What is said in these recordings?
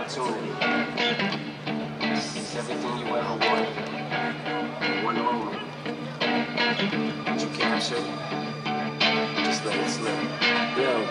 opportunity. It's everything you ever wanted. One moment. Did you capture it? Just let it slip. Yo.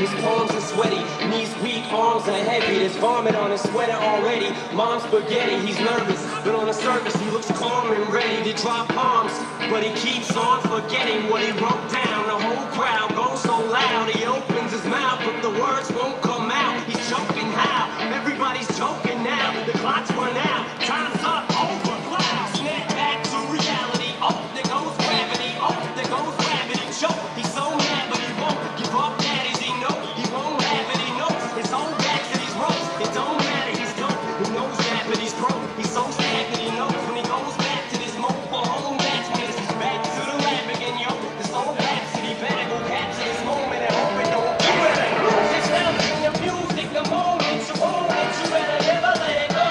His palms are sweaty, knees weak, arms are heavy. There's vomit on his sweater already. Mom's spaghetti, he's nervous, but on the surface he looks calm and ready to drop bombs. But he keeps on forgetting what he wrote down. The whole crowd goes so loud, he opens his mouth, but the words won't come out. He's choking how? Everybody's choking now. The clock's run out, time's up, over, cloud. Snap back to reality. Oh, there goes gravity. Oh, there goes gravity. Choke. He's so mad, but he won't give up. That is he knows he won't have it. He knows his whole back to these ropes. It don't matter. He's dope. He knows that, but he's broke. He's so sad that he knows when he goes back to this mobile home. That's when it's back to the lab again, yo. This whole rhapsody better go capture this moment and hope it don't do it. It's down in the music, the moment you own it, you better never let it go.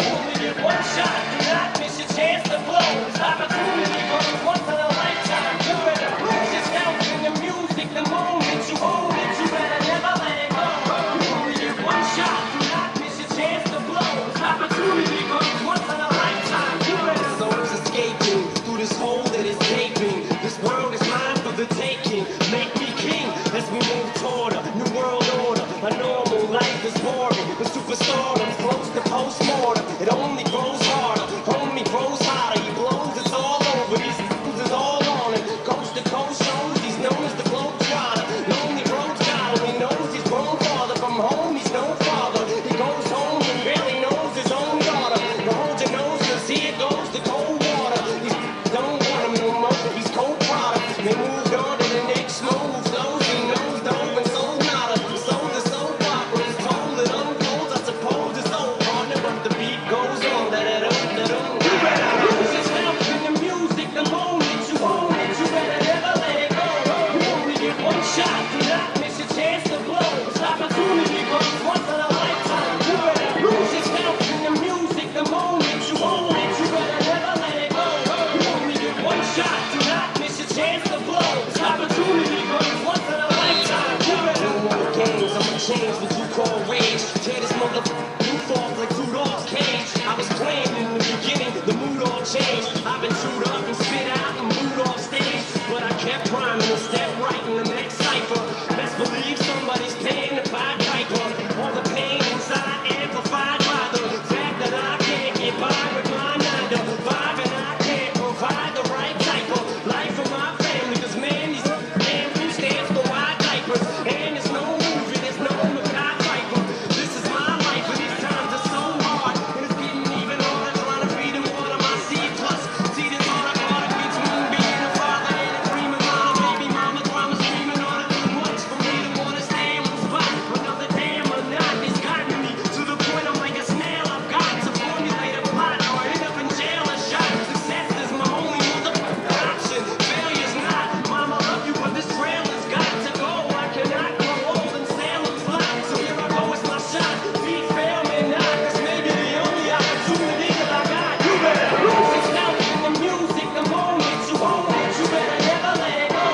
You only get one shot, do not miss your chance to blow. This opportunity comes once in a lifetime. You better lose yourself in the music, the moment you own it, you better never let it go. You only get one shot, do not miss your chance to blow. This opportunity comes once in a lifetime. You better. Soul's escaping through this hole that is gaping. This world is mine for the taking. Make me king as we move toward a new world order. A normal life is boring, but superstardom close to postmortem. It only grows harder, homie grows hotter. He blows, it's all over. These is all on him. Coast to coast shows, he's known as the globe trotter. Lonely roads got him, he knows he's grown farther from home. He's no father. He goes home and barely knows his own daughter. Now hold your nose, 'cause here goes the cold water. These don't want him no more. He's cold product. They moved on to the next move. Flows and nose dove and soul nada. Sold the soap opera is told it unfolds. I suppose it's old partner, but the beat goes on. Da-da-dum. You better lose yourself in the music the moment you own it. You better never let it go. You only get one shot. Do not miss your chance to blow. This opportunity comes once in a lifetime. You better lose yourself in the music the moment you own it. You better never let it go. You only get one shot. Do not miss your chance to blow. This opportunity comes once in a lifetime. You better. No more games. I'ma change what you call rage. Tear this motherfucker roof off like Rudolph's cage. I was playing in the beginning, the mood all changed. I've been chewed up and spit out and moved off stage, but I kept rhyming and stepped right in the next cipher. Best believe somebody's paying to buy diaper. All the pain inside amplified by the fact that I can't get by with my 9 to 5, and I can't provide the right type of life for my family. 'Cause man, these damn food stands for white diapers, and there's no movie, there's no Mackay Piper. This is my life, but these times are so hard, and it's getting even harder trying to feed and water my seed. Plus, see this all I gotta between being a father and a dreaming mama, baby mama, drama screaming on it too much for me to wanna stay in one spot. Another damn or not, it's gotten me to the point I'm like a snail. I've got to formulate a plot or end up in jail or shot. Success is my only motherfucking option. Failure's not. Mama, love you, but this trail has got to go. I cannot grow old and sail and fly. So here I go, it's my shot. Feet fail me not, 'cause maybe the only opportunity that I got. You better lose yourself in the music the moment you own it. You better never let it go.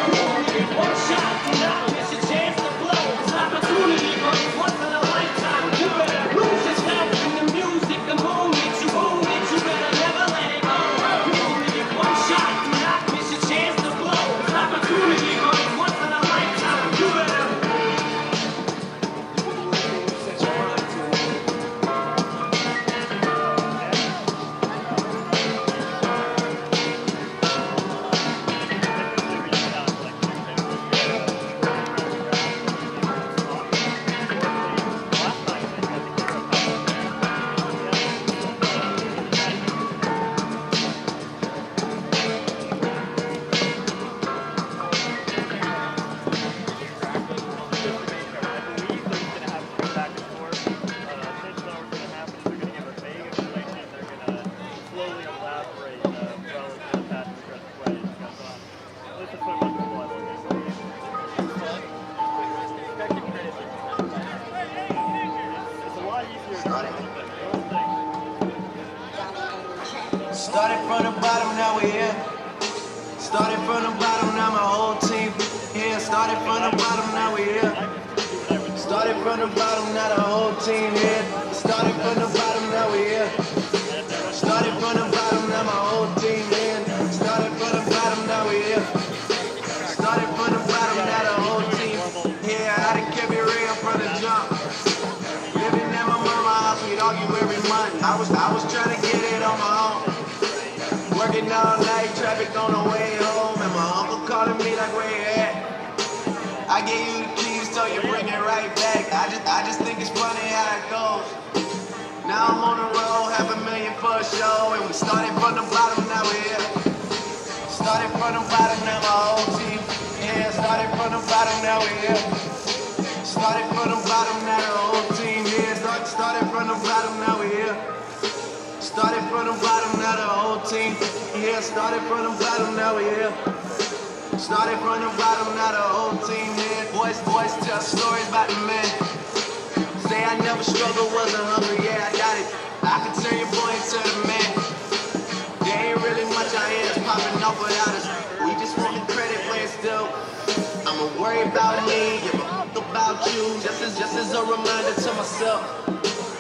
You only get one shot. Do not miss your chance to blow. This opportunity comes once in a lifetime. You better lose yourself in the music the moment you own it. You better never let it go. You only get one shot. Do not miss your chance to blow. This opportunity comes once in a lifetime. You better. Started from the bottom, now we're here. Started from the bottom, now my whole team here. Started from the bottom, now we're here. Started from the bottom, now the whole team here. Started from the bottom, now we here. Started from the bottom, now my whole team here. Started from the bottom, now we here. Started from the bottom, now the whole team here. I done kept it real from the jump. Living at my mama's house, we'd argue every month. I was trying to get it on my own. Working all night, traffic on the way home, and my uncle calling me like, where you at? I gave you the keys, so you bring it right back. I just think it's funny how it goes. Now I'm on the road, $500,000 for a show, and we started from the bottom, now we're here. Started from the bottom, now my whole team. Yeah, started from the bottom, now we're here. Started from the bottom, now the whole team. Yeah, started from the bottom, now we're here. Started from the bottom, now the whole team. Yeah, started from the bottom, now we're here. Started from the bottom, now the whole team here. Boys tell stories about the man. Say I never struggled, wasn't hungry, yeah, I got it. I can turn your boy into the man. There ain't really much out here that's popping off without us. We just want the credit where it's due. I'ma worry about me, give a fuck about you. Just as a reminder to myself.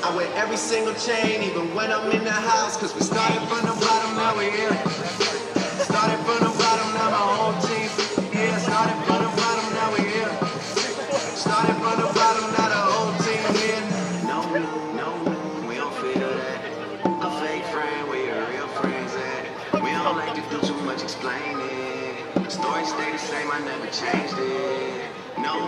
I wear every single chain, even when I'm in the house. Cause we started from the bottom, now we're here. Started from the bottom, now my whole team. Yeah, started from the bottom, now we're here. Started from the bottom, now the whole team here. No, we don't feel that. A fake friend, where your real friends at? We don't like to do too much explaining. The story stay the same, I never changed it. No,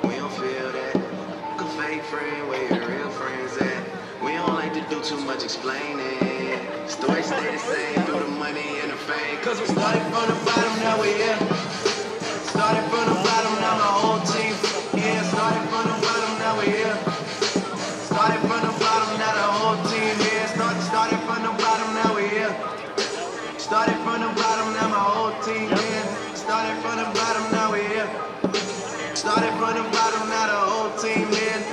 we don't feel that. A fake friend, where your real friends at? We don't like to do too much explaining. Story stay the same through the money and the fame. Cause we started from the bottom, now we're here. Started from the bottom, now my whole team. Yeah, started from the bottom, now we're here. Started from the bottom, now the whole team here. Started from the bottom, now we're here. Started from the bottom, now my whole team here. Started from the bottom, now we're here. Started from the bottom, now the whole team here.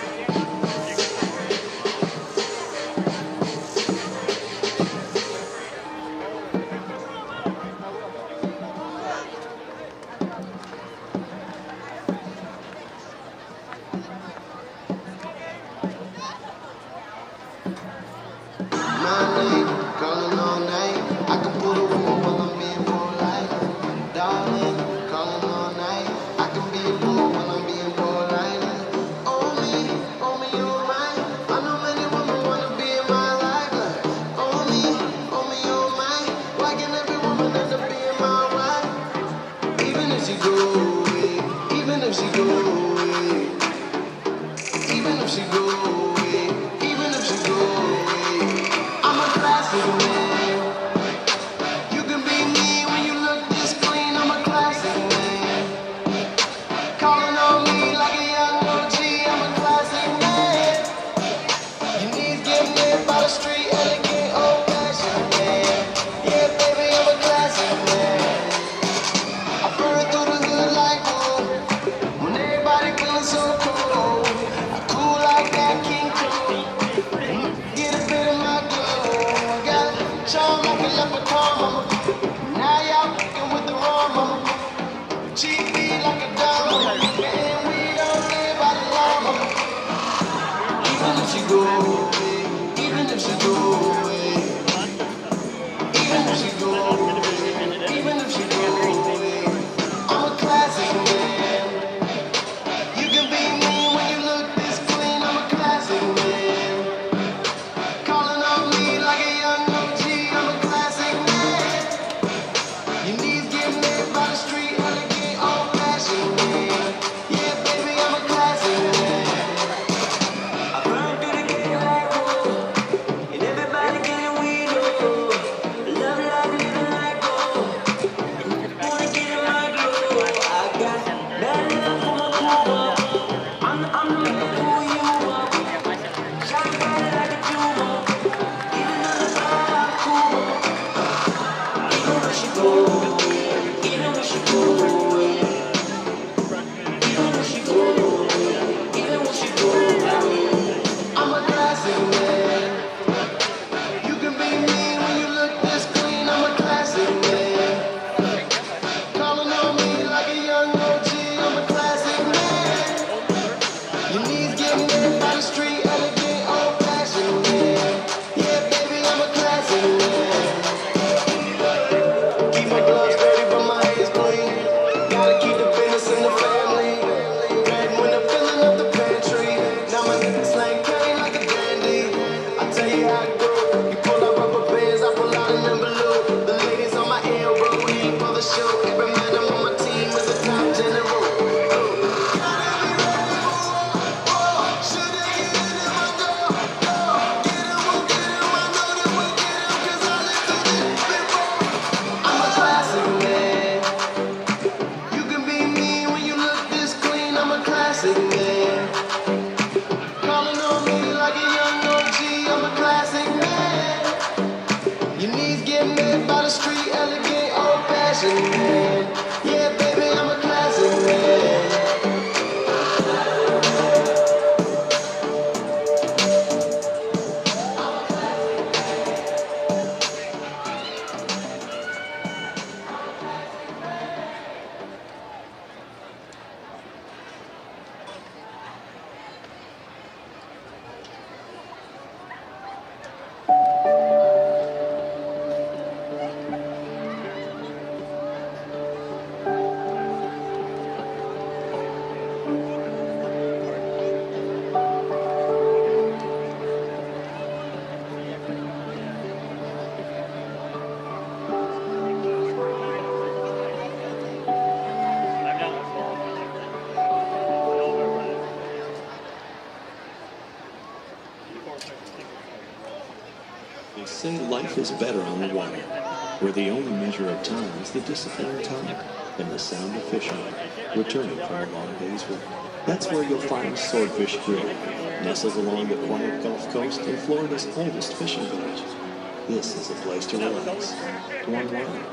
Calling all night. I can pull the woman while I'm being polite. Darling, calling all night. I can be a fool while I'm being polite. Oh me, oh my. I know many women wanna be in my life. Oh me, oh my. Why can every woman end up being my wife? Even if she go away, even if she go away, even if she go away, even if she go away. I'm a classic man. You can be me when you look this clean. I'm a classic man. Calling on me like a young OG. I'm a classic man. Your knees get lit by the street, elegant, old fashioned man. Yeah, baby, I'm a classic man. I burn through the hood like gold. When everybody feeling so cold, I cool like that King Kong. Get a bit of my glow. Got a charm like a leprechaun, mama. Now y'all fucking with the wrong mama. Cheap beat like a dime, mama. And we don't live by the law, mama. Even if she go away, even if she go away, even if she go away, even if she go away, I'm a classic man. You can be me when you look this clean. I'm a classic man. Calling on me like a young OG. I'm a classic man. Your knees get lit by the street, elegant, old fashioned man. Yeah, baby, I'm a classic man. I burn through the game like the street, elegant, old-fashioned man. Yeah, baby, I'm a classic man. Keep my gloves dirty, but my hands clean. Gotta keep the business in the family. Red when the filling up the pantry. Now my niggas slang cane like a dandy. I tell you how it go. You pull out rubber bands, I pull out an envelope. The ladies on my elbow, here for the show. Every man I'm on my team is a top general. I'm a classic man. You can be mean when you look this clean. I'm a classic man. Calling on me like a young OG. I'm a classic man. Your knees get met by the street, elegant, old-fashioned man. Yeah, baby, I'm a classic man. They say life is better on the water, where the only measure of time is the disappearing tide and the sound of fishermen returning from a long day's work. That's where you'll find Swordfish Grill, nestled along the quiet Gulf Coast in Florida's oldest fishing village. This is a place to relax, to unwind,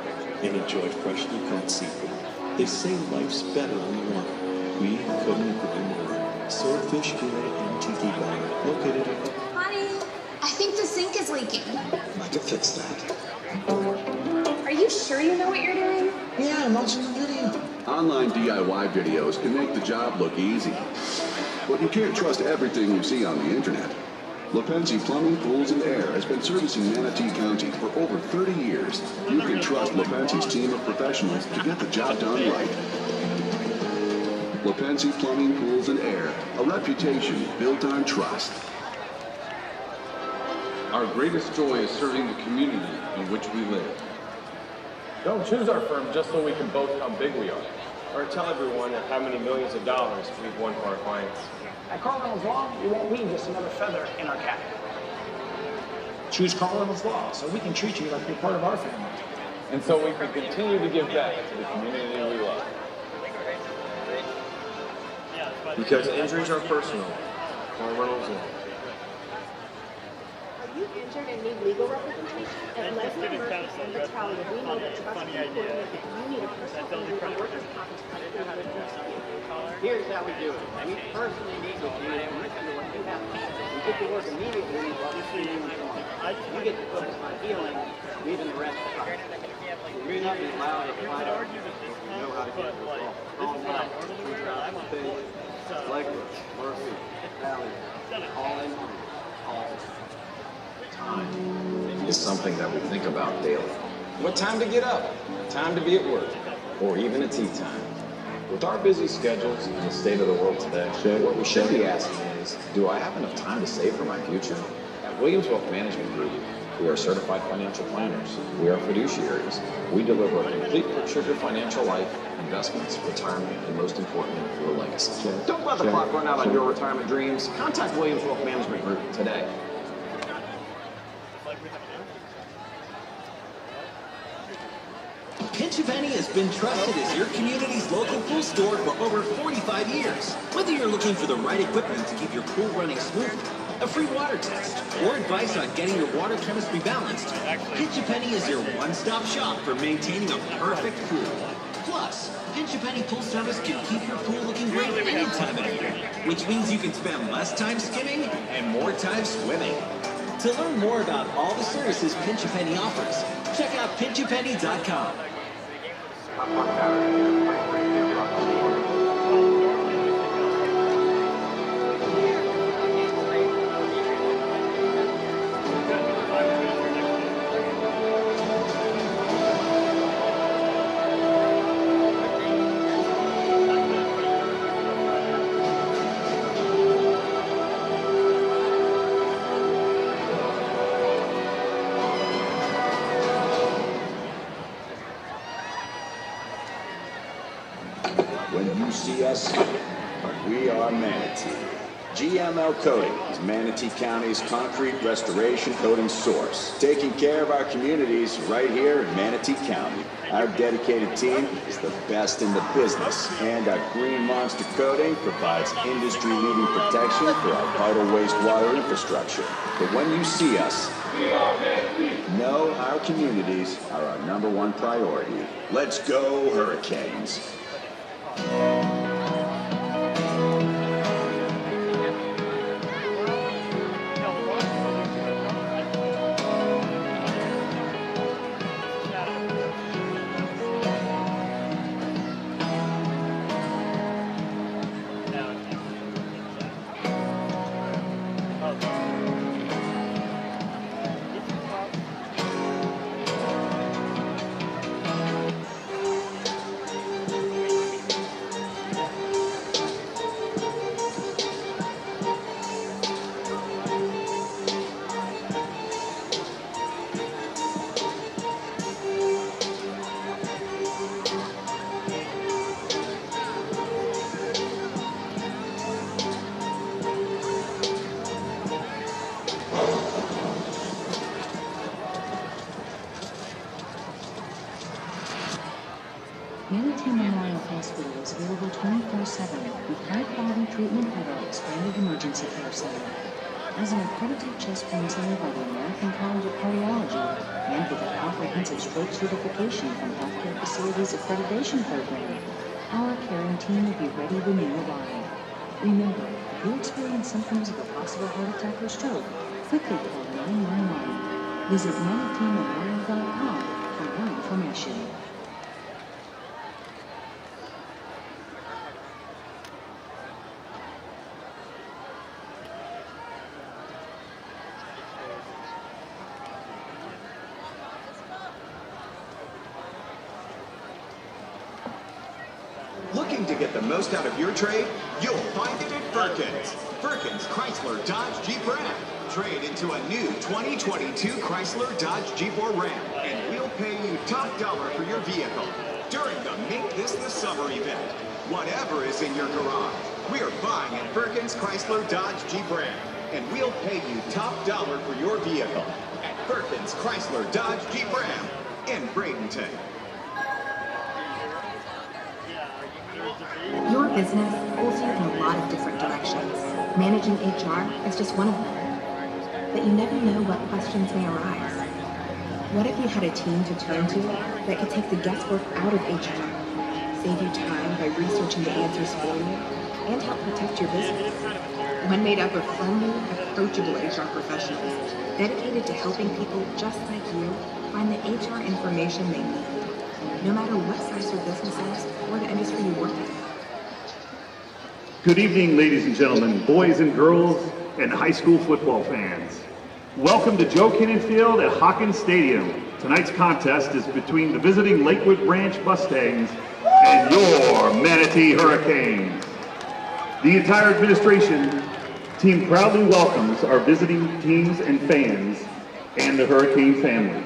and enjoy freshly caught seafood. They say life's better on the water. We couldn't agree more. Swordfish Grill and Tiki Bar, located in Honey, I think the sink is leaking. I can fix that. Are you sure you know what you're doing? Yeah, I'm watching the video. Online DIY videos can make the job look easy. But you can't trust everything you see on the internet. Lepensi Plumbing, Pools, and Air has been servicing Manatee County for over 30 years. You can trust Lepensi's team of professionals to get the job done right. Lepensi Plumbing, Pools, and Air, a reputation built on trust. Our greatest joy is serving the community in which we live. Don't choose our firm just so we can boast how big we are. Or tell everyone how many millions of dollars we've won for our clients. At Carl Reynolds Law, you won't be just another feather in our cap. Choose Carl Reynolds Law so we can treat you like you're part of our family. And so we can continue to give back to the community we love. Because injuries are personal. Carl Reynolds Law. Are you injured and need legal representation? At Leslie Murphy and Battalion, we know that trust is important if you need a personal injury or workers' compensation to Here's how we do it. We personally meet with you and listen to what you have to say. We get to work immediately while we see you informed. You get to focus on healing, leaving the rest to us. We may not be loud or quiet, but we know how to get to the ball. All night, Lakewood, Murphy, Valley, all in, all time is something that we think about daily. What time to get up? Time to be at work, or even at tea time. With our busy schedules and the state of the world today, what we should be asking is, do I have enough time to save for my future? At Williams Wealth Management Group, we are certified financial planners. We are fiduciaries. We deliver a complete picture of your financial life, investments, retirement, and most importantly, your legacy. Don't let the clock run out on your retirement dreams. Contact Williams Wealth Management Group today. Pinch A Penny has been trusted as your community's local pool store for over 45 years. Whether you're looking for the right equipment to keep your pool running smoothly, a free water test, or advice on getting your water chemistry balanced, Pinch A Penny is your one-stop shop for maintaining a perfect pool. Plus, Pinch A Penny Pool Service can keep your pool looking great any time of year, which means you can spend less time skimming and more time swimming. To learn more about all the services Pinch A Penny offers, check out pinchapenny.com. see us, but we are Manatee. GML Coating is Manatee County's concrete restoration coating source, taking care of our communities right here in Manatee County. Our dedicated team is the best in the business, and our Green Monster Coating provides industry-leading protection for our vital wastewater infrastructure. But when you see us, know our communities are our #1 priority. Let's go, Hurricanes! Manatee Memorial Hospital is available 24/7 with high-quality treatment at our expanded emergency care center. As an accredited chest pain center by the American College of Cardiology and with a comprehensive stroke certification from Healthcare Facilities Accreditation Program, our caring team will be ready when you arrive. Remember, if you experience symptoms of a possible heart attack or stroke, quickly call 911. Visit ManateeMemorial.com for more information. Looking to get the most out of your trade? You'll find it at Firkins. Firkins Chrysler Dodge Jeep Ram. Trade into a new 2022 Chrysler Dodge Jeep or Ram, and we'll pay you top dollar for your vehicle during the Make This the Summer event. Whatever is in your garage, we're buying at Firkins Chrysler Dodge Jeep Ram, and we'll pay you top dollar for your vehicle at Firkins Chrysler Dodge Jeep Ram in Bradenton. Your business pulls you in a lot of different directions. Managing HR is just one of them. But you never know what questions may arise. What if you had a team to turn to that could take the guesswork out of HR, save you time by researching the answers for you, and help protect your business? One made up of friendly, approachable HR professionals dedicated to helping people just like you find the HR information they need, no matter what size your business is or the industry you work in. Good evening, ladies and gentlemen, boys and girls, and high school football fans. Welcome to Joe Kinnan Field at Hawkins Stadium. Tonight's contest is between the visiting Lakewood Ranch Mustangs and your Manatee Hurricanes. The entire administration team proudly welcomes our visiting teams and fans and the Hurricane family.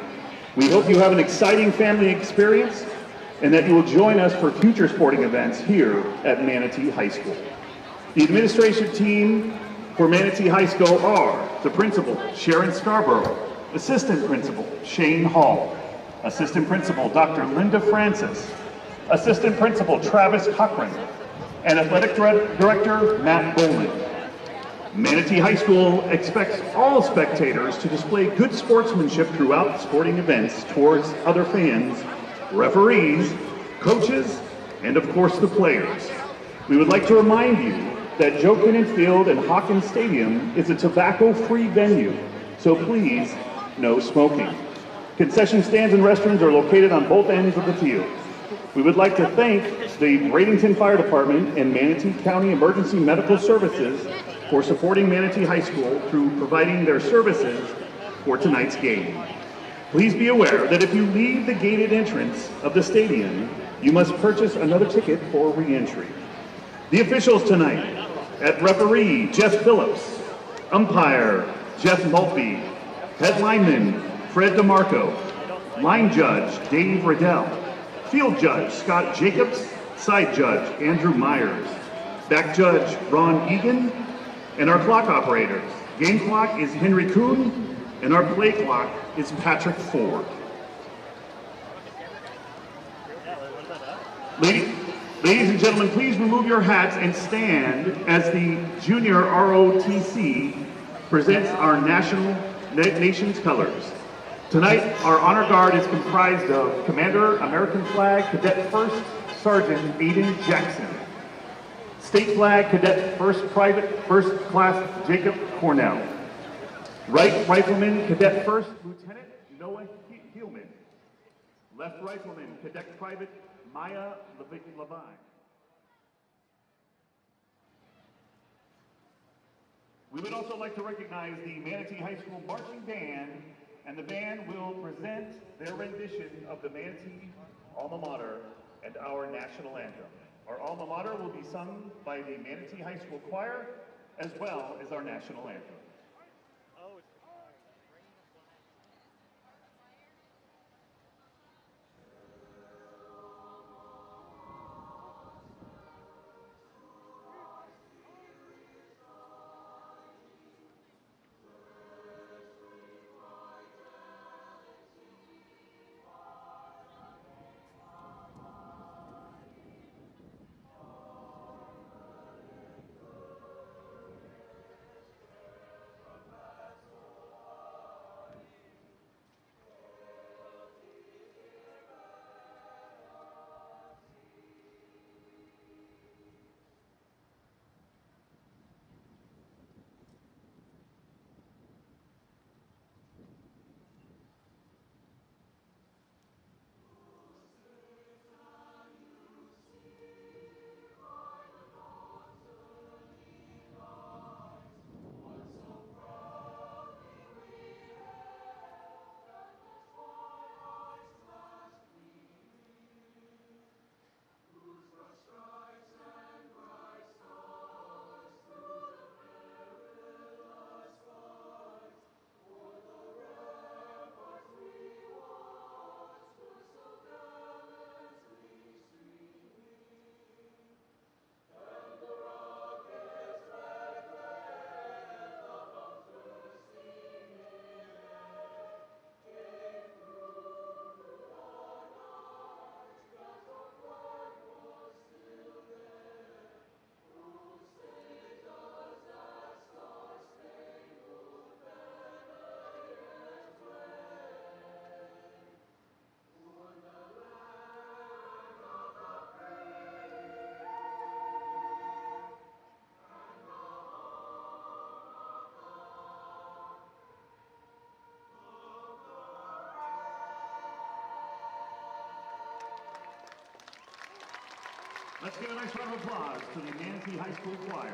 We hope you have an exciting family experience and that you will join us for future sporting events here at Manatee High School. The administration team for Manatee High School are the principal, Sharon Scarborough, assistant principal, Shane Hall, assistant principal, Dr. Linda Francis, assistant principal, Travis Cochran, and athletic director, Matt Bowman. Manatee High School expects all spectators to display good sportsmanship throughout sporting events towards other fans, referees, coaches, and of course the players. We would like to remind you that Joe Kinnan Field and Hawkins Stadium is a tobacco-free venue, so please, no smoking. Concession stands and restrooms are located on both ends of the field. We would like to thank the Bradenton Fire Department and Manatee County Emergency Medical Services for supporting Manatee High School through providing their services for tonight's game. Please be aware that if you leave the gated entrance of the stadium, you must purchase another ticket for re-entry. The officials tonight: at referee, Jeff Phillips; umpire, Jeff Maltby; head lineman, Fred DeMarco; line judge, Dave Riddell; field judge, Scott Jacobs; Side Judge Andrew Myers, Back Judge Ron Egan, and our clock operators. Game clock is Henry Kuhn, and our play clock is Patrick Ford. Ladies and gentlemen, please remove your hats and stand as the Junior ROTC presents our nation's colors. Tonight, our honor guard is comprised of Commander, American Flag, Cadet First Sergeant Aiden Jackson, State Flag, Cadet First Private First Class Jacob Cornell, Right Rifleman, Cadet First Lieutenant Noah Heelman, Left Rifleman, Cadet Private Maya Levine. We would also like to recognize the Manatee High School Marching Band, and the band will present their rendition of the Manatee alma mater and our national anthem. Our alma mater will be sung by the Manatee High School Choir, as well as our national anthem. Let's give a nice round of applause to the Manatee High School Choir.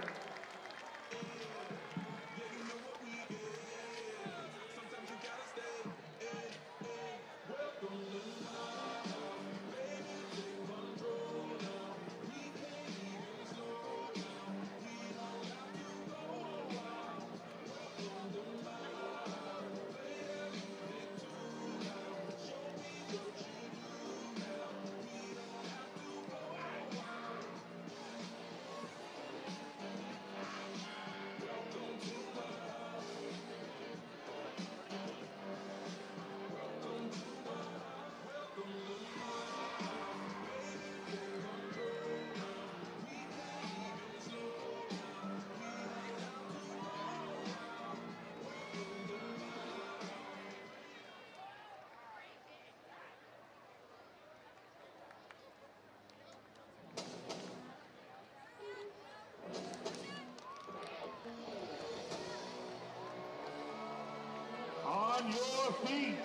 On your feet,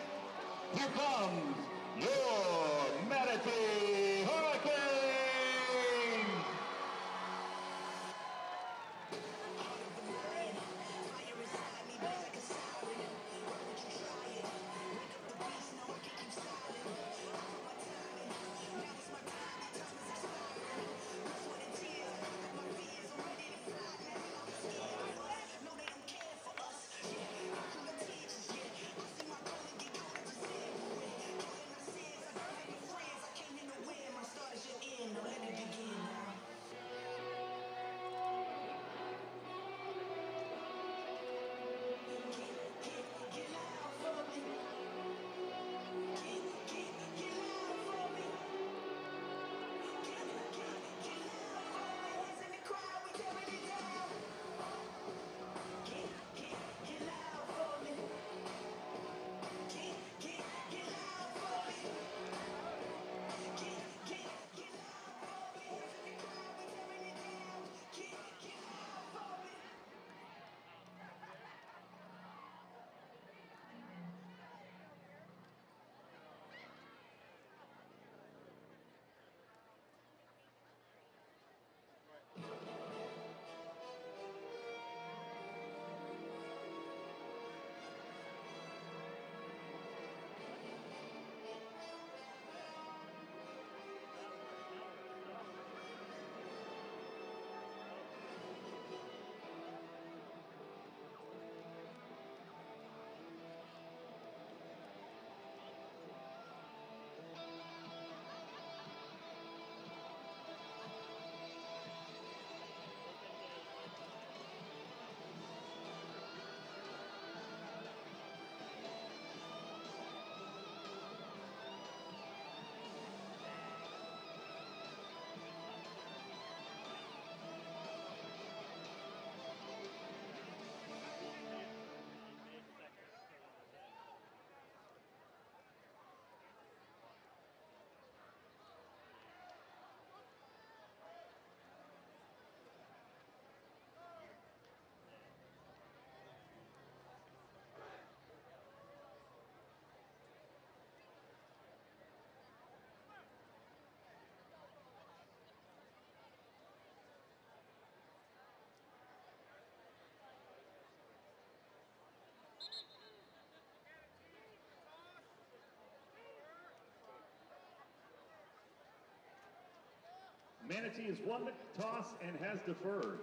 here comes your Manatee Hurricane! Manatee has won the toss and has deferred.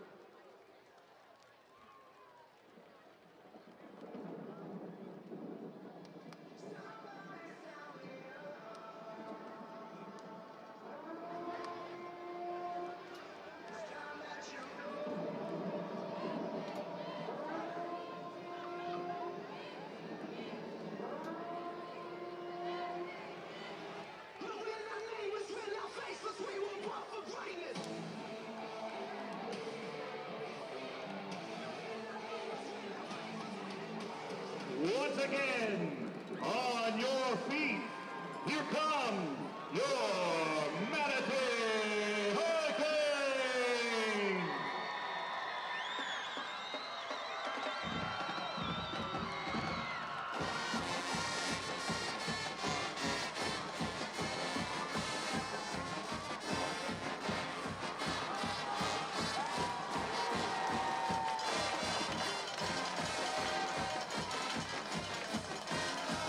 Once again, on your feet, here come your Manatee Hurricanes!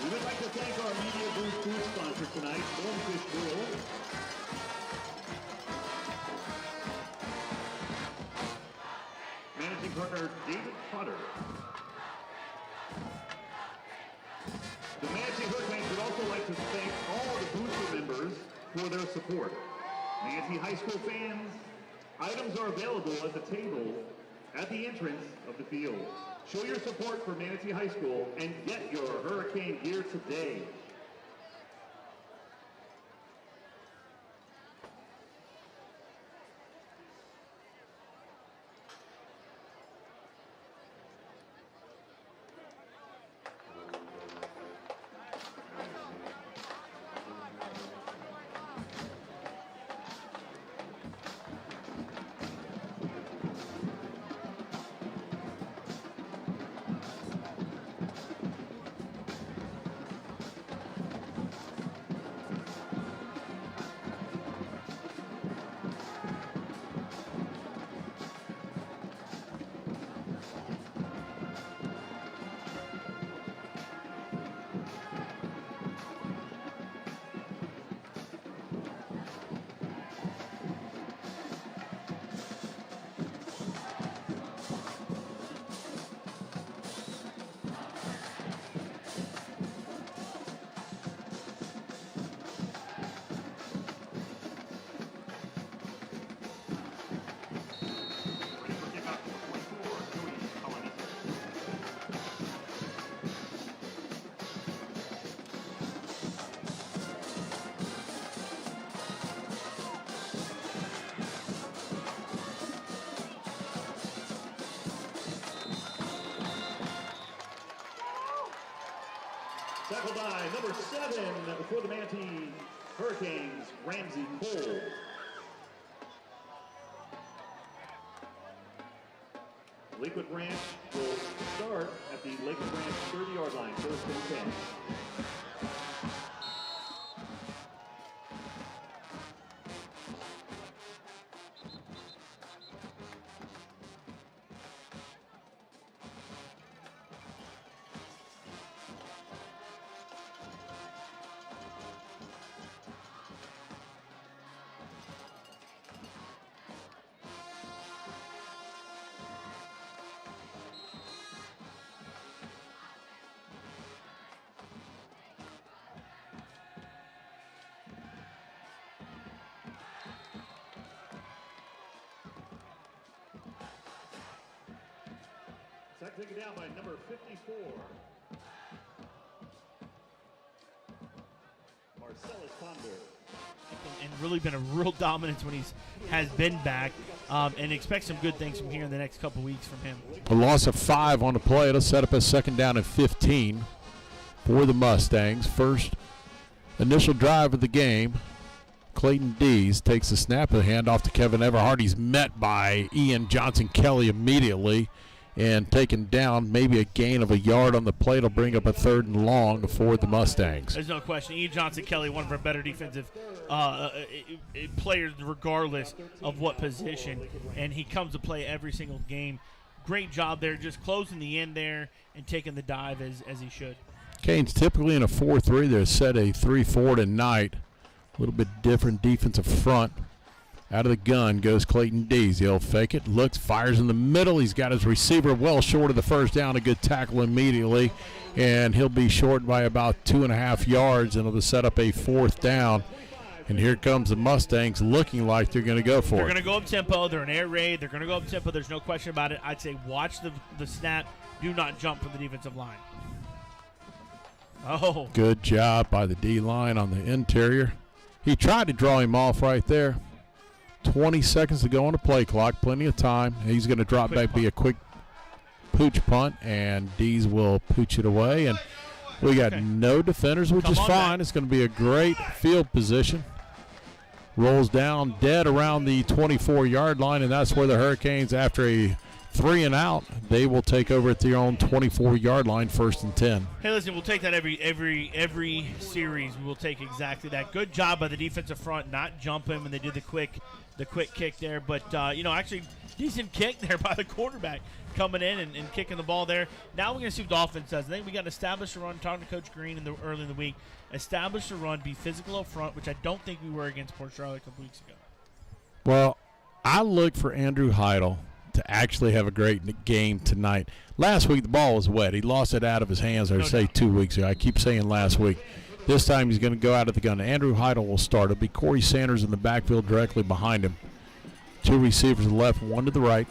We would like to thank our media booth food sponsor tonight, Bonefish Grill. Managing partner, David Potter. The Manatee Hurricanes would also like to thank all the booster members for their support. Manatee High School fans, items are available at the table at the entrance of the field. Show your support for Manatee High School and get your Hurricane gear today. Tackled by number 7 for the Manatee Hurricanes, Ramsey Cole. Lakewood Ranch will start at the Lakewood Ranch 30-yard line, first and 10. Sack taken down by number 54. Marcellus Ponder. And really been a real dominance when has been back, and expect some good things from here in the next couple weeks from him. A loss of 5 on the play. It'll set up a second down and 15 for the Mustangs. First initial drive of the game. Clayton Dees takes the snap of the handoff to Kevin Everhart. He's met by Ian Johnson-Kelly immediately and taken down, maybe a gain of a yard on the play. It'll bring up a 3rd and long for the Mustangs. There's no question. Ian Johnson-Kelly, one of our better defensive players regardless of what position, and he comes to play every single game. Great job there, just closing the end there and taking the dive as he should. Canes typically in a 4-3. They're set a 3-4 tonight. A little bit different defensive front Out of the gun goes Clayton Dees. He'll fake it, looks, fires in the middle. He's got his receiver well short of the first down. A good tackle immediately, and he'll be short by about 2.5 yards, and it'll set up a 4th down. And here comes the Mustangs looking like they're going to go for it. They're going to go up-tempo. They're an air raid. They're going to go up-tempo. There's no question about it. I'd say watch the snap. Do not jump from the defensive line. Oh. Good job by the D-line on the interior. He tried to draw him off right there. 20 seconds to go on the play clock. Plenty of time. He's going to drop back, be a quick pooch punt, and Dees will pooch it away. And we got no defenders, which is fine. It's going to be a great field position. Rolls down dead around the 24-yard line, and that's where the Hurricanes, after a 3-and-out, they will take over at their own 24-yard line, 1st and 10. Hey, listen, we'll take that every series. We'll take exactly that. Good job by the defensive front, not jumping when they did the quick kick there. But, actually decent kick there by the quarterback coming in and kicking the ball there. Now we're going to see what the offense does. I think we got to establish a run, talking to Coach Green early in the week. Establish a run, be physical up front, which I don't think we were against Port Charlotte a couple weeks ago. Well, I look for Andrew Heidel to actually have a great game tonight. Last week, the ball was wet. He lost it out of his hands, 2 weeks ago. I keep saying last week. This time he's going to go out of the gun. Andrew Heidel will start. It'll be Corey Sanders in the backfield directly behind him. 2 receivers to the left, 1 to the right.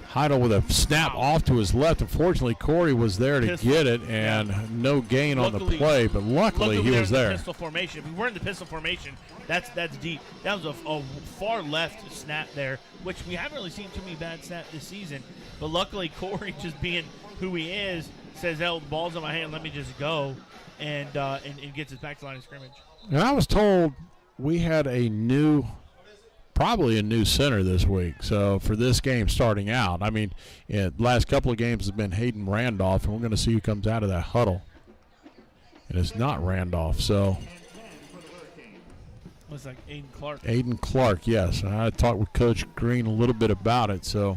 Heidel with a snap off to his left. Unfortunately, Corey was there to get it, and no gain on the play, but luckily he was there. Pistol formation. If we weren't in the pistol formation, that's deep. That was a far left snap there, which we haven't really seen too many bad snaps this season. But luckily, Corey, just being who he is, says, "Hell, the ball's in my hand. Let me just go," and gets us back to the line of scrimmage. And I was told we had probably a new center this week. So for this game starting out, I mean, the last couple of games have been Hayden Randolph, and we're going to see who comes out of that huddle. And it's not Randolph, so. Looks like Aiden Clark. Aiden Clark, yes. I talked with Coach Green a little bit about it. So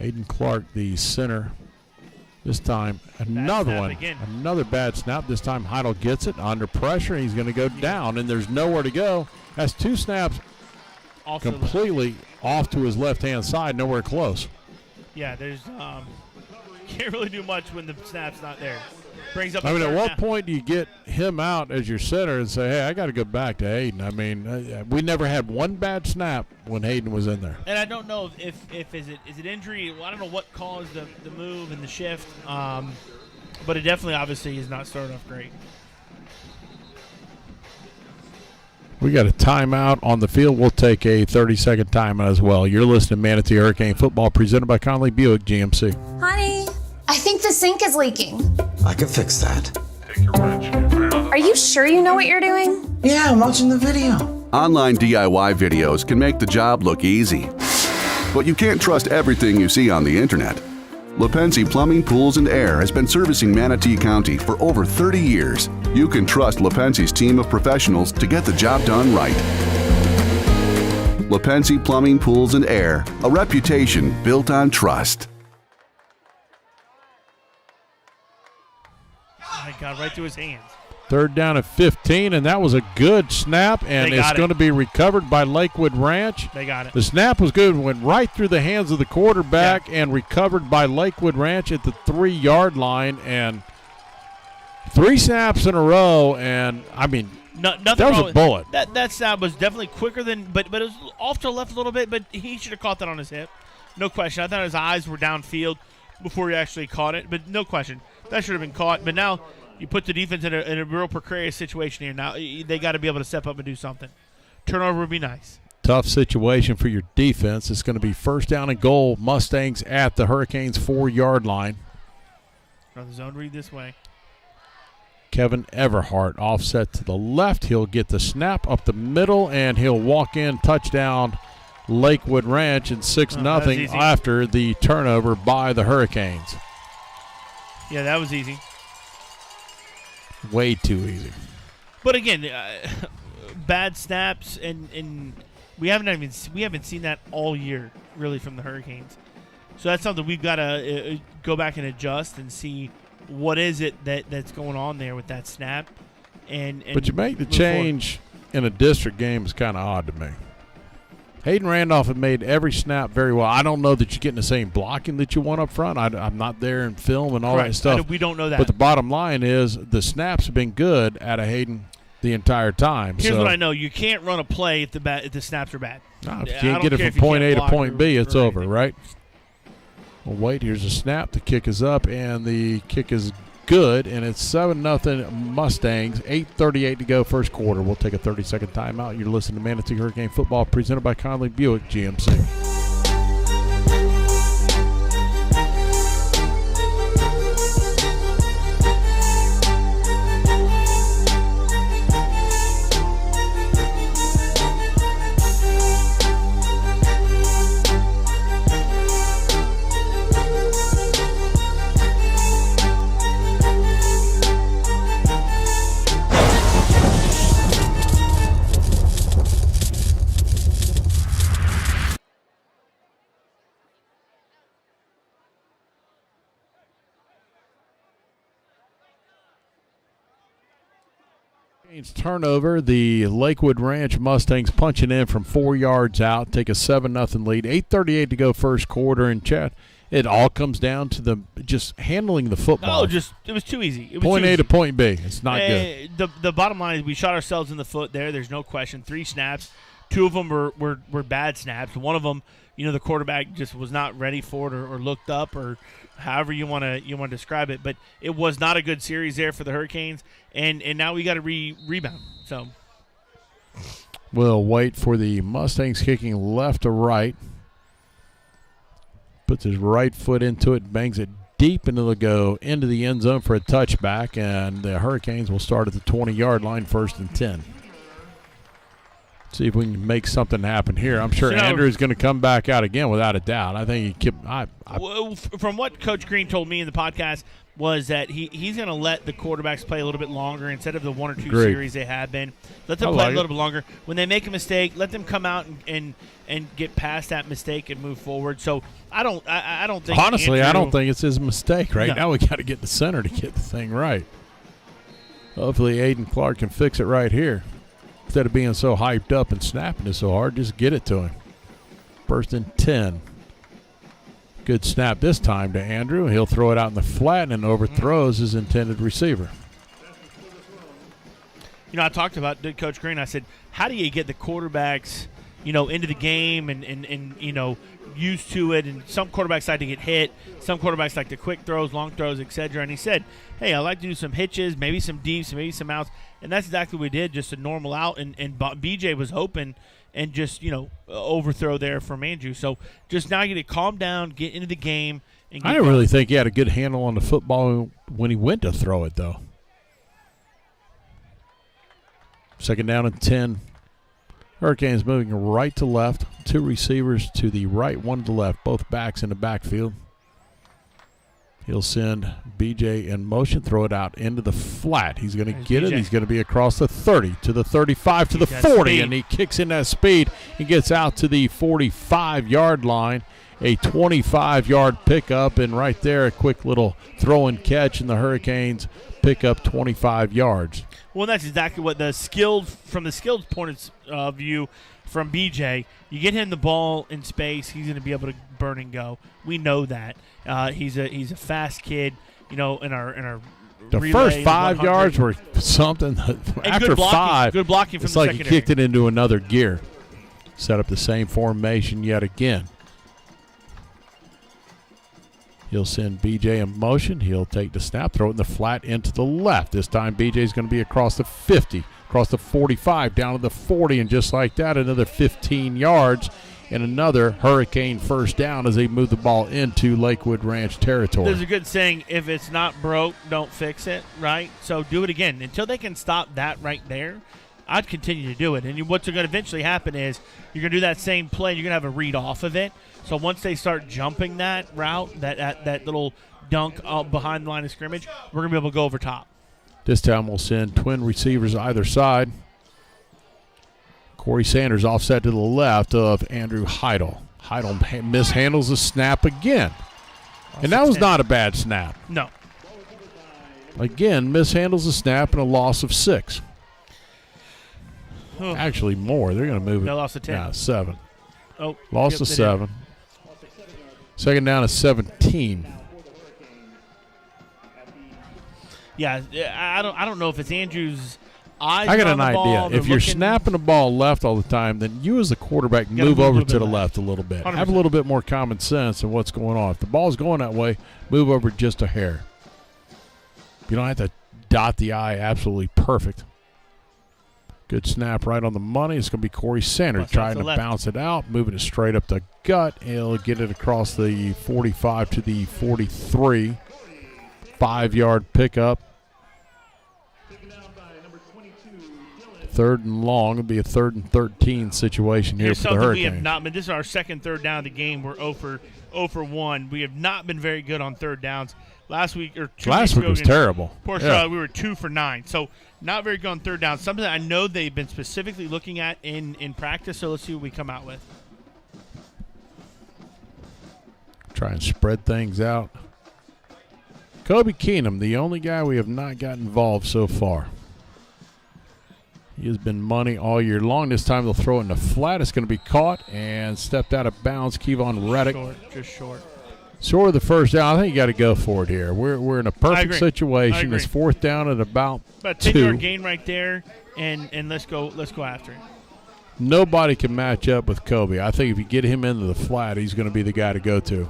Aiden Clark, the center. This time, another one. Again. Another bad snap. This time Heidel gets it under pressure. He's going to go down, and there's nowhere to go. That's 2 snaps. Completely off to his left-hand side, nowhere close. Yeah, there's can't really do much when the snap's not there. Brings up. I mean, at what point do you get him out as your center and say, "Hey, I got to go back to Hayden"? I mean, we never had one bad snap when Hayden was in there. And I don't know if is it injury? Well, I don't know what caused the move and the shift, but it definitely, obviously, is not starting off great. We got a timeout on the field. We'll take a 30-second timeout as well. You're listening to Manatee Hurricane Football presented by Conley Buick GMC. Honey, I think the sink is leaking. I can fix that. Are you sure you know what you're doing? Yeah, I'm watching the video. Online DIY videos can make the job look easy. But you can't trust everything you see on the internet. Lapenzi Plumbing, Pools, and Air has been servicing Manatee County for over 30 years. You can trust Lapenzi's team of professionals to get the job done right. Lapenzi Plumbing, Pools, and Air, a reputation built on trust. Oh my God, right through his hands. 3rd down at 15, and that was a good snap, and it's going to be recovered by Lakewood Ranch. They got it. The snap was good, went right through the hands of the quarterback and recovered by Lakewood Ranch at the 3-yard line, and 3 snaps in a row, and, I mean, that was a bullet. That snap was definitely quicker than, but it was off to the left a little bit, but he should have caught that on his hip. No question. I thought his eyes were downfield before he actually caught it, but no question. That should have been caught, but now you put the defense in a real precarious situation here. Now they got to be able to step up and do something. Turnover would be nice. Tough situation for your defense. It's going to be 1st down and goal. Mustangs at the Hurricanes' 4-yard line. Run the zone read this way. Kevin Everhart offset to the left. He'll get the snap up the middle, and he'll walk in. Touchdown, Lakewood Ranch, and 6-0 after the turnover by the Hurricanes. Yeah, that was easy. Way too easy. But again, bad snaps, and we haven't seen that all year really from the Hurricanes. So that's something we've got to go back and adjust and see what is it that's going on there with that snap. And but you make the change in a district game is kind of odd to me. Hayden Randolph had made every snap very well. I don't know that you're getting the same blocking that you want up front. I'm not there in film and all that stuff. We don't know that. But the bottom line is the snaps have been good out of Hayden the entire time. Here's what I know. You can't run a play if the snaps are bad. No, if you can't get it from point A to point B, it's over, right? Well, wait, here's a snap. The kick is up, and the kick is good, and it's 7-0 Mustangs. 8:38 to go, first quarter. We'll take a 30-second timeout. You're listening to Manatee Hurricane Football, presented by Conley Buick GMC. Turnover, the Lakewood Ranch Mustangs punching in from 4 yards out, take a 7-0 lead. 8:38 to go, first quarter. And Chad, it all comes down to the just handling the football. It was too easy. It was point too A easy. to point B. It's not good. The bottom line is we shot ourselves in the foot there. There's no question. 3 snaps. 2 of them were bad snaps. One of them, the quarterback just was not ready for it or looked up or however you want to describe it. But it was not a good series there for the Hurricanes, and now we got to rebound. So we'll wait for the Mustangs kicking left to right. Puts his right foot into it, bangs it deep into the end zone for a touchback, and the Hurricanes will start at the 20-yard line, 1st and 10. See if we can make something happen here. I'm sure Andrew's going to come back out again without a doubt. I think from what Coach Green told me in the podcast was that he's going to let the quarterbacks play a little bit longer instead of the 1 or 2 series they have been. Let them play a little bit longer. When they make a mistake, let them come out and get past that mistake and move forward. So I don't think honestly Andrew, I don't think it's his mistake right now. We got to get the center to get the thing right. Hopefully Aiden Clark can fix it right here. Instead of being so hyped up and snapping it so hard, just get it to him. 1st and 10. Good snap this time to Andrew. He'll throw it out in the flat and overthrows his intended receiver. I talked about Coach Green. I said, how do you get the quarterbacks, into the game and used to it? And some quarterbacks like to get hit. Some quarterbacks like the quick throws, long throws, etc. And he said, hey, I like to do some hitches, maybe some deeps, maybe some outs. And that's exactly what we did, just a normal out. And BJ was hoping and just, overthrow there from Andrew. So just now you get to calm down, get into the game. And I didn't really think he had a good handle on the football when he went to throw it, though. 2nd down and 10. Hurricanes moving right to left. 2 receivers to the right, 1 to the left. Both backs in the backfield. He'll send BJ in motion, throw it out into the flat. He's going to get it. He's going to be across the 30 to the 35 to the 40, and he kicks in that speed and gets out to the 45-yard line. A 25-yard pickup, and right there a quick little throw and catch, and the Hurricanes pick up 25 yards. Well, that's exactly what from the skilled point of view from BJ, you get him the ball in space, he's going to be able to burn and go. We know that. He's a fast kid, in our the relay, first 5 yards were something. After good blocking, 5, good blocking from it's the like secondary. he kicked it into another gear. Set up the same formation yet again. He'll send BJ in motion. He'll take the snap, throw it in the flat into the left. This time BJ's going to be across the 50, across the 45, down to the 40, and just like that, another 15 yards and another Hurricane first down as they move the ball into Lakewood Ranch territory. There's a good saying, if it's not broke, don't fix it, right? So do it again. Until they can stop that right there, I'd continue to do it. And what's going to eventually happen is you're going to do that same play, and you're going to have a read off of it. So once they start jumping that route, that little dunk behind the line of scrimmage, we're going to be able to go over top. This time we'll send twin receivers either side. Corey Sanders offset to the left of Andrew Heidel. Heidel mishandles the snap again. And that was not a bad snap. No. Again, mishandles the snap and a loss of 6. Actually, more. They're going to move it. They lost to 10. Yeah, 7. Oh, lost to 7. Second down is 17. Yeah, I don't know if it's Andrews' eyes. I got an on the ball. idea. If you're snapping the ball left all the time, then you as the quarterback move over to the left a little bit. 100%. Have a little bit more common sense in what's going on. If the ball's going that way, move over just a hair. You don't have to dot the I absolutely perfect. Good snap right on the money. It's going to be Corey Sanders trying to bounce it out, moving it straight up the gut. He'll get it across the 45 to the 43. 5-yard pickup. 3rd and long. It'll be a 3rd and 13 situation here for the Hurricanes. We have not been. This is our second third down of the game. We're 0 for 1. We have not been very good on third downs. Last week was terrible. Porsche, we were 2 for 9. So not very good on third down. Something that I know they've been specifically looking at in practice. So let's see what we come out with. Try and spread things out. Kobe Keenum, the only guy we have not got involved so far. He has been money all year long. This time they'll throw it in the flat. It's going to be caught and stepped out of bounds. Kevon Reddick. Just short. Short of the first down. I think you got to go for it here. We're in a perfect situation. It's 4th down at about 2. 10-yard gain right there, and let's go after it. Nobody can match up with Kobe. I think if you get him into the flat, he's going to be the guy to go to.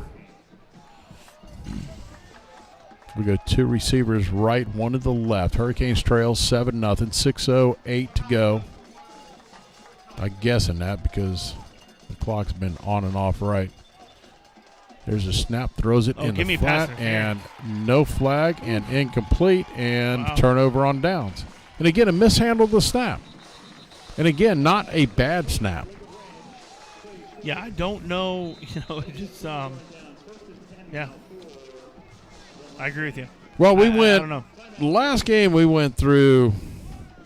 We go 2 receivers right, 1 to the left. Hurricanes trail 7-0, 6:08 to go. I'm guessing that because the clock's been on and off right. There's a snap, throws it in the flat, and no flag, and incomplete, and turnover on downs. And again, a mishandled the snap. And again, not a bad snap. Yeah, I don't know. Just yeah. I agree with you. Well, I don't know. Last game we went through,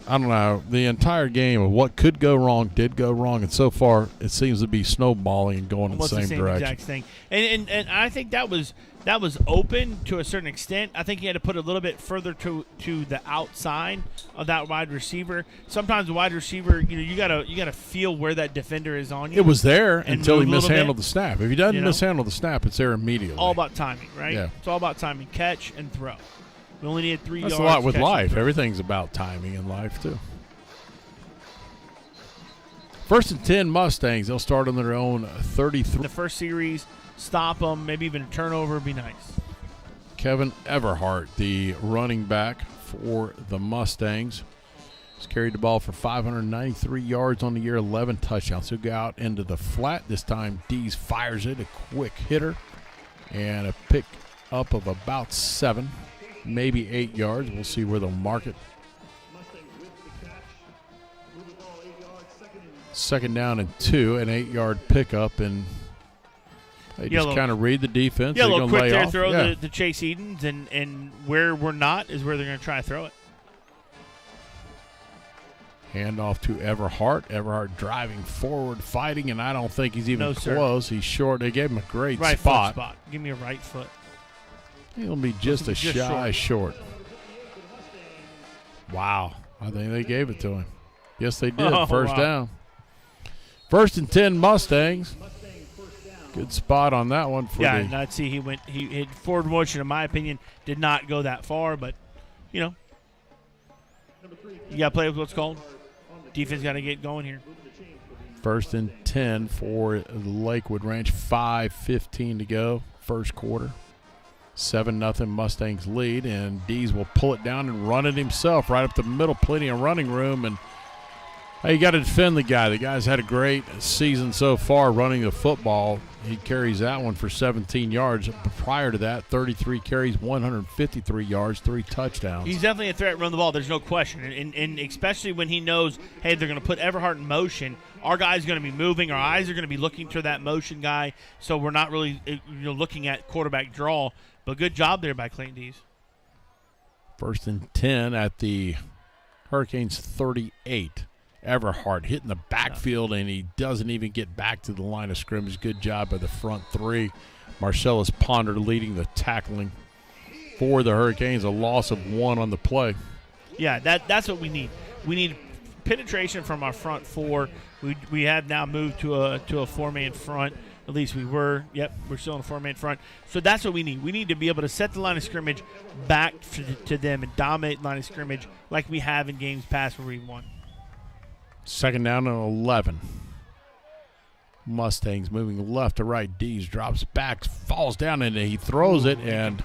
I don't know, the entire game of what could go wrong, did go wrong, and so far it seems to be snowballing and going in the same direction. Exact thing. And I think that was open to a certain extent. I think you had to put a little bit further to the outside of that wide receiver. Sometimes the wide receiver, you gotta feel where that defender is on you. It was there until he mishandled the snap. If he doesn't mishandle the snap, it's there immediately. All about timing, right? Yeah. It's all about timing. Catch and throw. We only needed 3 yards. That's a lot with life. Everything's about timing in life, too. 1st and 10 Mustangs. They'll start on their own 33. The first series, stop them, maybe even a turnover would be nice. Kevin Everhart, the running back for the Mustangs, has carried the ball for 593 yards on the year, 11 touchdowns. He'll go out into the flat. This time, Dees fires it, a quick hitter, and a pick up of about 7, maybe 8 yards. We'll see where they'll mark it. 2nd down and 2, an 8-yard pickup, and they just kind of read the defense. Yeah, a little quick there, off. throw the Chase Edens, and where we're not is where they're going to try to throw it. Hand off to Everhart. Everhart driving forward, fighting, and I don't think he's even close. He's short. They gave him a great spot. Foot spot. Give me a right foot. He'll be just short. Wow. I think they gave it to him. Yes, they did. First down. 1st and 10 Mustangs. Good spot on that one. I'd see he hit forward motion, in my opinion, did not go that far, but, you got to play with what's called. Defense got to get going here. 1st and 10 for Lakewood Ranch. 5:15 to go, first quarter. 7-0 Mustangs lead, and Dees will pull it down and run it himself right up the middle. Plenty of running room, and you got to defend the guy. The guy's had a great season so far running the football. He carries that one for 17 yards. Prior to that, 33 carries, 153 yards, 3 touchdowns. He's definitely a threat to run the ball. There's no question. And especially when he knows, hey, they're going to put Everhart in motion. Our guy's going to be moving. Our eyes are going to be looking to that motion guy. So we're not really looking at quarterback draw. But good job there by Clayton Dees. 1st and 10 at the Hurricanes 38. Everhart hitting the backfield, and he doesn't even get back to the line of scrimmage. Good job by the front 3. Marcellus Ponder leading the tackling for the Hurricanes. A loss of 1 on the play. Yeah, that's what we need. We need penetration from our front four. We have now moved to a four-man front. At least we were. Yep, we're still in a four-man front. So that's what we need. We need to be able to set the line of scrimmage back to them and dominate line of scrimmage like we have in games past where we won. Second down and 11. Mustangs moving left to right. Dees drops back, falls down, and he throws it. And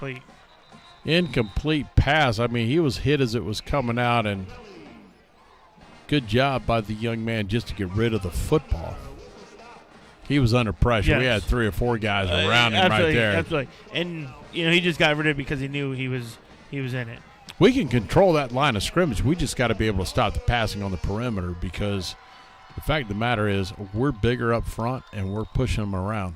incomplete pass. I mean, he was hit as it was coming out, and good job by the young man just to get rid of the football. He was under pressure. Yes. We had 3 or 4 guys around him right there. Absolutely. And, he just got rid of it because he knew he was in it. We can control that line of scrimmage. We just got to be able to stop the passing on the perimeter because the fact of the matter is we're bigger up front and we're pushing them around.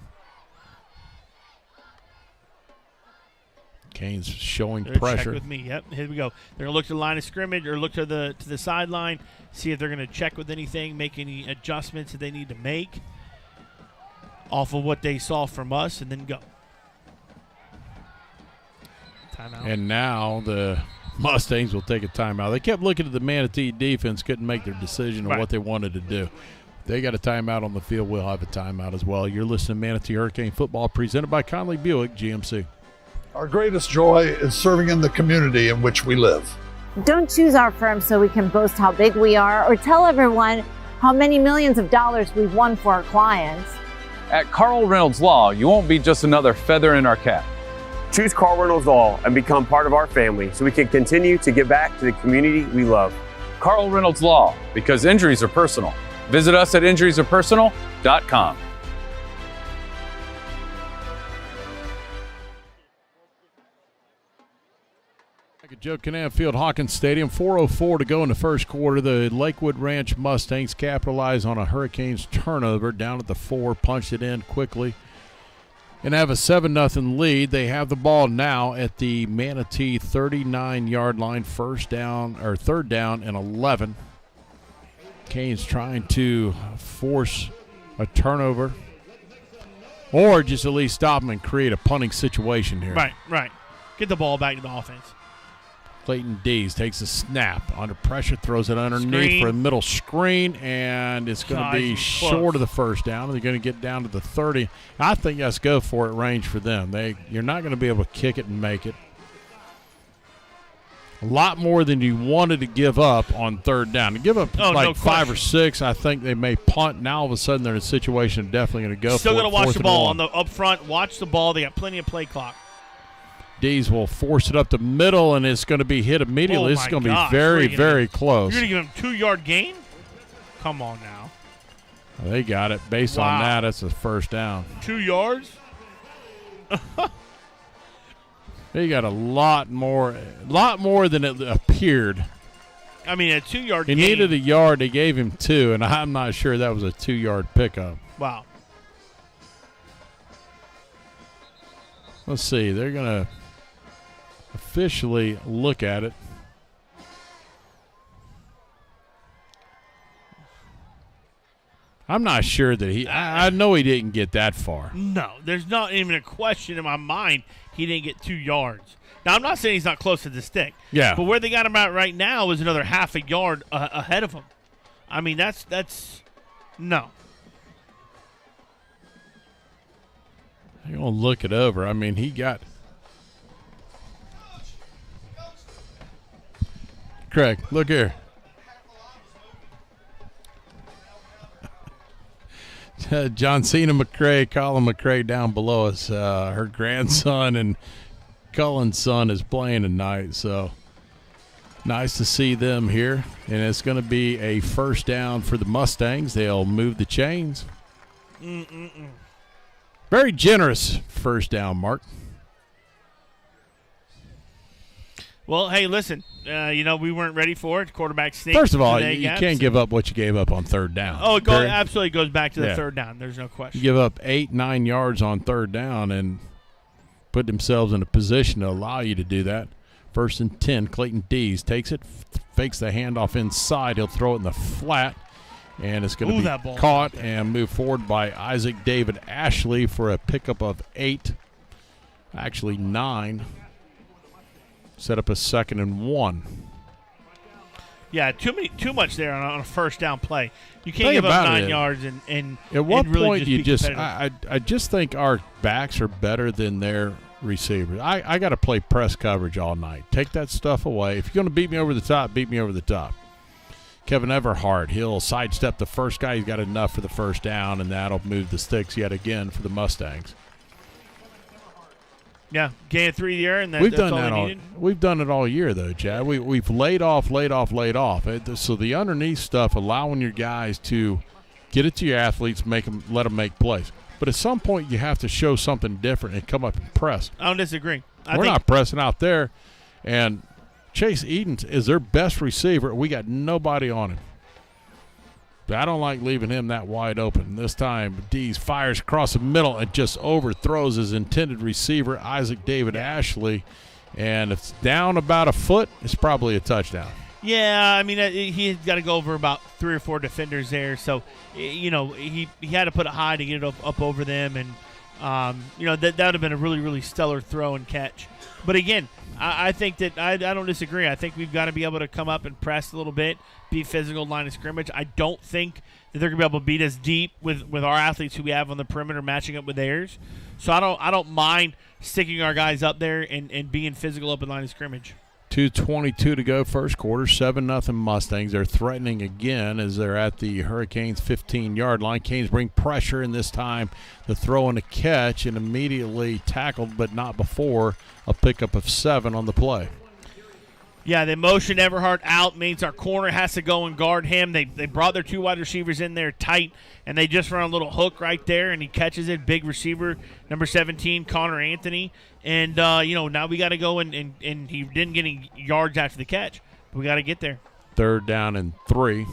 Kane's showing pressure. Check with me. Yep, here we go. They're going to look to the line of scrimmage or look to the sideline, see if they're going to check with anything, make any adjustments that they need to make off of what they saw from us, and then go. Timeout. And now the Mustangs will take a timeout. They kept looking at the Manatee defense, couldn't make their decision on what they wanted to do. They got a timeout on the field. We'll have a timeout as well. You're listening to Manatee Hurricane Football presented by Conley Buick GMC. Our greatest joy is serving in the community in which we live. Don't choose our firm so we can boast how big we are or tell everyone how many millions of dollars we've won for our clients. At Carl Reynolds Law, you won't be just another feather in our cap. Choose Carl Reynolds Law and become part of our family so we can continue to give back to the community we love. Carl Reynolds Law, because injuries are personal. Visit us at injuriesarepersonal.com. At Joe Canal Field, Hawkins Stadium, 4:04 to go in the first quarter. The Lakewood Ranch Mustangs capitalize on a Hurricanes turnover down at the 4, punched it in quickly, and have a 7-0 lead. They have the ball now at the Manatee 39-yard line, third down and 11. Canes trying to force a turnover or just at least stop them and create a punting situation here. Right. Get the ball back to the offense. Clayton Dees takes a snap under pressure, throws it underneath for a middle screen, and it's going to be short of the first down. They're going to get down to the 30. I think that's go for it range for them. You're not going to be able to kick it and make it. A lot more than you wanted to give up on third down. To give up no 5 or 6, I think they may punt. Now all of a sudden they're in a situation they're definitely going to go Still for it. Still going to watch the ball on the up front. Watch the ball. They got plenty of play clock. Dees will force it up the middle, and it's going to be hit immediately. This is going to be very, very close. You're going to give him 2-yard gain? Come on now. They got it. Based on that, it's a first down. 2 yards? They got a lot more than it appeared. I mean, a 2-yard gain. He needed a yard. They gave him 2, and I'm not sure that was a 2-yard pickup. Wow. Let's see. They're going to officially look at it. I'm not sure that I know he didn't get that far. No, there's not even a question in my mind he didn't get 2 yards. Now, I'm not saying he's not close to the stick. Yeah. But where they got him at right now is another half a yard ahead of him. I mean, that's no. You're going to look it over. I mean, he got – Craig, look here. John Cena McCrae, Colin McCrae down below us. Her grandson and Cullen's son is playing tonight, so nice to see them here. And it's going to be a first down for the Mustangs. They'll move the chains. Very generous first down, Mark. Well, hey, listen, we weren't ready for it. Quarterback sneak. First of all, you can't give up what you gave up on third down. Oh, it absolutely goes back to the third down. There's no question. You give up 8-9 yards on third down and put themselves in a position to allow you to do that. 1st and 10, Clayton Dees takes it, fakes the handoff inside. He'll throw it in the flat, and it's going to be caught and moved forward by Isaac David Ashley for a pickup of 8, actually 9. Set up a 2nd and 1. Yeah, too much there on a first down play. You can't Think give up about 9 it. yards and At what and really point do you be just competitive. I just think our backs are better than their receivers. I got to play press coverage all night. Take that stuff away. If you're going to beat me over the top, beat me over the top. Kevin Everhart, he'll sidestep the first guy. He's got enough for the first down, and that'll move the sticks yet again for the Mustangs. Yeah, gain of 3 year, and We've that's done all that they all. needed. We've done it all year, though, Chad. We've laid off. So the underneath stuff, allowing your guys to get it to your athletes, let them make plays. But at some point, you have to show something different and come up and press. I don't disagree. We're not pressing out there, and Chase Eden is their best receiver. We got nobody on him. But I don't like leaving him that wide open. This time, Dees fires across the middle and just overthrows his intended receiver, Isaac David Ashley. And if it's down about a foot, it's probably a touchdown. Yeah, I mean, he's got to go over about 3 or 4 defenders there. So, he had to put it high to get it up over them. And, that would have been a really, really stellar throw and catch. But, again, I think that I don't disagree. I think we've got to be able to come up and press a little bit, be physical line of scrimmage. I don't think that they're going to be able to beat us deep with our athletes who we have on the perimeter matching up with theirs. So I don't mind sticking our guys up there and being physical up in line of scrimmage. 2:22 to go first quarter, 7-0 Mustangs. They're threatening again as they're at the Hurricanes' 15-yard line. Canes bring pressure, and this time the throw and a catch, and immediately tackled, but not before a pickup of 7 on the play. Yeah, they motion Everhart out, means our corner has to go and guard him. They brought their 2 wide receivers in there tight, and they just run a little hook right there, and he catches it. Big receiver, number 17, Connor Anthony. And, now we got to go, and he didn't get any yards after the catch. But we got to get there. 3rd down and 3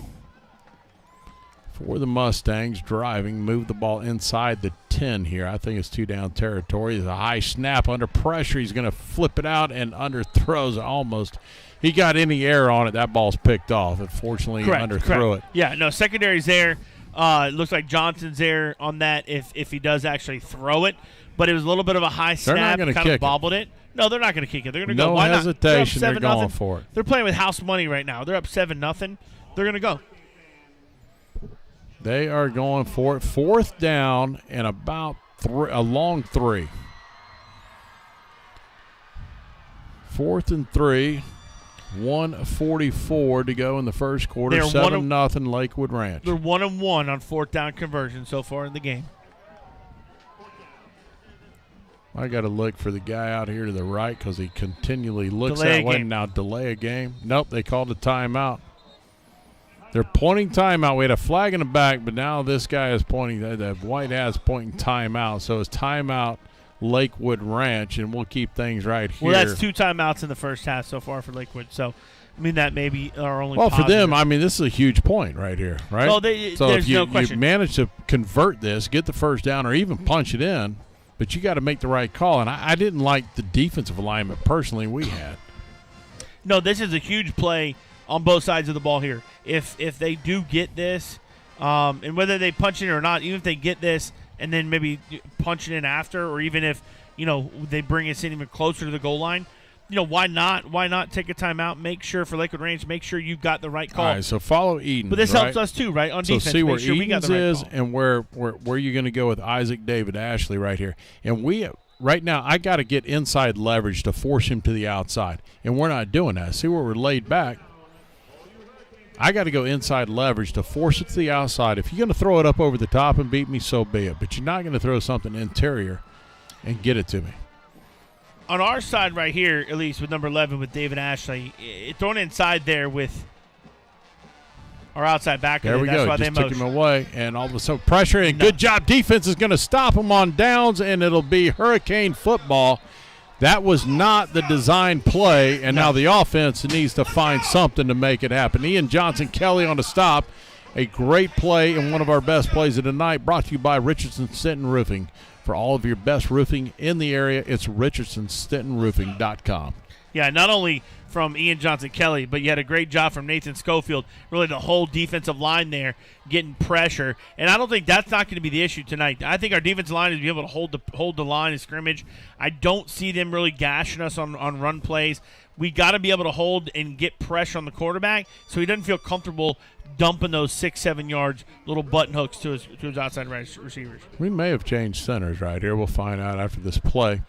for the Mustangs, driving, move the ball inside the 10 here. I think it's 2-down territory. There's a high snap under pressure. He's going to flip it out and underthrows almost. He got any air on it. That ball's picked off. Unfortunately, he underthrew it. Yeah, no, secondary's there. It looks like Johnson's there on that if he does actually throw it. But it was a little bit of a high snap, kind of bobbled it. No, they're not going to kick it. They're going to go. No Why hesitation. Not? They're going for it. They're playing with house money right now. They're up 7-0. They're going to go. They are going for it. 4th down and about a long 3. 4th and 3. 1:44 to go in the first quarter. 7-0 Lakewood Ranch. They're 1-1 on 4th down conversion so far in the game. I got to look for the guy out here to the right because he continually looks Delay that way. Now delay a game. Nope, they called a timeout. They're pointing timeout. We had a flag in the back, but now this guy is pointing. The white hat's pointing timeout. So it's timeout Lakewood Ranch, and we'll keep things right here. Well, that's 2 timeouts in the first half so far for Lakewood. So, I mean, that may be our only Well, positive. for them, I mean, this is a huge point right here, right? Well, so there's if you, no question. you manage to convert this, get the first down, or even punch it in, but you got to make the right call. And I didn't like the defensive alignment personally we had. No, this is a huge play on both sides of the ball here. If they do get this, and whether they punch it or not, even if they get this and then maybe punch it in after, or even if they bring us in even closer to the goal line, why not? Why not take a timeout? Make sure for Lakewood Ranch, make sure you've got the right call. All right, so follow Eden. But this right? helps us too, right? On so defense, see where make sure we got Eden's the right is call. and where you're going to go with Isaac David Ashley right here. And we right now, I got to get inside leverage to force him to the outside, and we're not doing that. See where we're laid back. I got to go inside leverage to force it to the outside. If you're going to throw it up over the top and beat me, so be it. But you're not going to throw something interior and get it to me. On our side right here, at least with number 11 with David Ashley, thrown inside there with our outside backer. There we That's go. why Just they took him away, and all of a sudden pressure, and good job. Defense is going to stop him on downs, and it'll be Hurricane football. That was not the design play, and now the offense needs to find something to make it happen. Ian Johnson-Kelly on the stop. A great play and one of our best plays of the night, brought to you by Richardson Stinton Roofing. For all of your best roofing in the area, it's RichardsonStintonRoofing.com. Yeah, not only from Ian Johnson-Kelly, but you had a great job from Nathan Schofield, really the whole defensive line there getting pressure. And I don't think that's not going to be the issue tonight. I think our defensive line is be able to hold the line of scrimmage. I don't see them really gashing us on run plays. We got to be able to hold and get pressure on the quarterback so he doesn't feel comfortable dumping those 6-7 yards little button hooks to his outside receivers. We may have changed centers right here. We'll find out after this play.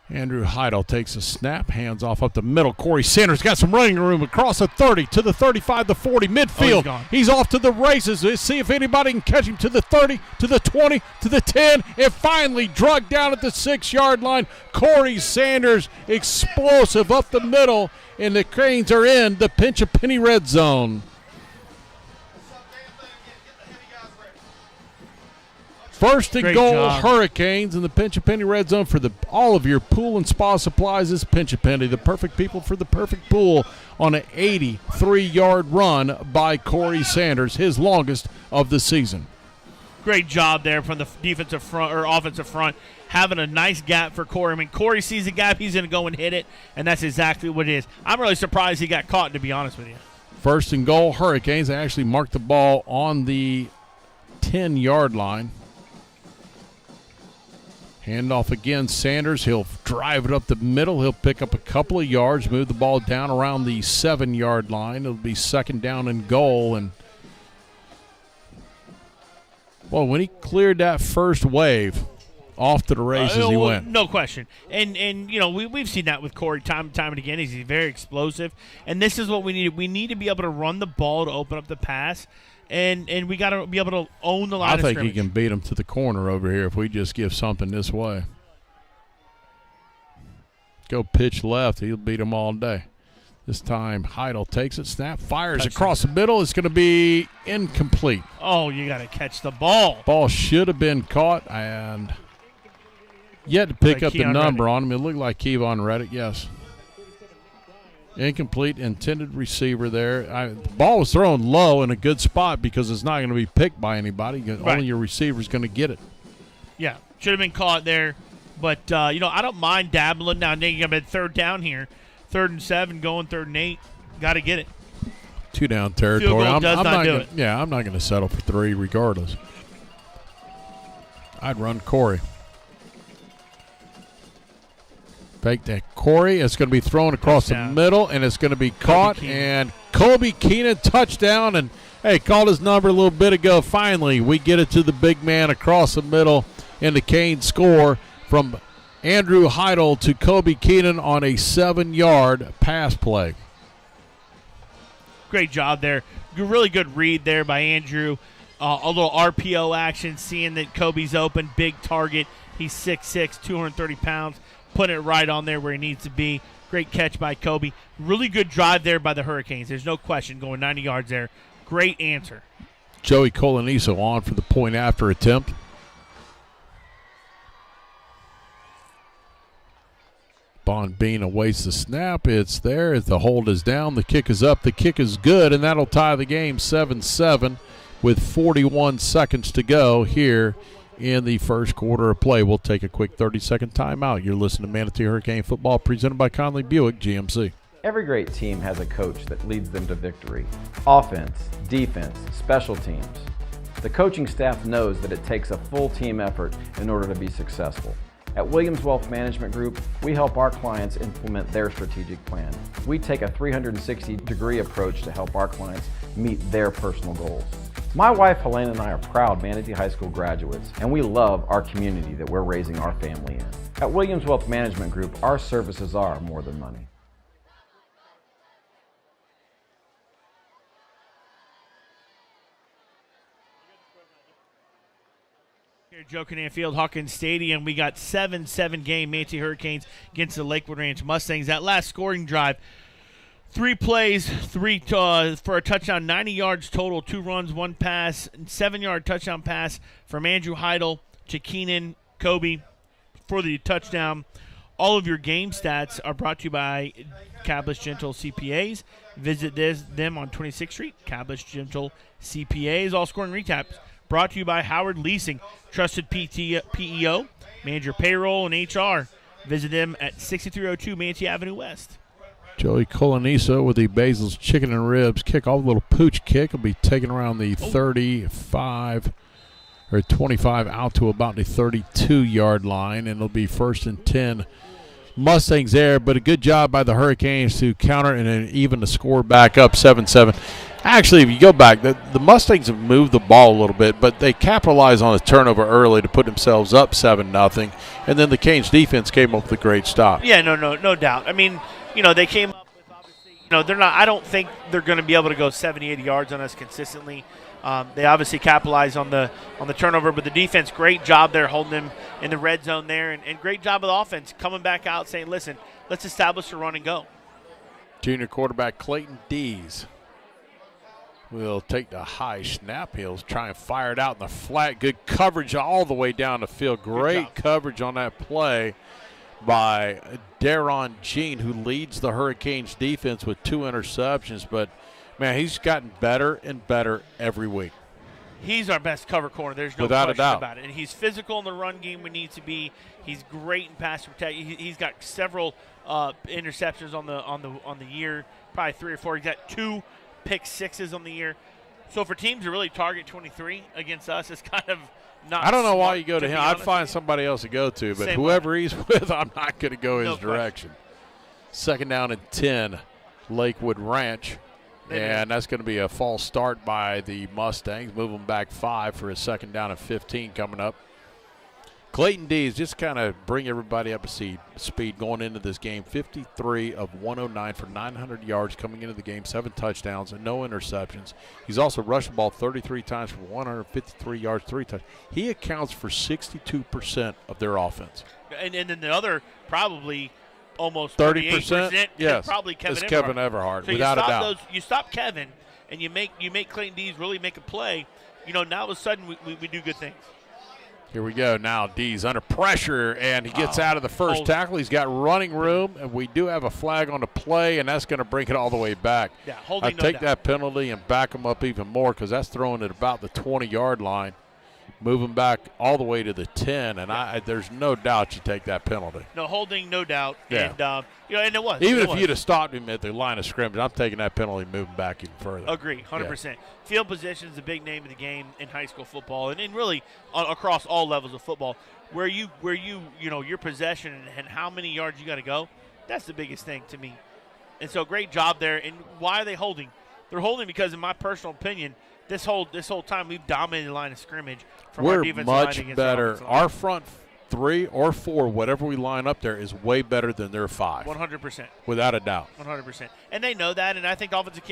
Andrew Heidel takes a snap, hands off up the middle. Corey Sanders got some running room across the 30 to the 35, the 40, midfield. He's off to the races. Let's see if anybody can catch him to the 30, to the 20, to the 10, and finally drugged down at the 6-yard line. Corey Sanders, explosive up the middle, and the Cranes are in the pinch-a-penny red zone. First and goal, Hurricanes in the Pinch-A-Penny red zone for all of your pool and spa supplies is Pinch-A-Penny, the perfect people for the perfect pool, on an 83-yard run by Corey Sanders, his longest of the season. Great job there from the defensive front or offensive front, having a nice gap for Corey. I mean, Corey sees the gap, he's going to go and hit it, and that's exactly what it is. I'm really surprised he got caught, to be honest with you. First and goal, Hurricanes. They actually marked the ball on the 10-yard line. Handoff again, Sanders. He'll drive it up the middle. He'll pick up a couple of yards, move the ball down around the 7-yard line. It'll be second down and goal. And, well, when he cleared that first wave, off to the races he went. No question. And you know, we've seen that with Corey time and time and again. He's very explosive. And this is what we need. We need to be able to run the ball to open up the pass. And we got to be able to own the line of scrimmage. I think he can beat him to the corner over here if we just give something this way. Go pitch left. He'll beat him all day. This time Heidel takes it, snap, fires across the middle. It's going to be incomplete. Oh, you got to catch the ball. Ball should have been caught and yet to pick up the number on him. It looked like Kevon Reddick, yes. Incomplete, intended receiver there. The ball was thrown low in a good spot because it's not going to be picked by anybody. Right. Only your receiver is going to get it. Yeah, should have been caught there. But, you know, I don't mind dabbling. Now, I'm at third down here. 3rd and 7, going 3rd and 8. Got to get it. 2-down territory. I'm not do it. Yeah, I'm not going to settle for 3 regardless. I'd run Corey. Fake that Corey. It's going to be thrown across the middle, and it's going to be caught. And Kobe Keenan, touchdown. And, hey, called his number a little bit ago. Finally, we get it to the big man across the middle, and the Canes score from Andrew Heidel to Kobe Keenan on a 7-yard pass play. Great job there. Really good read there by Andrew. A little RPO action, seeing that Kobe's open, big target. He's 6'6", 230 pounds. Put it right on there where he needs to be. Great catch by Kobe. Really good drive there by the Hurricanes. There's no question, going 90 yards there. Great answer. Joey Coloniso on for the point after attempt. Bonbean awaits the snap. It's there. The hold is down. The kick is up. The kick is good, and that'll tie the game 7-7 with 41 seconds to go here in the first quarter of play. We'll take a quick 30-second timeout. You're listening to Manatee Hurricane Football presented by Conley Buick GMC. Every great team has a coach that leads them to victory. Offense, defense, special teams. The coaching staff knows that it takes a full team effort in order to be successful. At Williams Wealth Management Group, we help our clients implement their strategic plan. We take a 360-degree approach to help our clients meet their personal goals. My wife Helena and I are proud Manatee High School graduates, and we love our community that we're raising our family in. At Williams Wealth Management Group, our services are more than money. Here at Joe Kinnan Field, Hawkins Stadium, we got 7-7 game Manatee Hurricanes against the Lakewood Ranch Mustangs. That last scoring drive, 3 plays, 3 for a touchdown, 90 yards total, 2 runs, 1 pass, 7-yard touchdown pass from Andrew Heidel to Keenan Kobe for the touchdown. All of your game stats are brought to you by Cablis Gentle CPAs. Visit them on 26th Street, Cablis Gentle CPAs. All scoring recaps brought to you by Howard Leasing, trusted PEO, manage your payroll and HR. Visit them at 6302 Manatee Avenue West. Joey Coloniso with the Basil's Chicken and Ribs kickoff. Little pooch kick will be taken around the 35 or 25 out to about the 32-yard line, and it'll be 1st and 10. Mustangs there, but a good job by the Hurricanes to counter and then even the score back up 7-7. Actually, if you go back, the Mustangs have moved the ball a little bit, but they capitalized on a turnover early to put themselves up 7-0, and then the Canes defense came up with a great stop. Yeah, no doubt. I mean, they came up with obviously, they're not. I don't think they're going to be able to go 70, 80 yards on us consistently. They obviously capitalized on the turnover, but the defense, great job there holding them in the red zone there, and great job of the offense coming back out saying, listen, let's establish a run and go. Junior quarterback Clayton Dees will take the high snap. He'll try and fire it out in the flat. Good coverage all the way down the field. Great coverage on that play by Daron Jean, who leads the Hurricanes defense with 2 interceptions. But, man, he's gotten better and better every week. He's our best cover corner. There's no Without question a doubt about it. And he's physical in the run game when needs to be. He's great in pass protection. He's got several interceptions on the year, probably 3 or 4. He's got 2 pick sixes on the year. So for teams to really target 23 against us, it's kind of not. I don't know smart, why you go to him. I'd honest. find somebody else to go to, but Same whoever way. he's with, I'm not going to go his No direction. 2nd down and 10, Lakewood Ranch. And that's going to be a false start by the Mustangs. Move them back 5 for a 2nd down and 15 coming up. Clayton Dees, just kind of bring everybody up to speed going into this game. 53 of 109 for 900 yards coming into the game, 7 touchdowns and no interceptions. He's also rushed the ball 33 times for 153 yards, 3 touchdowns. He accounts for 62% of their offense. And then the other probably almost 30%. Yes, probably Kevin it's Everhart. Kevin Everhart, So without a doubt. You stop Kevin, and you make Clayton Dees really make a play. Now all of a sudden we do good things. Here we go now. Dees under pressure, and he gets out of the first tackle. He's got running room, and we do have a flag on the play, and that's going to bring it all the way back. Yeah, holding, I take that penalty and back him up even more because that's throwing it about the 20-yard line. Moving back all the way to the 10, and there's no doubt you take that penalty. No holding, no doubt. Yeah. And, and it was. Even if you'd have stopped him at the line of scrimmage, I'm taking that penalty and moving back even further. Agree, 100%. Yeah. Field position is a big name of the game in high school football, and really across all levels of football. Where your possession and how many yards you got to go, that's the biggest thing to me. And so great job there. And why are they holding? They're holding because, in my personal opinion, this whole time we've dominated the line of scrimmage from our defensive line against much better. our Our front 3 or 4, whatever we line up there, is way better than their 5. 100%. Without a doubt. 100%. And they know that, and I think offensive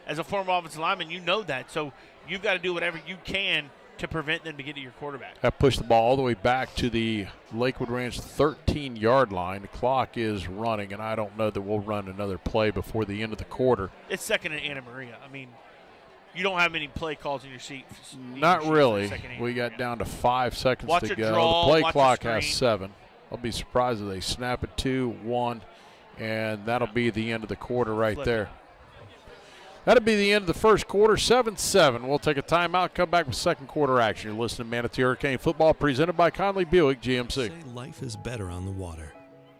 as a former offensive lineman, you know that. So you've got to do whatever you can to prevent them to get to your quarterback. That pushed the ball all the way back to the Lakewood Ranch 13-yard line. The clock is running, and I don't know that we'll run another play before the end of the quarter. It's second and Anna Maria. I mean, you don't have many play calls in your sheet. Not really. We got down to 5 seconds to go. Draw, the play clock has 7. I'll be surprised if they snap it 2, 1, and that'll be the end of the quarter right there. That'll be the end of the first quarter, 7-7. We'll take a timeout, come back with second quarter action. You're listening to Manatee Hurricane Football, presented by Conley Buick GMC. Say life is better on the water,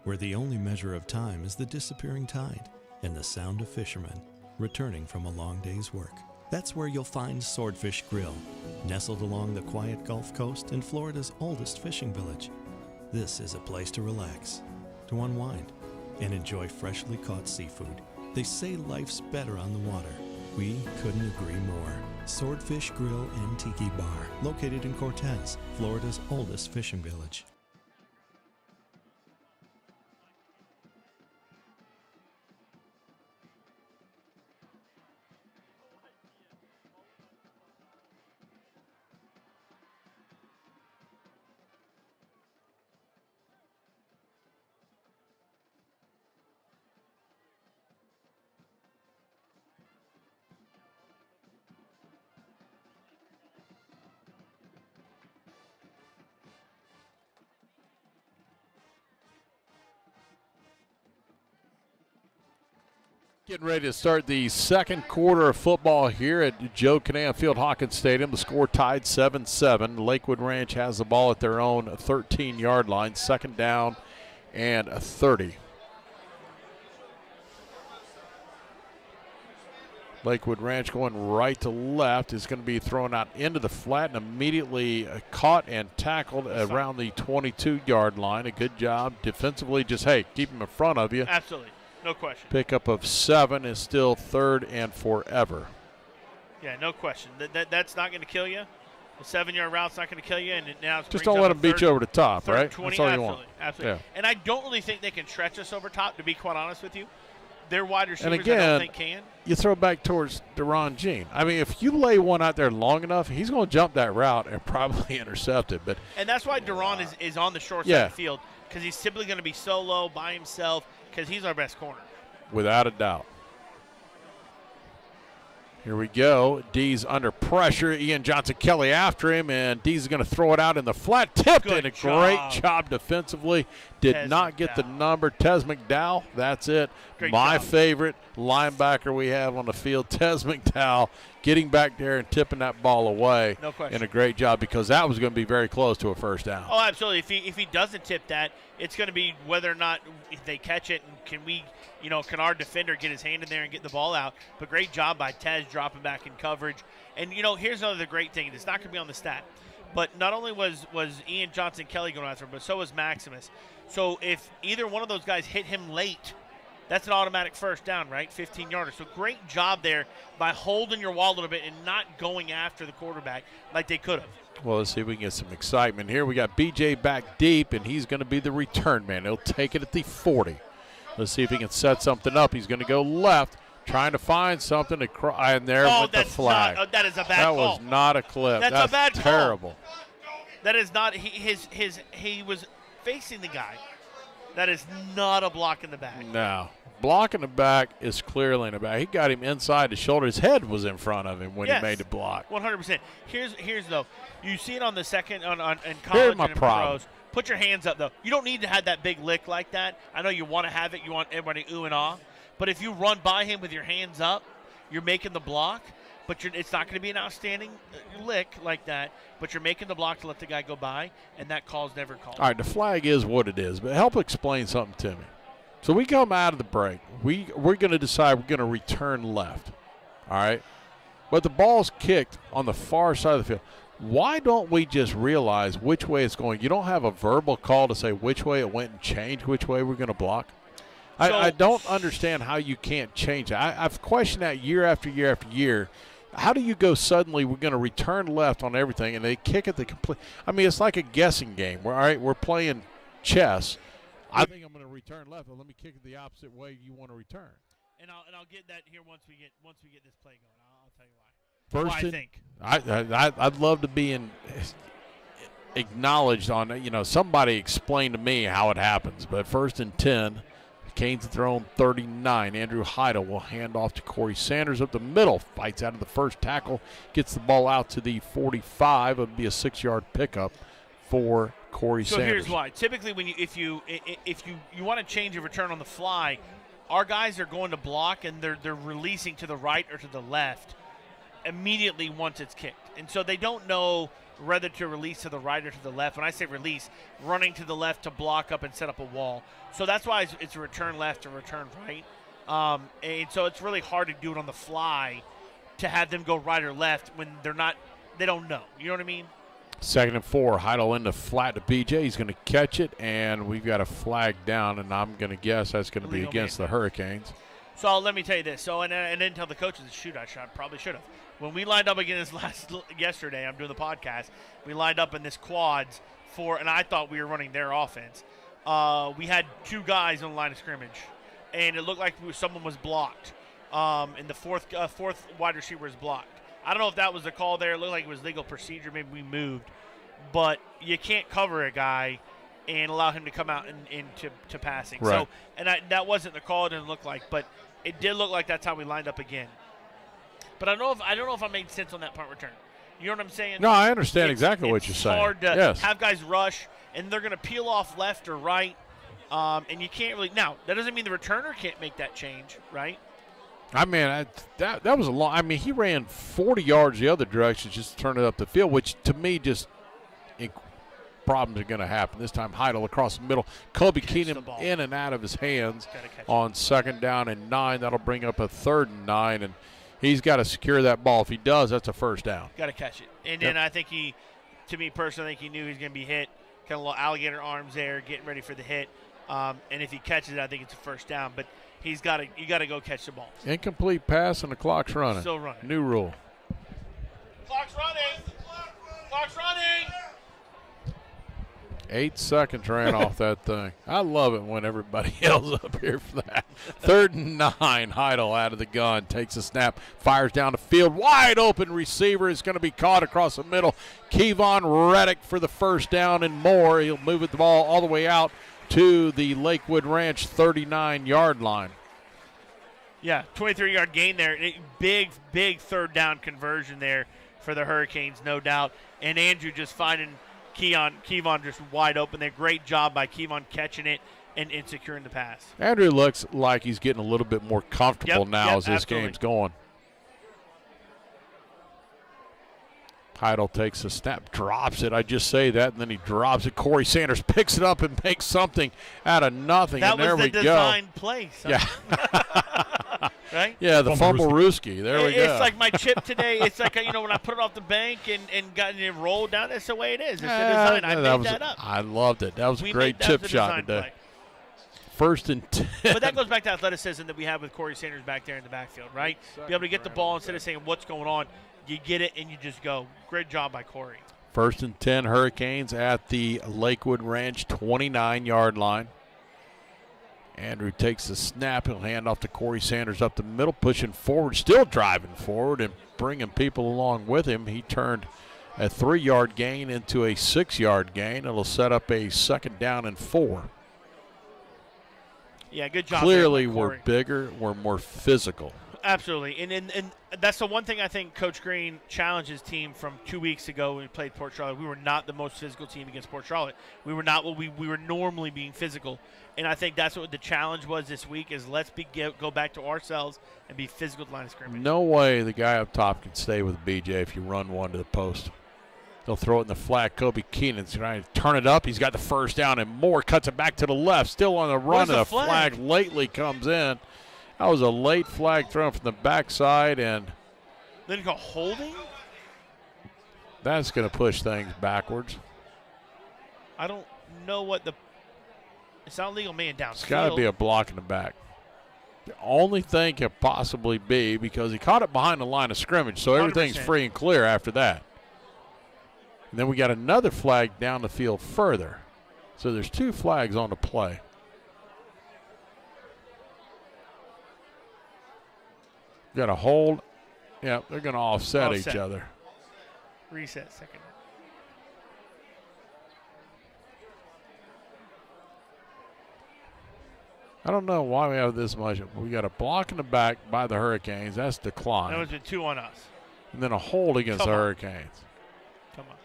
where the only measure of time is the disappearing tide and the sound of fishermen returning from a long day's work. That's where you'll find Swordfish Grill, nestled along the quiet Gulf Coast in Florida's oldest fishing village. This is a place to relax, to unwind, and enjoy freshly caught seafood. They say life's better on the water. We couldn't agree more. Swordfish Grill and Tiki Bar, located in Cortez, Florida's oldest fishing village. Getting ready to start the second quarter of football here at Joe Canam Field Hawkins Stadium. The score tied 7-7. Lakewood Ranch has the ball at their own 13-yard line. 2nd down and a 30. Lakewood Ranch going right to left is going to be thrown out into the flat and immediately caught and tackled around the 22-yard line. A good job defensively. Just, hey, keep him in front of you. Absolutely. No question. Pickup of 7 is still third and forever. Yeah, no question. That's not going to kill you. The 7-yard route's not going to kill you. And now just don't let them beat you over the top, right? 20, that's all absolutely, you want. Absolutely. Yeah. And I don't really think they can stretch us over top, to be quite honest with you. Their wide receivers, and again, I don't think can. You throw back towards Deron Jean. I mean, if you lay one out there long enough, he's going to jump that route and probably intercept it. And that's why Deron is on the short side of the field, because he's simply going to be solo by himself, because he's our best corner. Without a doubt. Here we go. D's under pressure. Ian Johnson-Kelly after him, and D's going to throw it out in the flat. Tipped in. A great job defensively. Did not get the number. Tez McDowell, that's it. My favorite linebacker we have on the field, Tez McDowell, getting back there and tipping that ball away. No question. And a great job, because that was going to be very close to a first down. Oh, absolutely. If he doesn't tip that, it's going to be whether or not if they catch it, and can our defender get his hand in there and get the ball out. But great job by Tez dropping back in coverage. And, here's another great thing. It's not going to be on the stat. But not only was Ian Johnson-Kelly going after him, but so was Maximus. So if either one of those guys hit him late, that's an automatic first down, right? 15-yarder. So great job there by holding your wall a little bit and not going after the quarterback like they could have. Well, let's see if we can get some excitement here. We got BJ back deep, and he's going to be the return man. He'll take it at the 40. Let's see if he can set something up. He's going to go left, trying to find something to cry in there with the flag. That is a bad call. That was not a clip. That's a bad call. Terrible. That is not he was facing the guy. That is not a block in the back. No. Block in the back is clearly in the back. He got him inside the shoulder. His head was in front of him when he made the block. 100%. Here's though. You see it on the second in college Here's my and in problem. pros. Put your hands up though. You don't need to have that big lick like that. I know you want to have it. You want everybody ooh and ah. But if you run by him with your hands up, you're making the block. But it's not going to be an outstanding lick like that. But you're making the block to let the guy go by, and that call's never called. All right, the flag is what it is. But help explain something to me. So we come out of the break. We're going to decide we're going to return left. All right? But the ball's kicked on the far side of the field. Why don't we just realize which way it's going? You don't have a verbal call to say which way it went and change which way we're going to block? I don't understand how you can't change it. I've questioned that year after year after year. How do you go suddenly we're going to return left on everything and they kick it the complete? I mean, it's like a guessing game. We're playing chess. I think I'm going to return left, but let me kick it the opposite way you want to return. And I'll get that here once we get this play going. I'll tell you why. First, I think. I'd love to be acknowledged on, somebody explain to me how it happens. But 1st and 10, Canes thrown 39. Andrew Heidel will hand off to Corey Sanders up the middle. Fights out of the first tackle, gets the ball out to the 45. It would be a 6-yard pickup for Corey Sanders. So here's why. Typically, if you want to change a return on the fly, our guys are going to block and they're releasing to the right or to the left immediately once it's kicked. And so they don't know whether to release to the right or to the left. When I say release, running to the left to block up and set up a wall. So that's why it's a return left or return right. And so it's really hard to do it on the fly to have them go right or left when they don't know. You know what I mean? 2nd and 4, Heidel in the flat to BJ. He's going to catch it, and we've got a flag down, and I'm going to guess that's going to be against the Hurricanes. So let me tell you this. So and then tell the coaches, shoot, I probably should have. When we lined up again yesterday, I'm doing the podcast, we lined up in this quads and I thought we were running their offense. We had 2 guys on the line of scrimmage, and it looked like someone was blocked. And the fourth wide receiver was blocked. I don't know if that was the call there. It looked like it was legal procedure. Maybe we moved. But you can't cover a guy and allow him to come out into passing. Right. So, and that wasn't the call. It didn't look like. But it did look like that's how we lined up again. But I don't know if I made sense on that punt return. You know what I'm saying? No, I understand exactly what you're saying. It's hard to have guys rush, and they're going to peel off left or right. And you can't really – now, that doesn't mean the returner can't make that change, right? I mean, that was a long – I mean, he ran 40 yards the other direction just to turn it up the field, which to me just problems are going to happen. This time Heidel across the middle. Kobe Keenan in and out of his hands on 2nd down and 9. That'll bring up a 3rd and 9, and he's got to secure that ball. If he does, that's a first down. Got to catch it. And then I think to me personally, I think he knew he was going to be hit. Kind of little alligator arms there, getting ready for the hit. And if he catches it, I think it's a first down. But you got to go catch the ball. Incomplete pass and the clock's running. Still running. New rule. Clock's running. Clock's running. 8 seconds ran off that thing. I love it when everybody yells up here for that. 3rd and 9. Heidel out of the gun. Takes a snap. Fires down the field. Wide open receiver is going to be caught across the middle. Kevon Reddick for the first down and more. He'll move the ball all the way out to the Lakewood Ranch 39-yard line. Yeah, 23-yard gain there. Big 3rd down conversion there for the Hurricanes, no doubt. And Andrew just finding Kevon just wide open there. Great job by Kevon catching it and securing the pass. Andrew looks like he's getting a little bit more comfortable now as this game's going. Heidel takes a snap, drops it. I just say that, and then he drops it. Corey Sanders picks it up and makes something out of nothing. That and there was the we go. design play. Yeah. Right? Yeah, the Fumblerooski. There we go. It's like my chip today. It's like, when I put it off the bank and got it rolled down, that's the way it is. It's the design. I made that up. I loved it. That was a great chip shot today. Play. 1st and 10. But that goes back to athleticism that we have with Corey Sanders back there in the backfield, right? Be able to get the ball instead of saying what's going on. You get it and you just go. Great job by Corey. 1st and 10, Hurricanes at the Lakewood Ranch 29-yard line. Andrew takes the snap. He'll hand off to Corey Sanders up the middle, pushing forward, still driving forward and bringing people along with him. He turned a 3-yard gain into a 6-yard gain. It'll set up a 2nd down and 4. Yeah, good job. Clearly, we're bigger. We're more physical. Absolutely, and that's the one thing I think Coach Green challenged his team from 2 weeks ago when we played Port Charlotte. We were not the most physical team against Port Charlotte. We were not what we were normally being physical, and I think that's what the challenge was this week is let's go back to ourselves and be physical at the line of scrimmage. No way the guy up top can stay with BJ if you run one to the post. They'll throw it in the flat. Kobe Keenan's trying to turn it up. He's got the first down, and Moore cuts it back to the left. Still on the run, and the flag lately comes in. That was a late flag thrown from the backside, and then you go holding? That's going to push things backwards. I don't know what it's not legal man downfield. It's got to be a block in the back. The only thing could possibly be because he caught it behind the line of scrimmage, so everything's 100%. Free and clear after that. And then we got another flag down the field further. So there's 2 flags on the play. Got to hold. Yeah, they're going to offset each other. Reset second. I don't know why we have this much. We got a block in the back by the Hurricanes. That's declined. That was a 2 on us. And then a hold against the Hurricanes. Come on.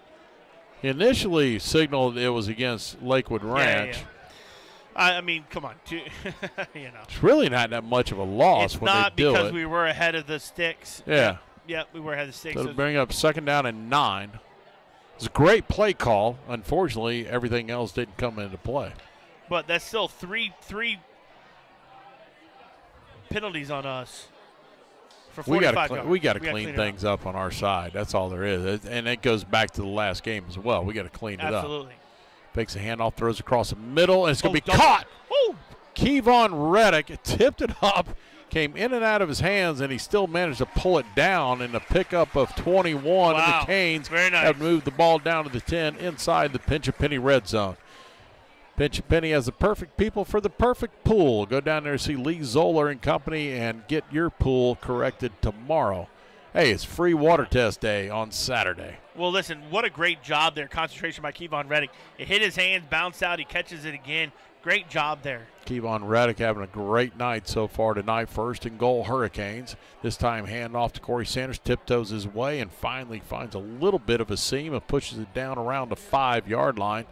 He initially signaled it was against Lakewood Ranch. Yeah. I mean, come on. It's really not that much of a loss when they do it. It's not because we were ahead of the sticks. Yeah. Yeah, we were ahead of the sticks. So to bring up 2nd down and 9. It's a great play call. Unfortunately, everything else didn't come into play. But that's still three penalties on us for 45 yards. We got to clean things up on our side. That's all there is. And it goes back to the last game as well. We got to clean it up. Absolutely. Takes a handoff, throws across the middle, and it's going to be caught. Woo! Kevon Reddick tipped it up, came in and out of his hands, and he still managed to pull it down in the pickup of 21. Wow. And the Canes Very nice. have moved the ball down to the 10 inside the Pinch A Penny red zone. Pinch A Penny has the perfect people for the perfect pool. Go down there and see Lee Zoller and company and get your pool corrected tomorrow. Hey, it's free water test day on Saturday. Well, listen, what a great job there. Concentration by Kevon Reddick. It hit his hands, bounced out. He catches it again. Great job there. Kevon Reddick having a great night so far tonight. 1st and goal, Hurricanes. This time hand off to Corey Sanders, tiptoes his way, and finally finds a little bit of a seam and pushes it down around the 5-yard line.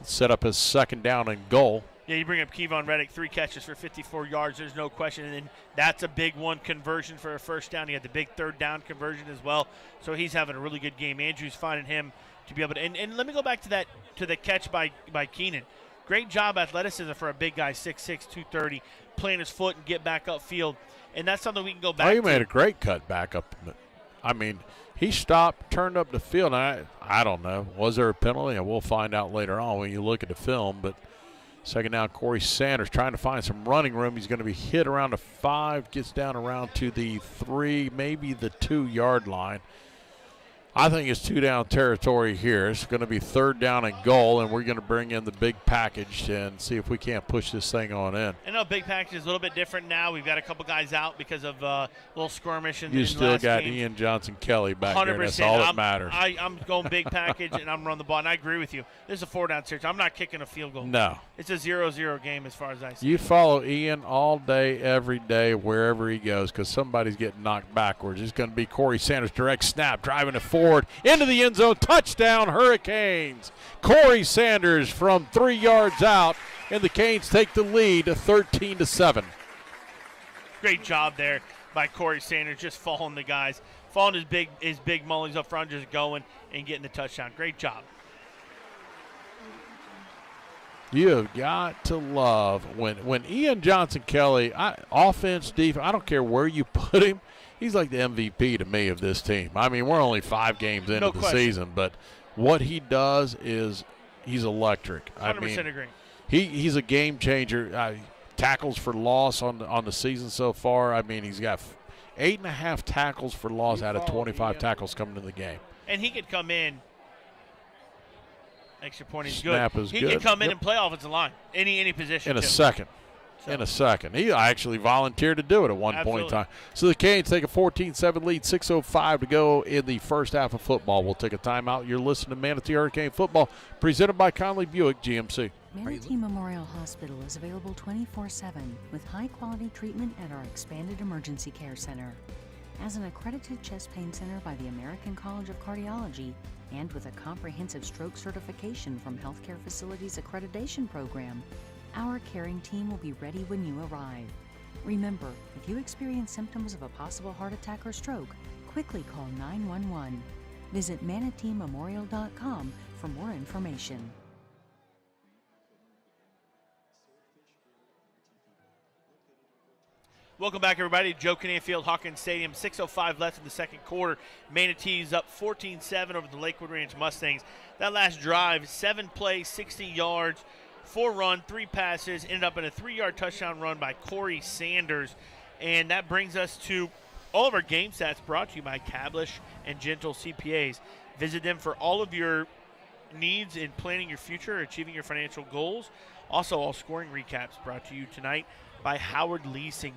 Set up his 2nd down and goal. Yeah, you bring up Kevon Reddick, 3 catches for 54 yards. There's no question. And then that's a big one conversion for a first down. He had the big 3rd down conversion as well. So he's having a really good game. Andrew's finding him to be able to. And let me go back to the catch by Keenan. Great job athleticism for a big guy, 6'6", 230, plant his foot and get back upfield. And that's something we can go back to. He made a great cut back up. I mean, he stopped, turned up the field. And I don't know. Was there a penalty? And we'll find out later on when you look at the film. But second down, Corey Sanders trying to find some running room. He's going to be hit around the 5, gets down around to the 3, maybe the 2-yard line. I think it's 2-down territory here. It's going to be 3rd down and goal, and we're going to bring in the big package and see if we can't push this thing on in. I know big package is a little bit different now. We've got a couple guys out because of a little skirmish. You still got Ian Johnson-Kelly back 100%. There. That's all that matters. I'm going big package, and I'm running the ball. And I agree with you. This is a 4-down territory. I'm not kicking a field goal. No. It's a 0-0 game as far as I see. You follow Ian all day, every day, wherever he goes, because somebody's getting knocked backwards. It's going to be Corey Sanders, direct snap, driving it forward into the end zone. Touchdown, Hurricanes. Corey Sanders from 3 yards out, and the Canes take the lead 13-7. Great job there by Corey Sanders, just following the guys, following his big mullings up front, just going and getting the touchdown. Great job. You have got to love when Ian Johnson-Kelly, offense, defense, I don't care where you put him, he's like the MVP to me of this team. I mean, we're only 5 games into the season, but what he does is he's electric. 100% agree. He's a game changer. Tackles for loss on the season so far. I mean, he's got 8.5 tackles for loss out of 25 tackles coming to the game. And he could come in. Extra point is Snap good. Is he good. Can come in and play offensive line, any position. In a second. So. In a second. He actually volunteered to do it at one point in time. So the Canes take a 14-7 lead, 6:05 to go in the first half of football. We'll take a timeout. You're listening to Manatee Hurricane Football, presented by Conley Buick GMC. Manatee Memorial Hospital is available 24/7 with high-quality treatment at our expanded emergency care center. As an accredited chest pain center by the American College of Cardiology and with a comprehensive stroke certification from Healthcare Facilities Accreditation Program, our caring team will be ready when you arrive. Remember, if you experience symptoms of a possible heart attack or stroke, quickly call 911. Visit manateememorial.com for more information. Welcome back, everybody. Joe Canfield, Hawkins Stadium. 6:05 left in the second quarter. Manatee's up 14-7 over the Lakewood Ranch Mustangs. That last drive, 7 plays, 60 yards, 4 run, 3 passes, ended up in a 3-yard touchdown run by Corey Sanders. And that brings us to all of our game stats brought to you by Cablish and Gentle CPAs. Visit them for all of your needs in planning your future, achieving your financial goals. Also, all scoring recaps brought to you tonight by Howard Leasing.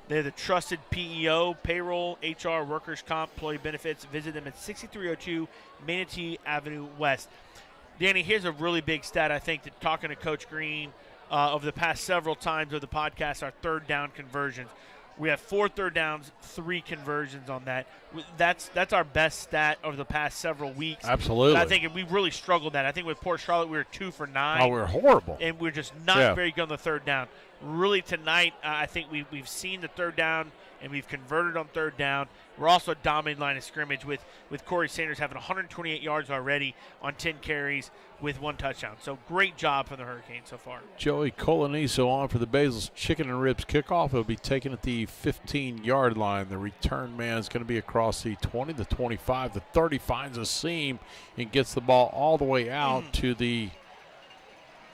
They're the trusted PEO, payroll, HR, workers' comp, employee benefits. Visit them at 6302 Manatee Avenue West. Danny, here's a really big stat, I think, that talking to Coach Green over the past several times of the podcast, our 3rd down conversions. We have 4 third downs, 3 conversions on that. That's our best stat over the past several weeks. Absolutely. But I think we really struggled that. I think with Port Charlotte, we were 2 for 9. Oh, we were horrible. And we're just not very good on the 3rd down. Really tonight, I think we've seen the 3rd down, and we've converted on 3rd down. We're also a dominant line of scrimmage with Corey Sanders having 128 yards already on 10 carries with 1 touchdown. So great job from the Hurricanes so far. Joey Coloniso on for the Basil's Chicken and Ribs kickoff. It'll be taken at the 15-yard line. The return man is going to be across the 20, the 25, the 30, finds a seam and gets the ball all the way out to the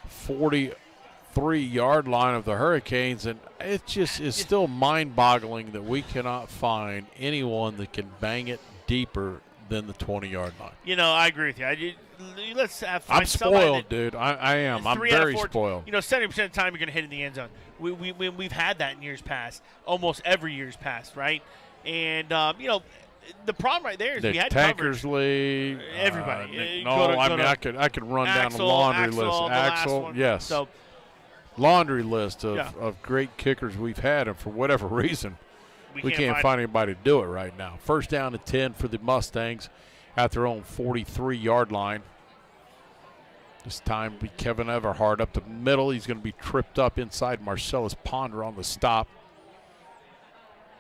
43-yard line of the Hurricanes, and it just is still mind-boggling that we cannot find anyone that can bang it deeper than the 20-yard line. You know, I agree with you. Let's find I'm spoiled, dude. I am. I'm very spoiled. You know, 70% of the time you're going to hit in the end zone. We've had that in years past, almost every year's past, right? And, you know, the problem right there is we had Tankersley, everybody. I could run down the laundry list. Axel, yes. So, laundry list of great kickers we've had, and for whatever reason, we can't find anybody to do it right now. 1st down and 10 for the Mustangs at their own 43-yard line. This time, be Kevin Everhart up the middle. He's going to be tripped up inside Marcellus Ponder on the stop.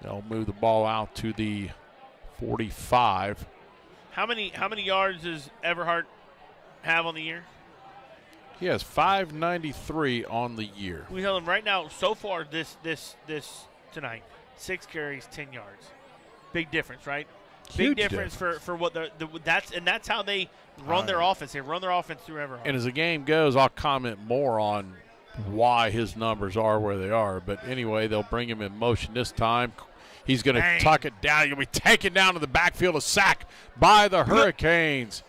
They'll move the ball out to the 45. How many yards does Everhart have on the year? He has 593 on the year. We tell him right now, so far this tonight, 6 carries, 10 yards. Big difference, right? Huge Big difference for what that's how they run their offense. They run their offense through Everhart. And as the game goes, I'll comment more on why his numbers are where they are. But anyway, they'll bring him in motion this time. He's going to tuck it down. He'll be taken down to the backfield, a sack by the Hurricanes.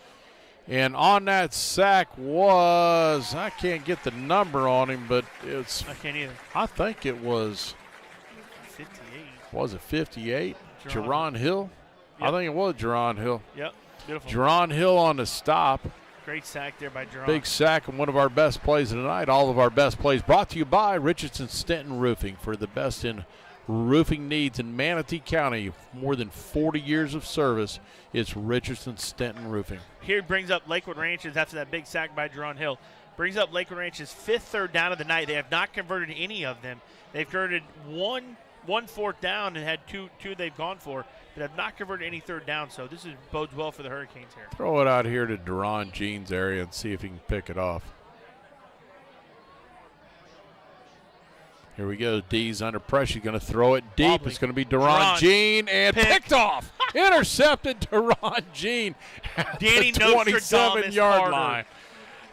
And on that sack was, I can't get the number on him, but it's. I can't either. I think it was. 58. Was it 58? Jerron Hill? Yep. I think it was Jerron Hill. Yep, beautiful. Jerron Hill on the stop. Great sack there by Jerron. Big sack and one of our best plays of the night. All of our best plays brought to you by Richardson Stenton Roofing for the best in roofing needs in Manatee County. More than 40 years of service. It's Richardson Stenton Roofing. Here brings up Lakewood Ranches after that big sack by Jerron Hill. Brings up Lakewood Ranch's 5th third down of the night. They have not converted any of them. They've converted one fourth down and had two they've gone for, but have not converted any third down. So this bodes well for the Hurricanes here. Throw it out here to Deron Jean's area and see if he can pick it off. Here we go. D's under pressure. He's going to throw it deep. Wobbly. It's going to be Deron Jean and picked off. Intercepted Deron Jean at Danny the 27-yard line.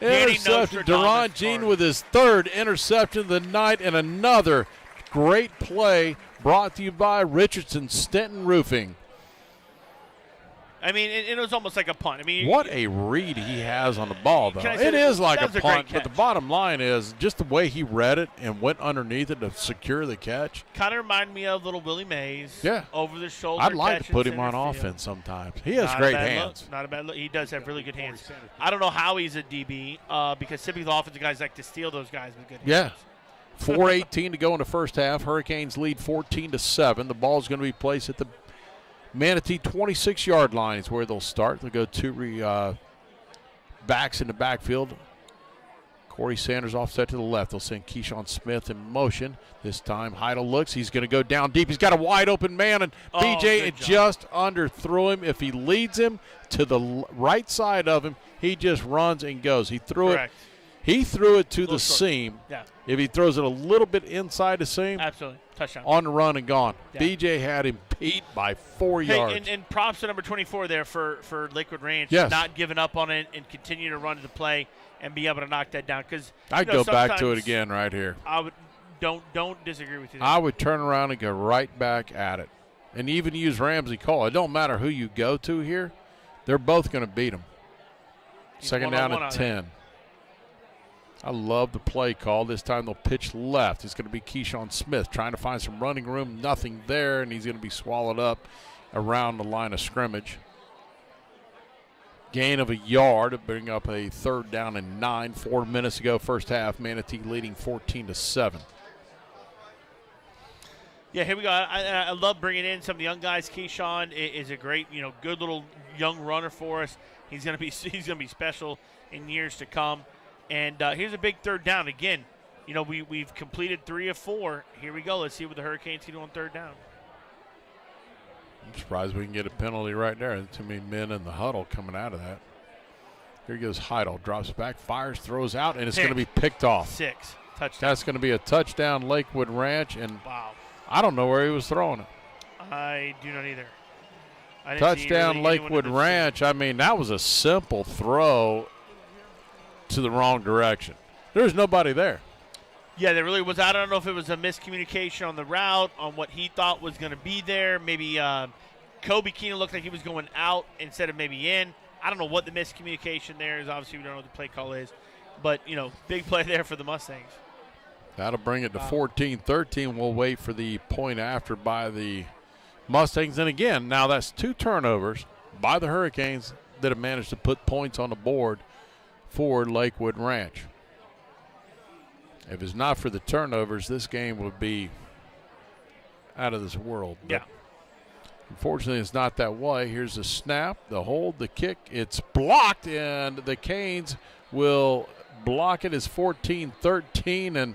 Intercepted Deron Jean with his 3rd interception of the night, and another great play brought to you by Richardson Stenton Roofing. I mean, it was almost like a punt. I mean, what a read he has on the ball, though. It is like a punt, but the bottom line is just the way he read it and went underneath it to secure the catch. Kind of reminded me of little Willie Mays. Yeah. Over the shoulder. I'd like to put him on field. offense sometimes. He has great hands. Not a bad look. He does have really good hands. I don't know how he's a DB because typically the offensive guys like to steal those guys with good hands. Yeah. 4:18 to go in the first half. Hurricanes lead 14-7. The ball is going to be placed at the Manatee 26-yard line is where they'll start. They'll go 2 backs in the backfield. Corey Sanders offset to the left. They'll send Keyshawn Smith in motion. This time Heidel looks. He's going to go down deep. He's got a wide open man, and BJ just underthrew him. If he leads him to the right side of him, he just runs and goes. He threw it. He threw it to the seam. Yeah. If he throws it a little bit inside the seam, absolutely touchdown. On the run and gone. Yeah. BJ had him beat by 4 yards. And props to number 24 there for Lakewood Ranch, yes. Not giving up on it and continue to run the play and be able to knock that down. Because I'd go back to it again right here. I would don't disagree with you there. I would turn around and go right back at it, and even use Ramsey Cole. It don't matter who you go to here; they're both going to beat him. Second down at 10. I love the play call. This time they'll pitch left. It's going to be Keyshawn Smith trying to find some running room. Nothing there, and he's going to be swallowed up around the line of scrimmage. Gain of a yard to bring up a 3rd down and 9. 4 minutes ago, first half, Manatee leading 14-7. Yeah, here we go. I love bringing in some of the young guys. Keyshawn is a great, good little young runner for us. He's going to be special in years to come. And here's a big 3rd down. Again, we've completed 3 of 4. Here we go. Let's see what the Hurricanes can do on 3rd down. I'm surprised we can get a penalty right there. Too many men in the huddle coming out of that. Here goes Heidel. Drops back, fires, throws out, and it's going to be picked off. 6. Touchdown. That's going to be a touchdown, Lakewood Ranch. And wow. I don't know where he was throwing it. I do not either. Touchdown, Lakewood Ranch. I mean, that was a simple throw to the wrong direction. There's nobody there. Yeah, there really was. I don't know if it was a miscommunication on the route, on what he thought was going to be there. Maybe Kobe Keenan looked like he was going out instead of maybe in. I don't know what the miscommunication there is. Obviously, we don't know what the play call is. But, big play there for the Mustangs. That'll bring it to 14-13. We'll wait for the point after by the Mustangs. And again, now that's 2 turnovers by the Hurricanes that have managed to put points on the board for Lakewood Ranch. If it's not for the turnovers, this game would be out of this world. Yeah. But unfortunately, it's not that way. Here's the snap, the hold, the kick. It's blocked, and the Canes will block it as 14-13. And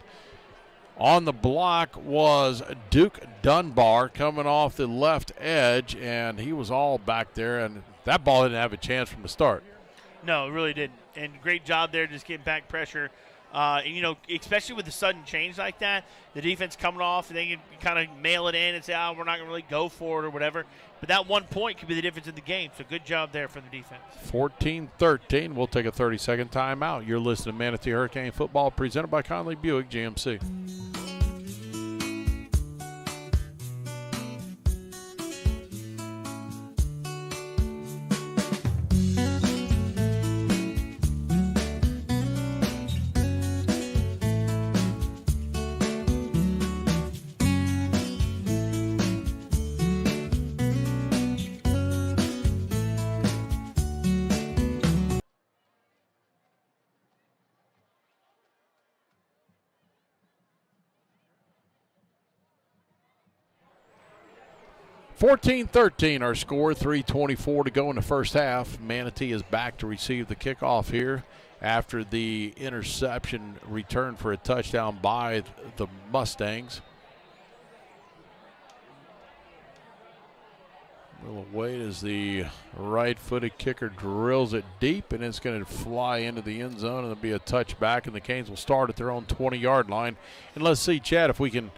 on the block was Duke Dunbar coming off the left edge, and he was all back there. And that ball didn't have a chance from the start. No, it really didn't. And great job there just getting back pressure. And, especially with the sudden change like that, the defense coming off, and they can kind of mail it in and say, we're not going to really go for it or whatever. But that 1 point could be the difference in the game. So good job there for the defense. 14-13. We'll take a 30-second timeout. You're listening to Manatee Hurricane Football presented by Conley Buick GMC. (14-13) our score, 3:24 to go in the first half. Manatee is back to receive the kickoff here after the interception return for a touchdown by the Mustangs. We'll wait as the right-footed kicker drills it deep, and it's going to fly into the end zone, and there'll be a touchback, and the Canes will start at their own 20-yard line. And let's see, Chad, if we can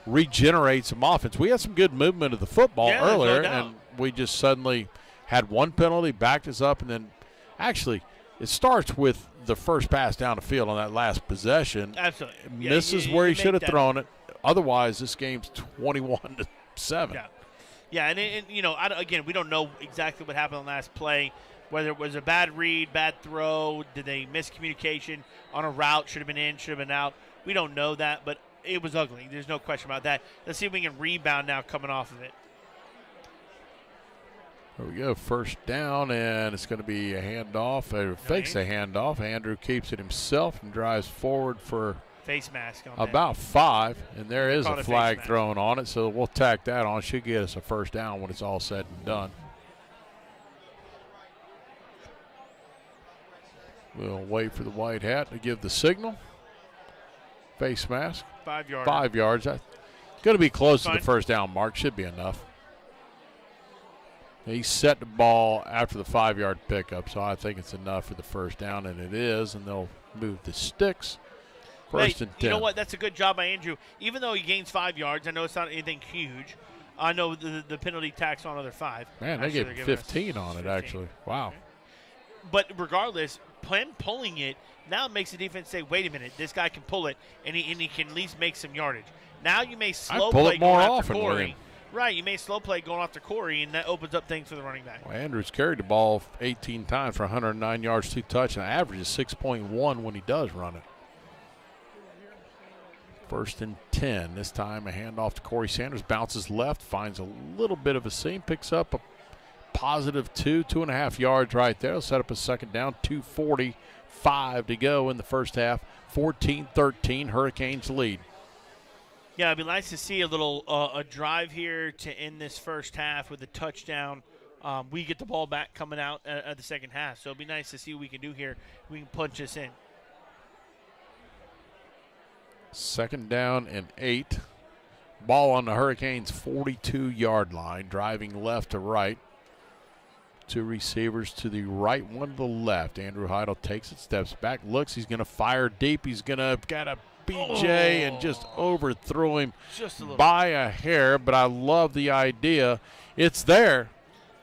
regenerate some offense. We had some good movement of the football earlier, and we just suddenly had one penalty, backed us up, and then actually it starts with the first pass down the field on that last possession. Absolutely. Misses where he should have thrown it. Otherwise, this game's 21-7. Yeah, and again, we don't know exactly what happened on the last play, whether it was a bad read, bad throw, did they miss communication on a route, should have been in, should have been out. We don't know that, but it was ugly. There's no question about that. Let's see if we can rebound now coming off of it. There we go. First down, and it's going to be a handoff. Fakes a handoff. Andrew keeps it himself and drives forward for face mask on about 5, and there is a flag thrown on it, so we'll tack that on. Should get us a first down when it's all said and done. We'll wait for the white hat to give the signal. Face mask. 5 yards. 5 yards. Going to be close to the first down mark. Should be enough. He set the ball after the 5-yard pickup, so I think it's enough for the first down, and it is, and they'll move the sticks. First and 10. You know what? That's a good job by Andrew. Even though he gains 5 yards, I know it's not anything huge. I know the penalty tax on another 5. Man, they gave 15 on it, actually. Wow. But regardless, pulling it now makes the defense say, wait a minute, this guy can pull it, and he can at least make some yardage. Now you may slow play going after Corey. Right, you may slow play going after Corey, and that opens up things for the running back. Well, Andrews carried the ball 18 times for 109 yards, 2 touchdowns, and averages 6.1 when he does run it. First and 10. This time a handoff to Corey Sanders. Bounces left, finds a little bit of a seam, picks up a positive 2.5 yards right there. They'll set up a second down, 2:45 to go in the first half. 14-13, Hurricanes lead. Yeah, it'd be nice to see a little a drive here to end this first half with a touchdown. We get the ball back coming out at the second half, so it'd be nice to see what we can do here. We can punch this in. Second down and 8. Ball on the Hurricanes' 42-yard line, driving left to right. 2 receivers to the right, 1 to the left. Andrew Heidel takes it, steps back, looks. He's going to fire deep. He's going to got a BJ and just overthrow him by a hair. But I love the idea. It's there.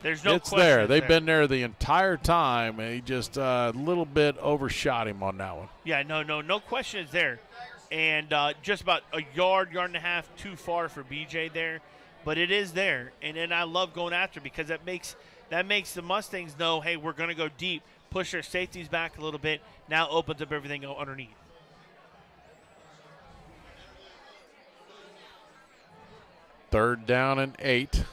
There's no it's question. There. They've been there the entire time, and he just a little bit overshot him on that one. Yeah, no question it's there. And just about a yard and a half too far for BJ there. But it is there. And then I love going after because that makes the Mustangs know, hey, we're going to go deep, push their safeties back a little bit, now opens up everything underneath. Third down and 8.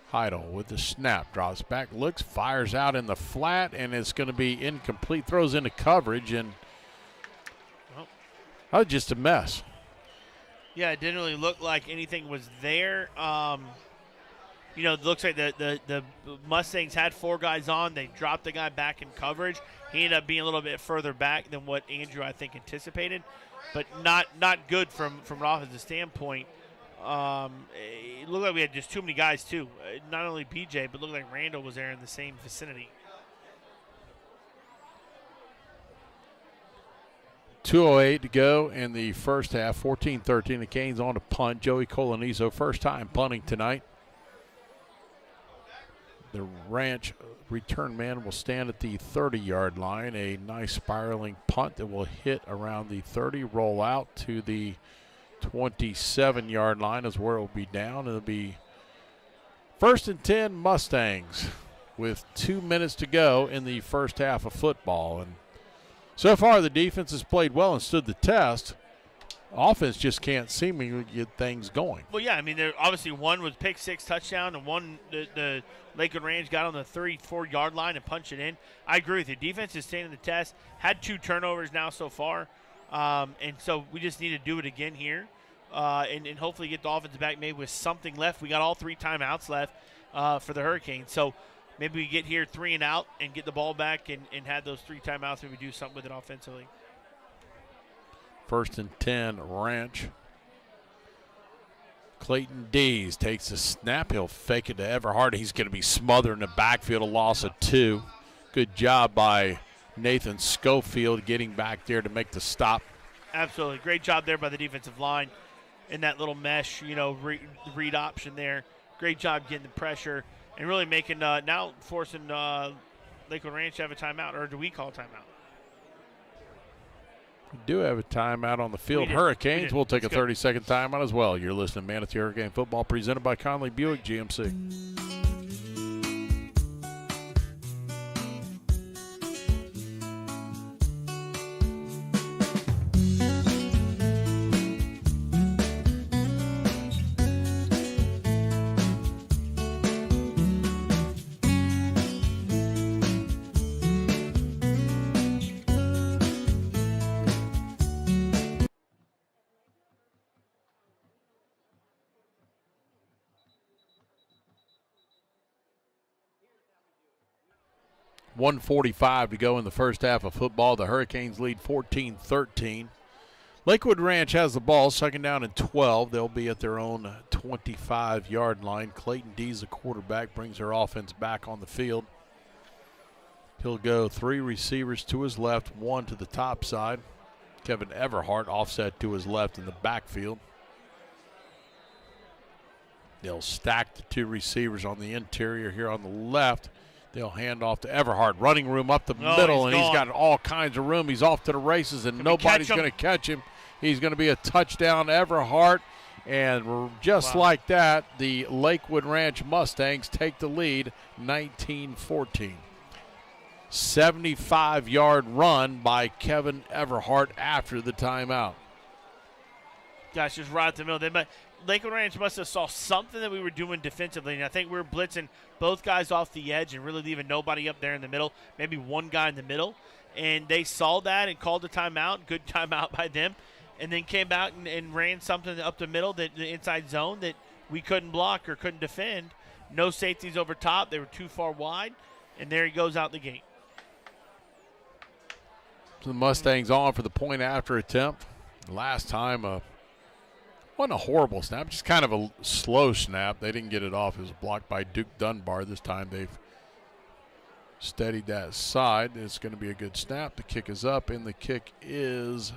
Heidel with the snap, drops back, looks, fires out in the flat, and it's going to be incomplete. Throws into coverage, and just a mess. Yeah, it didn't really look like anything was there. It looks like the Mustangs had 4 guys on. They dropped the guy back in coverage. He ended up being a little bit further back than what Andrew, I think, anticipated. But not good from an offensive standpoint. It looked like we had just too many guys, too. Not only BJ, but looked like Randall was there in the same vicinity. 2:08 to go in the first half, 14-13. The Canes on to punt. Joey Colonizo, first time punting tonight. The Ranch return man will stand at the 30-yard line. A nice spiraling punt that will hit around the 30, roll out to the 27-yard line is where it will be down. It'll be 1st and 10 Mustangs with 2 minutes to go in the first half of football. And so far, the defense has played well and stood the test. Offense just can't seemingly get things going. Well, yeah, I mean, there obviously one was pick six touchdown, and one the Lakewood Ranch got on the 34-yard line and punched it in. I agree with you. Defense is standing the test. Had 2 turnovers now so far, and so we just need to do it again here, and hopefully get the offense back maybe with something left. We got all 3 timeouts left for the Hurricanes, so maybe we get here 3 and out and get the ball back and have those 3 timeouts, maybe do something with it offensively. 1st and 10 Ranch. Clayton Dees takes a snap. He'll fake it to Everhart. He's going to be smothered in the backfield, a loss of 2. Good job by Nathan Schofield getting back there to make the stop. Absolutely. Great job there by the defensive line in that little mesh, read option there. Great job getting the pressure and really making now forcing Lakewood Ranch to have a timeout, or do we call a timeout? We do have a timeout on the field. Hurricanes will take a 30-second timeout as well. You're listening to Manatee Hurricane Football presented by Conley Buick GMC. 1:45 to go in the first half of football. The Hurricanes lead 14-13. Lakewood Ranch has the ball, 2nd down and 12. They'll be at their own 25-yard line. Clayton Dees, the quarterback, brings their offense back on the field. He'll go 3 receivers to his left, 1 to the top side. Kevin Everhart offset to his left in the backfield. They'll stack the 2 receivers on the interior here on the left. They'll hand off to Everhart. Running room up the middle, and he's got all kinds of room. He's off to the races, and nobody's going to catch him. He's going to be a touchdown, Everhart. And just like that, the Lakewood Ranch Mustangs take the lead, 19-14. 75-yard run by Kevin Everhart after the timeout. Gosh, just right at the middle. Lakewood Ranch must have saw something that we were doing defensively, and I think we were blitzing both guys off the edge and really leaving nobody up there in the middle, maybe one guy in the middle. And they saw that and called a timeout, good timeout by them, and then came out and ran something up the middle, the inside zone that we couldn't block or couldn't defend. No safeties over top. They were too far wide, and there he goes out the gate. So the Mustangs on for the point after attempt. Last time, wasn't a horrible snap, just kind of a slow snap. They didn't get it off. It was blocked by Duke Dunbar. This time they've steadied that side. It's going to be a good snap. The kick is up, and the kick is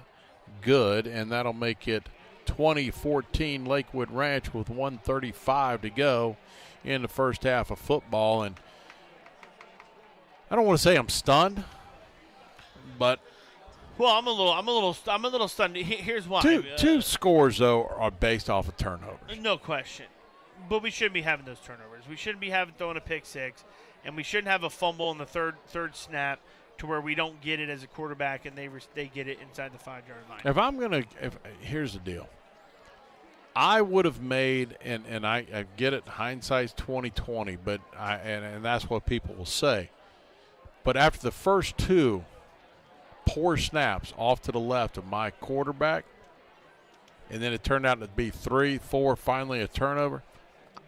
good, and that'll make it 20-14 Lakewood Ranch with 1:35 to go in the first half of football. And I don't want to say I'm stunned, but well, I'm a little stunned. Here's why. Two scores though are based off of turnovers. No question, but we shouldn't be having those turnovers. We shouldn't be throwing a pick six, and we shouldn't have a fumble in the third snap to where we don't get it as a quarterback and they get it inside the 5-yard line. Here's the deal. I would have made, and I get it, hindsight's 20/20, but and that's what people will say. But after the first 2 poor snaps off to the left of my quarterback, and then it turned out to be 3, 4, finally a turnover,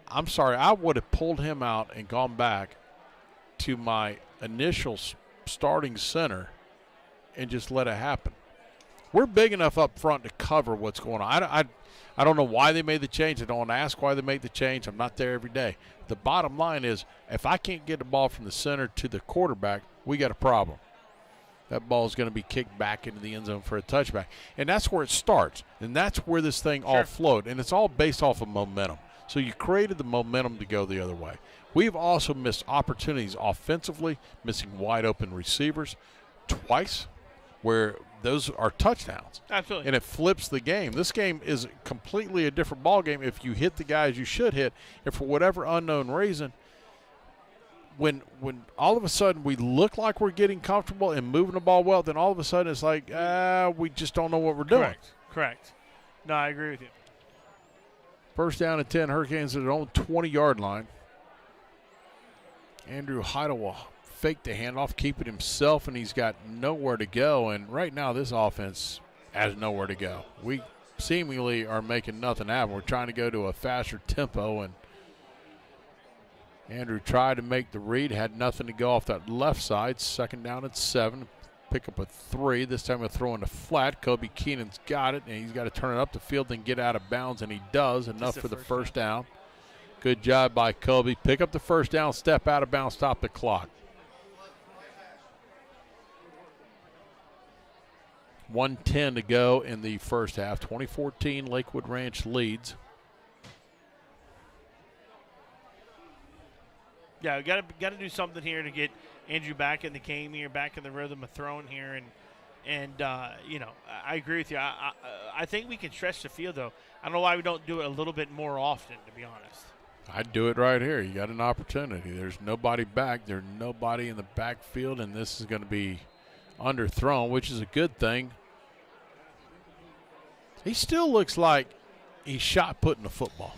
I'm sorry, I would have pulled him out and gone back to my initial starting center and just let it happen. We're big enough up front to cover what's going on. I don't know why they made the change. I don't want to ask why they made the change. I'm not there every day. The bottom line is if I can't get the ball from the center to the quarterback, we got a problem. That ball is going to be kicked back into the end zone for a touchback. And that's where it starts. And that's where this thing all flowed. And it's all based off of momentum. So you created the momentum to go the other way. We've also missed opportunities offensively, missing wide open receivers twice, where those are touchdowns. Absolutely. And it flips the game. This game is completely a different ball game if you hit the guys you should hit. And for whatever unknown reason, when all of a sudden we look like we're getting comfortable and moving the ball well, then all of a sudden it's like, we just don't know what we're doing. Correct. No, I agree with you. First down and 10, Hurricanes at their own 20-yard line. Andrew Heidel will fake the handoff, keep it himself, and he's got nowhere to go. And right now this offense has nowhere to go. We seemingly are making nothing happen. We're trying to go to a faster tempo, and Andrew tried to make the read, had nothing to go off that left side. Second down at 7. Pick up a 3. This time we're throwing the flat. Kobe Keenan's got it, and he's got to turn it up the field and get out of bounds, and he does. Enough for the first down. Good job by Kobe. Pick up the first down, step out of bounds, stop the clock. 1:10 to go in the first half. 2014, Lakewood Ranch leads. Yeah, we got to do something here to get Andrew back in the game here, back in the rhythm of throwing here, and you know, I agree with you. I think we can stretch the field though. I don't know why we don't do it a little bit more often, to be honest. I'd do it right here. You got an opportunity. There's nobody back. There's nobody in the backfield, and this is going to be underthrown, which is a good thing. He still looks like he's shot putting the football.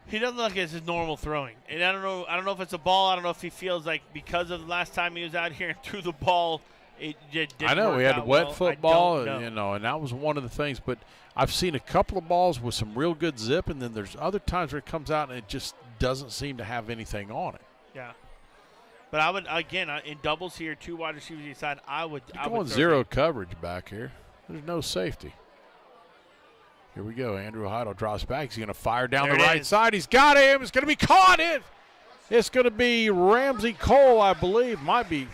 He doesn't look like it's his normal throwing. And I don't know if it's a ball. I don't know if he feels like because of the last time he was out here and threw the ball, it didn't I know work we had out wet well. football, I don't know. and that was one of the things. But I've seen a couple of balls with some real good zip, and then there's other times where it comes out and it just doesn't seem to have anything on it. Yeah. But I would, again, in doubles here, 2 wide receivers each side, I would Going zero coverage back here. There's no safety. Here we go. Andrew Heidel drops back. He's going to fire down the right side. He's got him. It's going to be caught. It's going to be Ramsey Cole, I believe. Might be.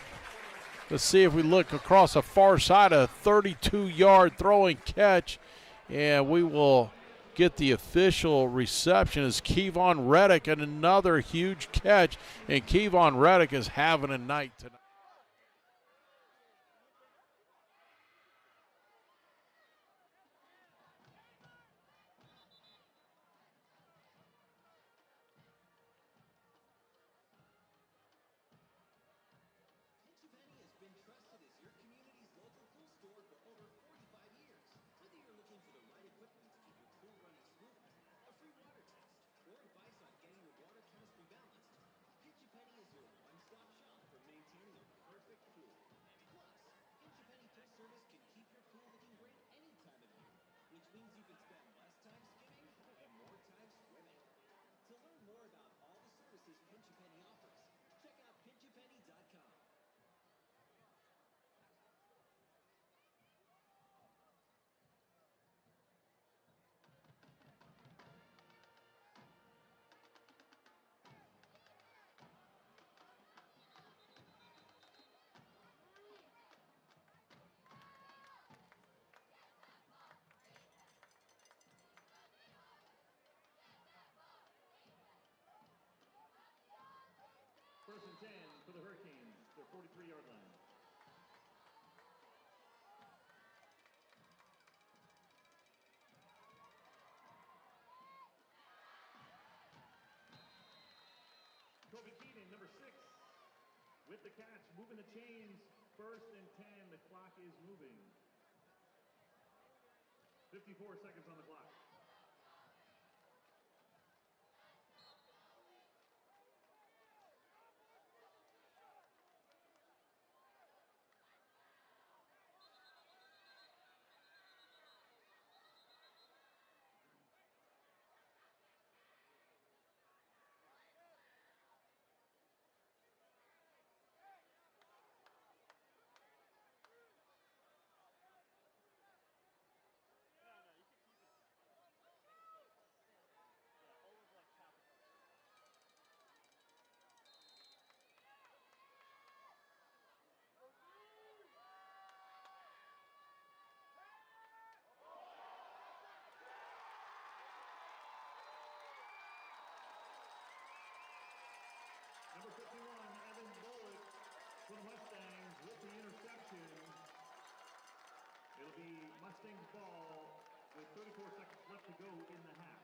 Let's see if we look across the far side. A 32-yard throwing catch. And we will get the official reception as Kevon Reddick, and another huge catch. And Kevon Reddick is having a night tonight. First and 10 for the Hurricanes, their 43-yard line. Kobe Keenan, number 6, with the catch, moving the chains. First and 10, the clock is moving. 54 seconds on the clock. the Mustangs with the interception. It'll be Mustangs ball with 34 seconds left to go in the half.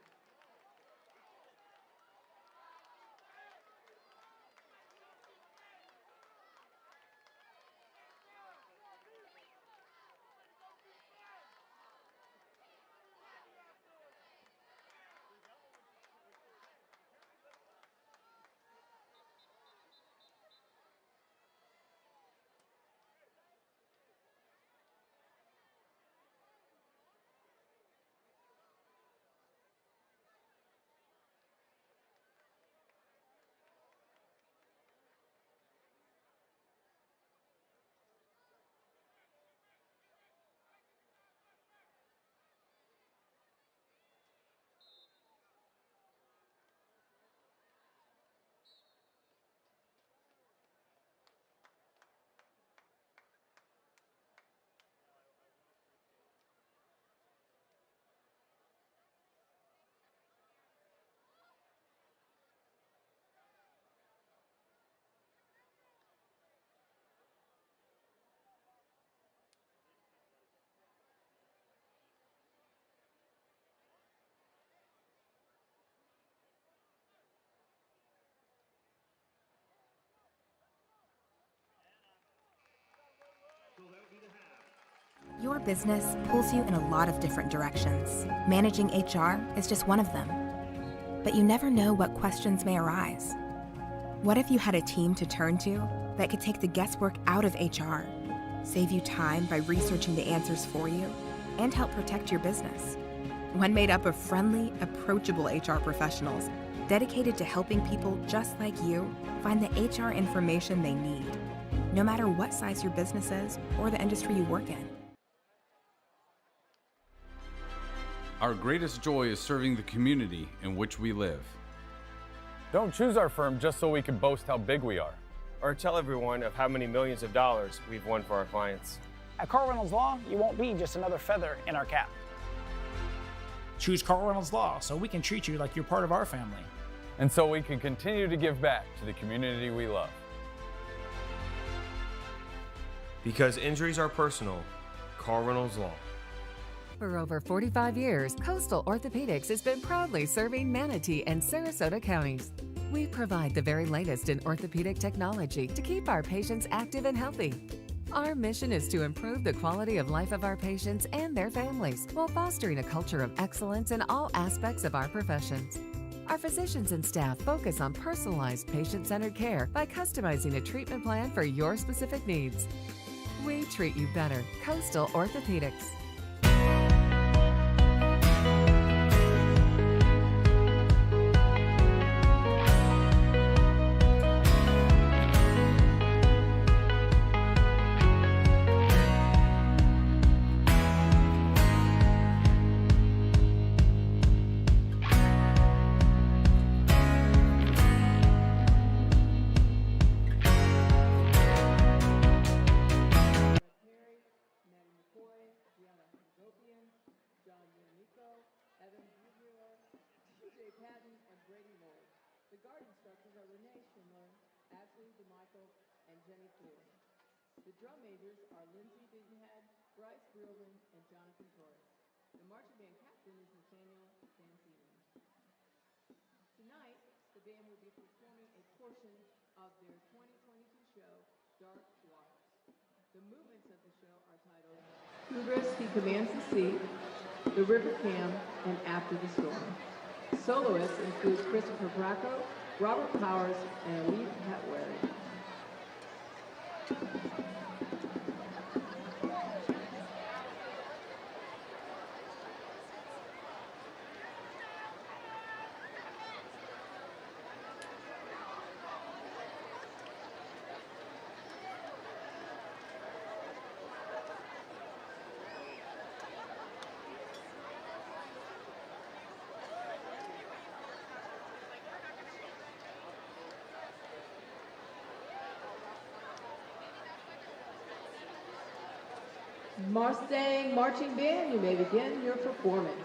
So that would be the half. Your business pulls you in a lot of different directions. Managing HR is just one of them. But you never know what questions may arise. What if you had a team to turn to that could take the guesswork out of HR, save you time by researching the answers for you, and help protect your business? One made up of friendly, approachable HR professionals dedicated to helping people just like you find the HR information they need, no matter what size your business is or the industry you work in. Our greatest joy is serving the community in which we live. Don't choose our firm just so we can boast how big we are, or tell everyone of how many millions of dollars we've won for our clients. At Carl Reynolds Law, you won't be just another feather in our cap. Choose Carl Reynolds Law so we can treat you like you're part of our family. And so we can continue to give back to the community we love. Because injuries are personal, Carl Reynolds Law. For over 45 years, Coastal Orthopedics has been proudly serving Manatee and Sarasota counties. We provide the very latest in orthopedic technology to keep our patients active and healthy. Our mission is to improve the quality of life of our patients and their families while fostering a culture of excellence in all aspects of our professions. Our physicians and staff focus on personalized patient-centered care by customizing a treatment plan for your specific needs. We treat you better. Coastal Orthopedics. Tonight, the band will be performing a portion of their 2022 show, Dark Waters. The movements of the show are titled Hubris, He Commands the Sea, The River Cam, and After the Storm. Soloists include Christopher Bracco, Robert Powers, and Elise Hetwary. Mustang Marching Band, you may begin your performance.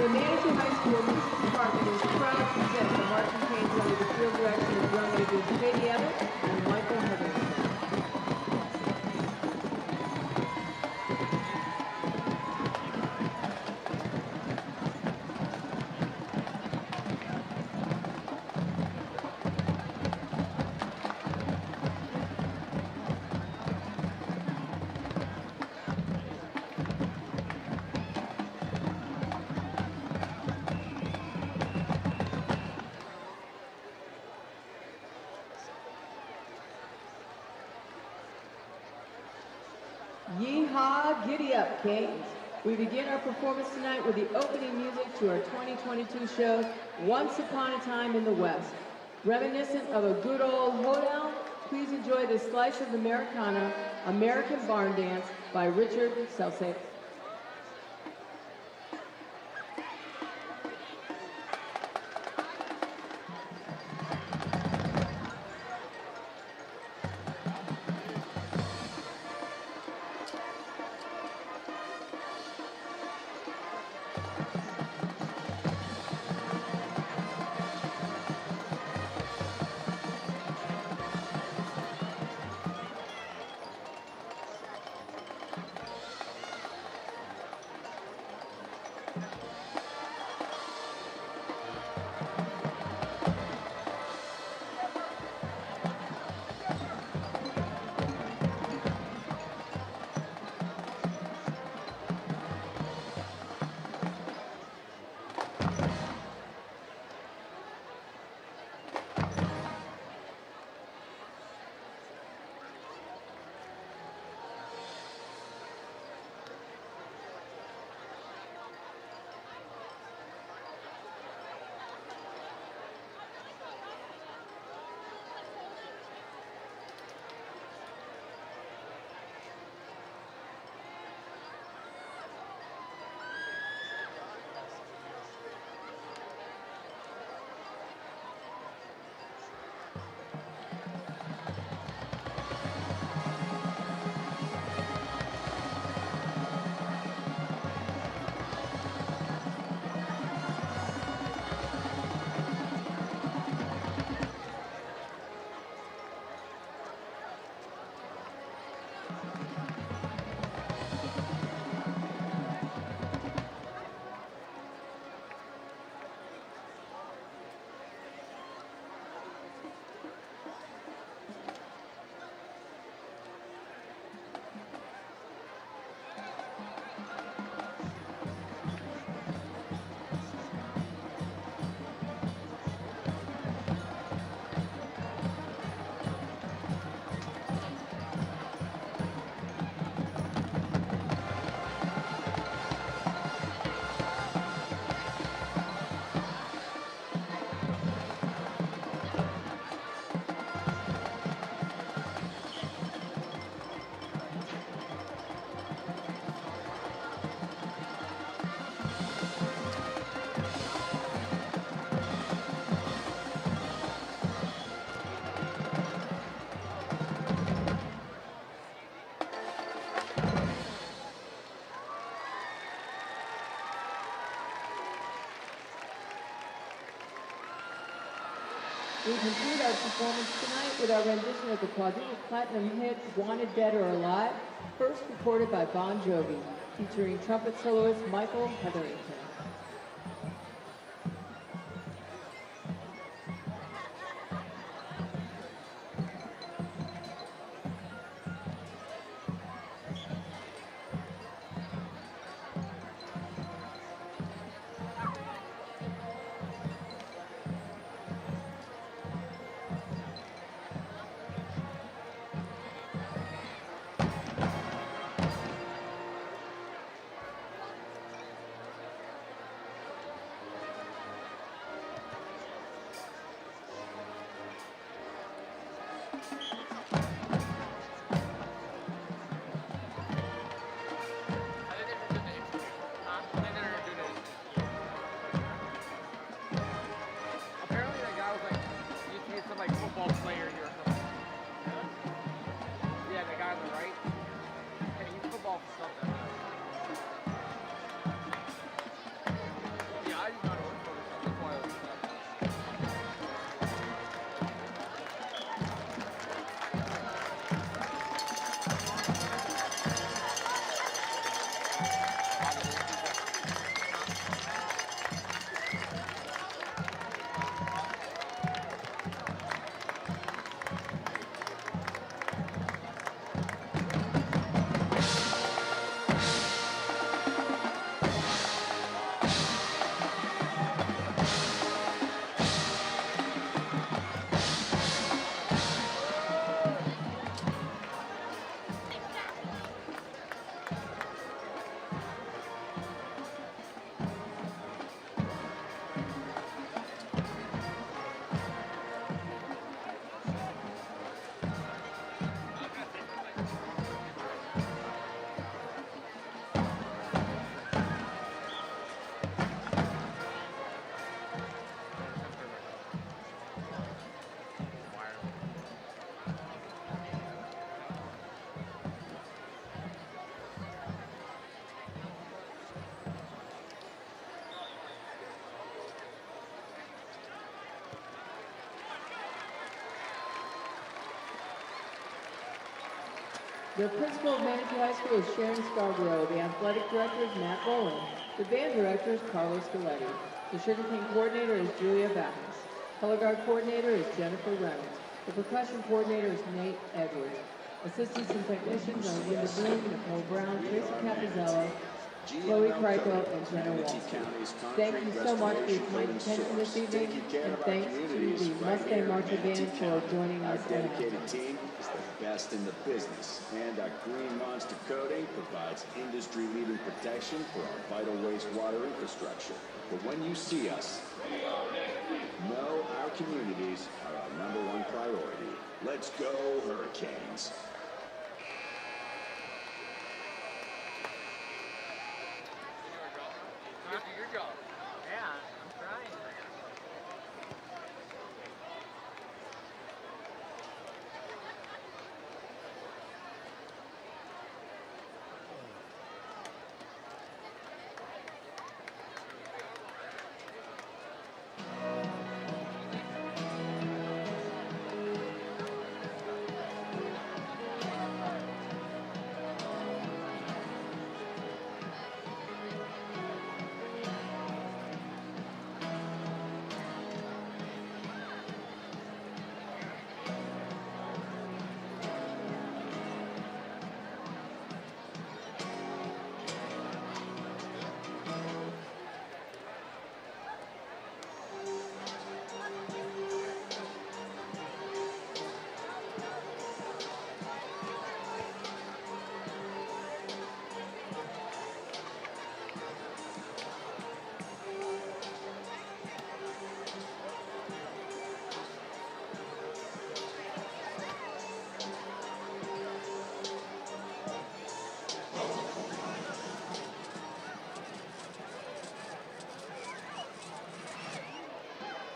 The Manatee High School Music Department is proud to present the marching canes under the field direction of drum majors Katie Evans and Michael Hetherington. Yeehaw, giddy up, Canes. We begin our performance tonight with the opening music to our 2022 show, Once Upon a Time in the West. Reminiscent of a good old hoedown, please enjoy this slice of Americana, American Barn Dance by Richard Selsay. We conclude our performance tonight with our rendition of the quadruple platinum hit Wanted Dead or Alive, first recorded by Bon Jovi, featuring trumpet soloist Michael Hetherington. The principal of Manatee High School is Sharon Scarborough. The athletic director is Matt Bowen. The band director is Carlos Galetti. The sugarcane coordinator is Julia Backus. Color guard coordinator is Jennifer Reynolds. The percussion coordinator is Nate Edwards. Assistants and technicians are Linda Bloom, Nicole Brown, Tracy Capizzello, Chloe Kryko, and Jenna Walsh. Thank you so much for your kind attention this evening, and thanks to the Mustang Marching Band for joining us Our dedicated team is the best in the business, and our Green Monster coating provides industry-leading protection for our vital wastewater infrastructure. But when you see us, know our communities are our #1 priority. Let's go Hurricanes! Your job. Yeah, I'm trying.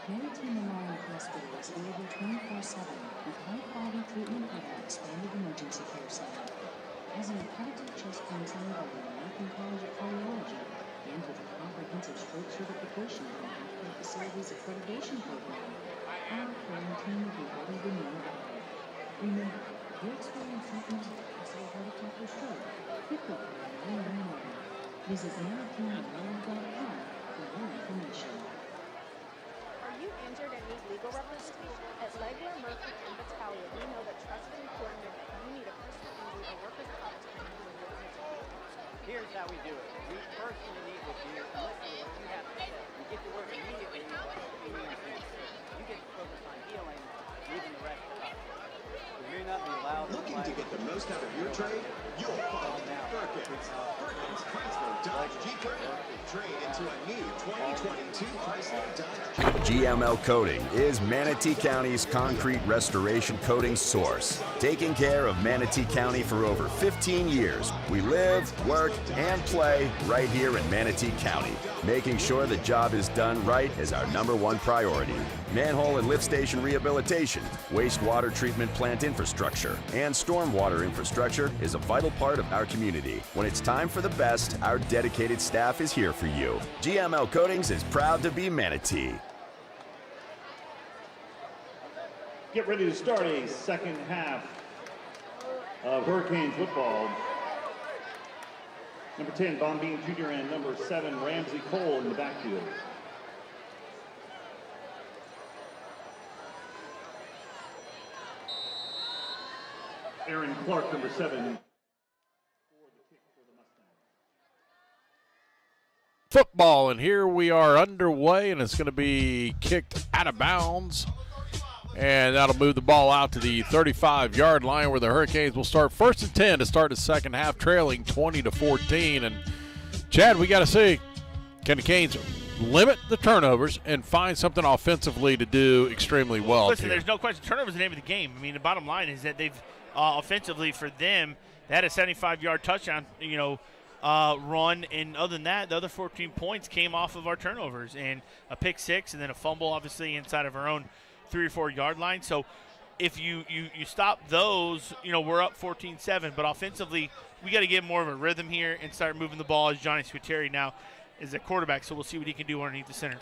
Manatee Memorial Hospital is available 24/7 with high-quality treatment at our expanded emergency care center. As an accredited chest pain center by the American College of Cardiology and with a comprehensive stroke certification from Healthcare Facilities Accreditation Program, our caring team will be ready when you arrive. Remember, if you experience symptoms of possible heart attack or stroke, quickly call 911. Visit ManateeMemorial.com for more information. Are you injured and need legal representation? At Legler, Murphy, and Battaglia, we know that trust is important and that you need a personal injury or workers' comp to handle your business. Here's how we do it. We personally meet with you and listen to what you have to say. We get to work immediately with you. You get to focus on healing, leaving the rest to us. We may not be allowed Looking to get the most out of your trade? You'll find Firkins. Firkins Chrysler Dodge Jeep Ram. Trade into a new 2022 Chrysler Dodge. GML Coating is Manatee County's concrete restoration coating source. Taking care of Manatee County for over 15 years, we live, work, and play right here in Manatee County. Making sure the job is done right is our #1 priority. Manhole and lift station rehabilitation, wastewater treatment plant infrastructure, and stormwater infrastructure is a vital part of our community. When it's time for the best, our dedicated staff is here for you. GML Coatings is proud to be Manatee. Get ready to start a second half of Hurricane football. Number 10, Bombine Jr. and number 7, Ramsey Cole in the backfield. Aaron Clark, number 7. Football, and here we are underway, and it's going to be kicked out of bounds. And that'll move the ball out to the 35-yard line where the Hurricanes will start 1st and 10 to start the second half, trailing 20-14. And, Chad, we got to see, can the Canes limit the turnovers and find something offensively to do extremely well? Listen, there's no question. Turnover is the name of the game. I mean, the bottom line is that they've offensively for them, they had a 75-yard touchdown, run, and other than that, the other 14 points came off of our turnovers and a pick six and then a fumble, obviously, inside of our own 3 or 4 yard line. So if you stop those, we're up 14-7. But offensively, we got to get more of a rhythm here and start moving the ball as Johnny Squitieri now is a quarterback. So we'll see what he can do underneath the center.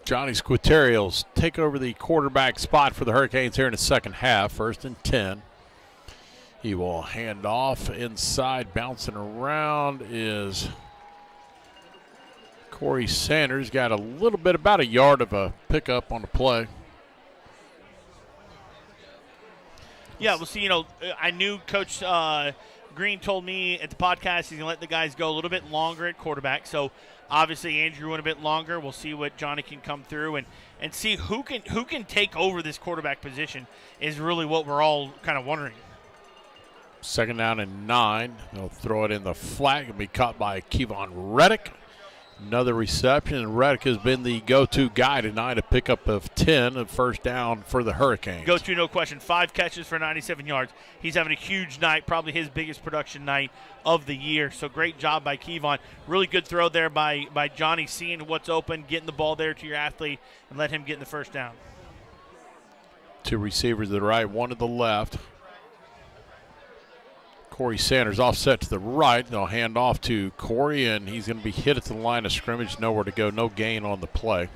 Johnny Squitieri will take over the quarterback spot for the Hurricanes here in the second half, 1st and 10. He will hand off inside, bouncing around is Corey Sanders. Got a little bit, about a yard of a pickup on the play. Yeah, we'll see. I knew Coach Green told me at the podcast he's going to let the guys go a little bit longer at quarterback. So obviously Andrew went a bit longer. We'll see what Johnny can come through and see who can take over this quarterback position is really what we're all kind of wondering. 2nd down and 9. They'll throw it in the flat. It'll be caught by Kevon Reddick. Another reception, and Reddick has been the go-to guy tonight, a pickup of 10, and 1st down for the Hurricanes. Go-to, no question. 5 catches for 97 yards. He's having a huge night, probably his biggest production night of the year. So great job by Kevon. Really good throw there by Johnny, seeing what's open, getting the ball there to your athlete, and let him get in the 1st down. 2 receivers to the right, 1 to the left. Corey Sanders offset to the right. They'll hand off to Corey, and he's going to be hit at the line of scrimmage. Nowhere to go. No gain on the play.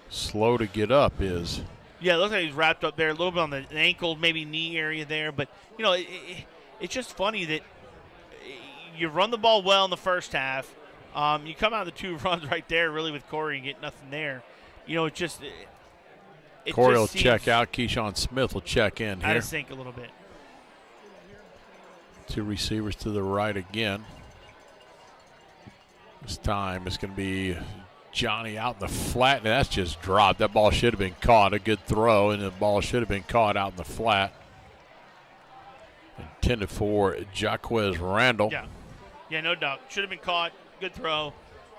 Slow to get up is. Yeah, it looks like he's wrapped up there a little bit on the ankle, maybe knee area there. But, it's just funny that you run the ball well in the first half. You come out of the 2 runs right there really with Corey and get nothing there. Corey will check out. Keyshawn Smith will check in here. Out of sync a little bit. 2 receivers to the right again. This time it's going to be Johnny out in the flat, and that's just dropped. That ball should have been caught. A good throw, and the ball should have been caught out in the flat. Intended for Jaquez Randall. Yeah, no doubt. Should have been caught. Good throw.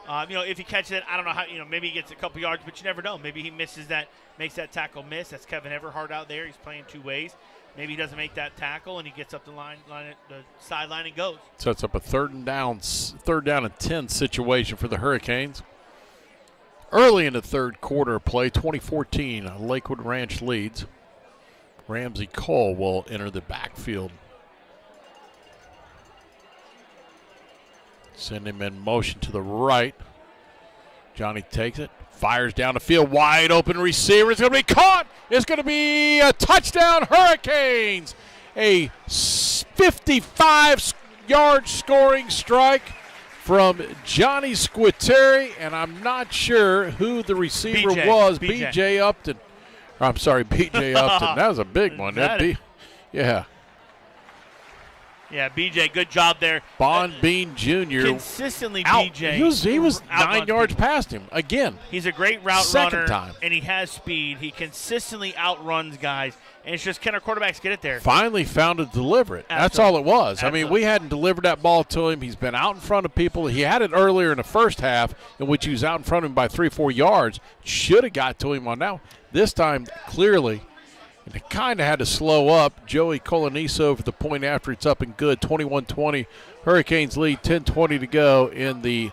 If he catches it, I don't know how, maybe he gets a couple yards, but you never know. Maybe he misses that, makes that tackle miss. That's Kevin Everhart out there. He's playing 2 ways. Maybe he doesn't make that tackle, and he gets up the the sideline and goes. Sets up a 3rd down and 10 situation for the Hurricanes. Early in the 3rd quarter of play, 2014, Lakewood Ranch leads. Ramsey Cole will enter the backfield. Send him in motion to the right. Johnny takes it. Fires down the field, wide open receiver. It's going to be caught. It's going to be a touchdown, Hurricanes. A 55-yard scoring strike from Johnny Squitieri, and I'm not sure who the receiver was. B.J. Upton. I'm sorry, B.J. Upton. That was a big one. Yeah. Yeah, BJ, good job there. Bond Bean Jr. Consistently, out. BJ. He was 9 yards speed. past him again. He's a great route Second runner, time. and he has speed. He consistently outruns guys, and it's just can our quarterbacks get it there? Finally found to deliver it. That's all it was. I mean, we hadn't delivered that ball to him. He's been out in front of people. He had it earlier in the first half, in which he was out in front of him by 3-4 yards. Should have got to him on that. This time, clearly, and it kind of had to slow up. Joey Coloniso for the point after it's up and good. 21-20. Hurricanes lead, 10:20 to go in the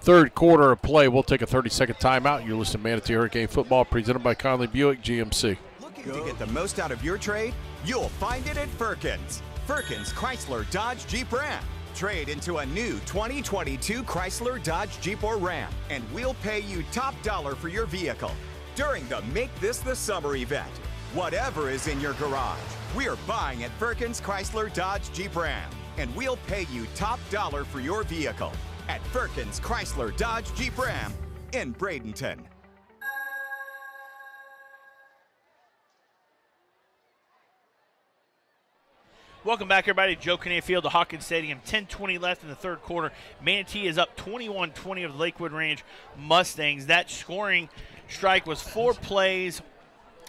third quarter of play. We'll take a 30-second timeout. You're listening to Manatee Hurricane Football presented by Conley Buick GMC. Looking to get the most out of your trade? You'll find it at Firkins. Firkins Chrysler Dodge Jeep Ram. Trade into a new 2022 Chrysler Dodge Jeep or Ram, and we'll pay you top dollar for your vehicle. During the Make This the Summer event, whatever is in your garage, we are buying at Firkins Chrysler Dodge Jeep Ram, and we'll pay you top dollar for your vehicle at Firkins Chrysler Dodge Jeep Ram in Bradenton. Welcome back, everybody. Joe Kinnear Field to Hawkins Stadium. 10:20 left in the third quarter. Manatee is up 21-20 of the Lakewood Ranch Mustangs. That scoring strike was 4 plays.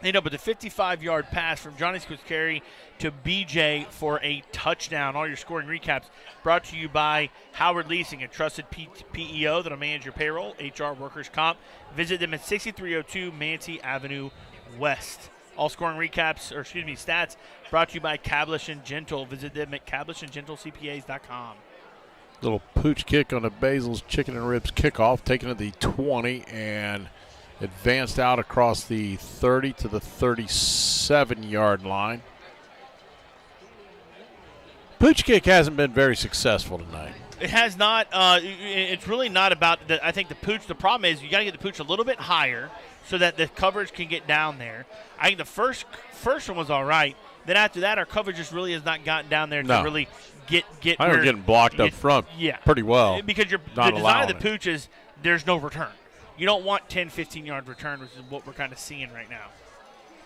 Ended up with a 55-yard pass from Johnny Squiscari to BJ for a touchdown. All your scoring recaps brought to you by Howard Leasing, a trusted PEO that'll manage your payroll, HR, workers' comp. Visit them at 6302 Manatee Avenue West. All scoring recaps, stats, brought to you by Cablish and Gentle. Visit them at cablishandgentlecpas.com. Little pooch kick on the Basil's Chicken and Ribs kickoff, taken to the 20 and advanced out across the 30 to the 37-yard line. Pooch kick hasn't been very successful tonight. It has not. It's really not about I think the pooch. The problem is you got to get the pooch a little bit higher so that the coverage can get down there. I think the first one was all right. Then after that, our coverage just really has not gotten down there to really get. I think we're getting blocked up front pretty well. Because the design of the pooch is there's no return. You don't want 10, 15-yard return, which is what we're kind of seeing right now.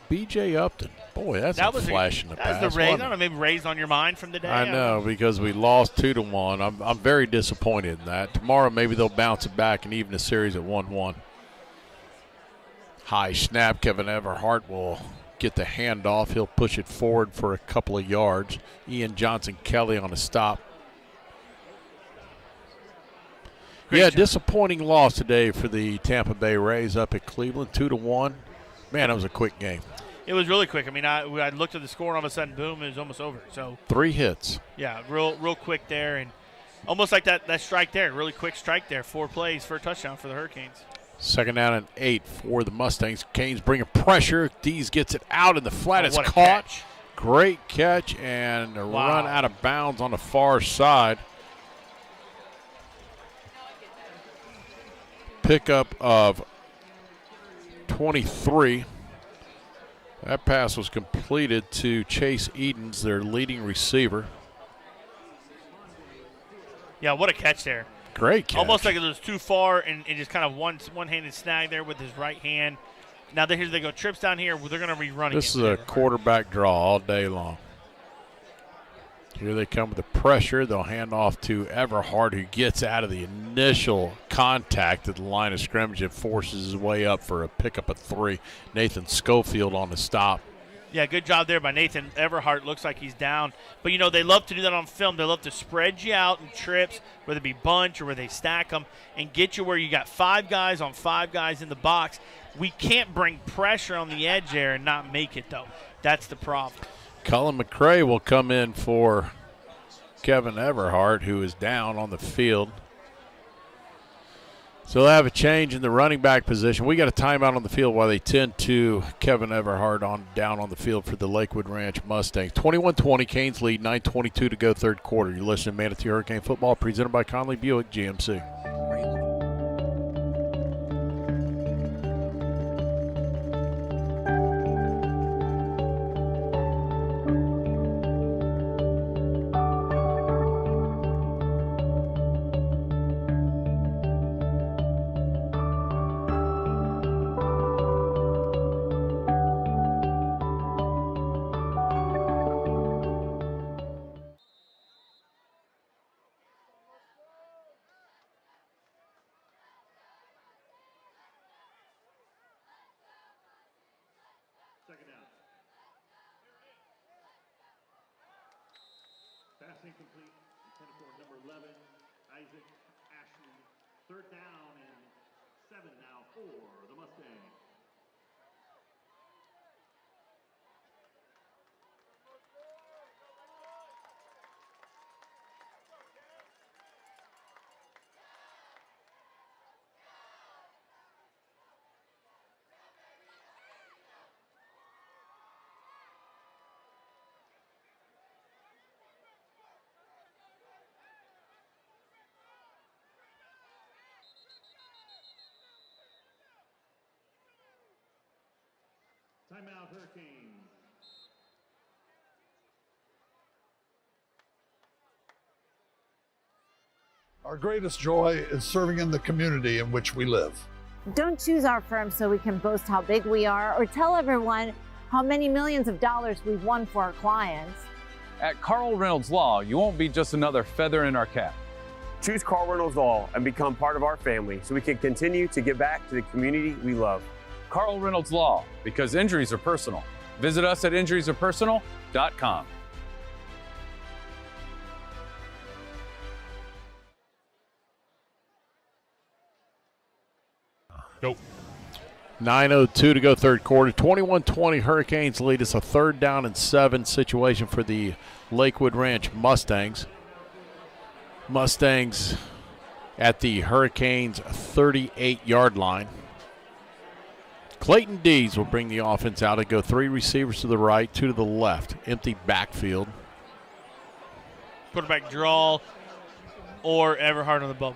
B.J. Upton. Boy, that's a flash in the past. That's the raise. I don't know, maybe raised on your mind from the day. I know, because we lost 2-1. I'm very disappointed in that. Tomorrow maybe they'll bounce it back and even the series at 1-1. High snap. Kevin Everhart will get the handoff. He'll push it forward for a couple of yards. Ian Johnson-Kelly on a stop. Disappointing loss today for the Tampa Bay Rays up at Cleveland, 2-1. Man, that was a quick game. It was really quick. I mean, I looked at the score and all of a sudden, boom, it was almost over. So 3 hits. Yeah, real quick there, and almost like that strike there, really quick strike there. 4 plays for a touchdown for the Hurricanes. 2nd down and 8 for the Mustangs. Canes bringing pressure. Dees gets it out in the flat. It's caught. Catch. Great catch and a run out of bounds on the far side. Pickup of 23. That pass was completed to Chase Edens, their leading receiver. Yeah, what a catch there. Great catch. Almost like it was too far and just kind of one-handed snag there with his right hand. Now here they go. Trips down here. They're going to be running. This is a quarterback draw all day long. Here they come with the pressure. They'll hand off to Everhart, who gets out of the initial contact at the line of scrimmage and forces his way up for a pickup of 3. Nathan Schofield on the stop. Yeah, good job there by Nathan. Everhart looks like he's down. But, they love to do that on film. They love to spread you out in trips, whether it be bunch or where they stack them, and get you where you got 5 guys on 5 guys in the box. We can't bring pressure on the edge there and not make it, though. That's the problem. Cullen McCray will come in for Kevin Everhart, who is down on the field. So they'll have a change in the running back position. We got a timeout on the field while they tend to Kevin Everhart down on the field for the Lakewood Ranch Mustangs. 21-20, Canes lead, 9:22 to go third quarter. You're listening to Manatee Hurricane Football presented by Conley Buick GMC. incomplete. Intended for number 11, Isaac Ashley. Third down and 7 now for the Mustangs. Timeout, Hurricanes. Our greatest joy is serving in the community in which we live. Don't choose our firm so we can boast how big we are or tell everyone how many millions of dollars we've won for our clients. At Carl Reynolds Law, you won't be just another feather in our cap. Choose Carl Reynolds Law and become part of our family so we can continue to give back to the community we love. Carl Reynolds Law, because injuries are personal. Visit us at injuriesarepersonal.com. Nope. 9:02 to go third quarter. 21-20 Hurricanes lead. It's a 3rd down and 7 situation for the Lakewood Ranch Mustangs. Mustangs at the Hurricanes 38-yard line. Clayton Dees will bring the offense out and go 3 receivers to the right, 2 to the left. Empty backfield. Quarterback draw or Everhart on the bubble.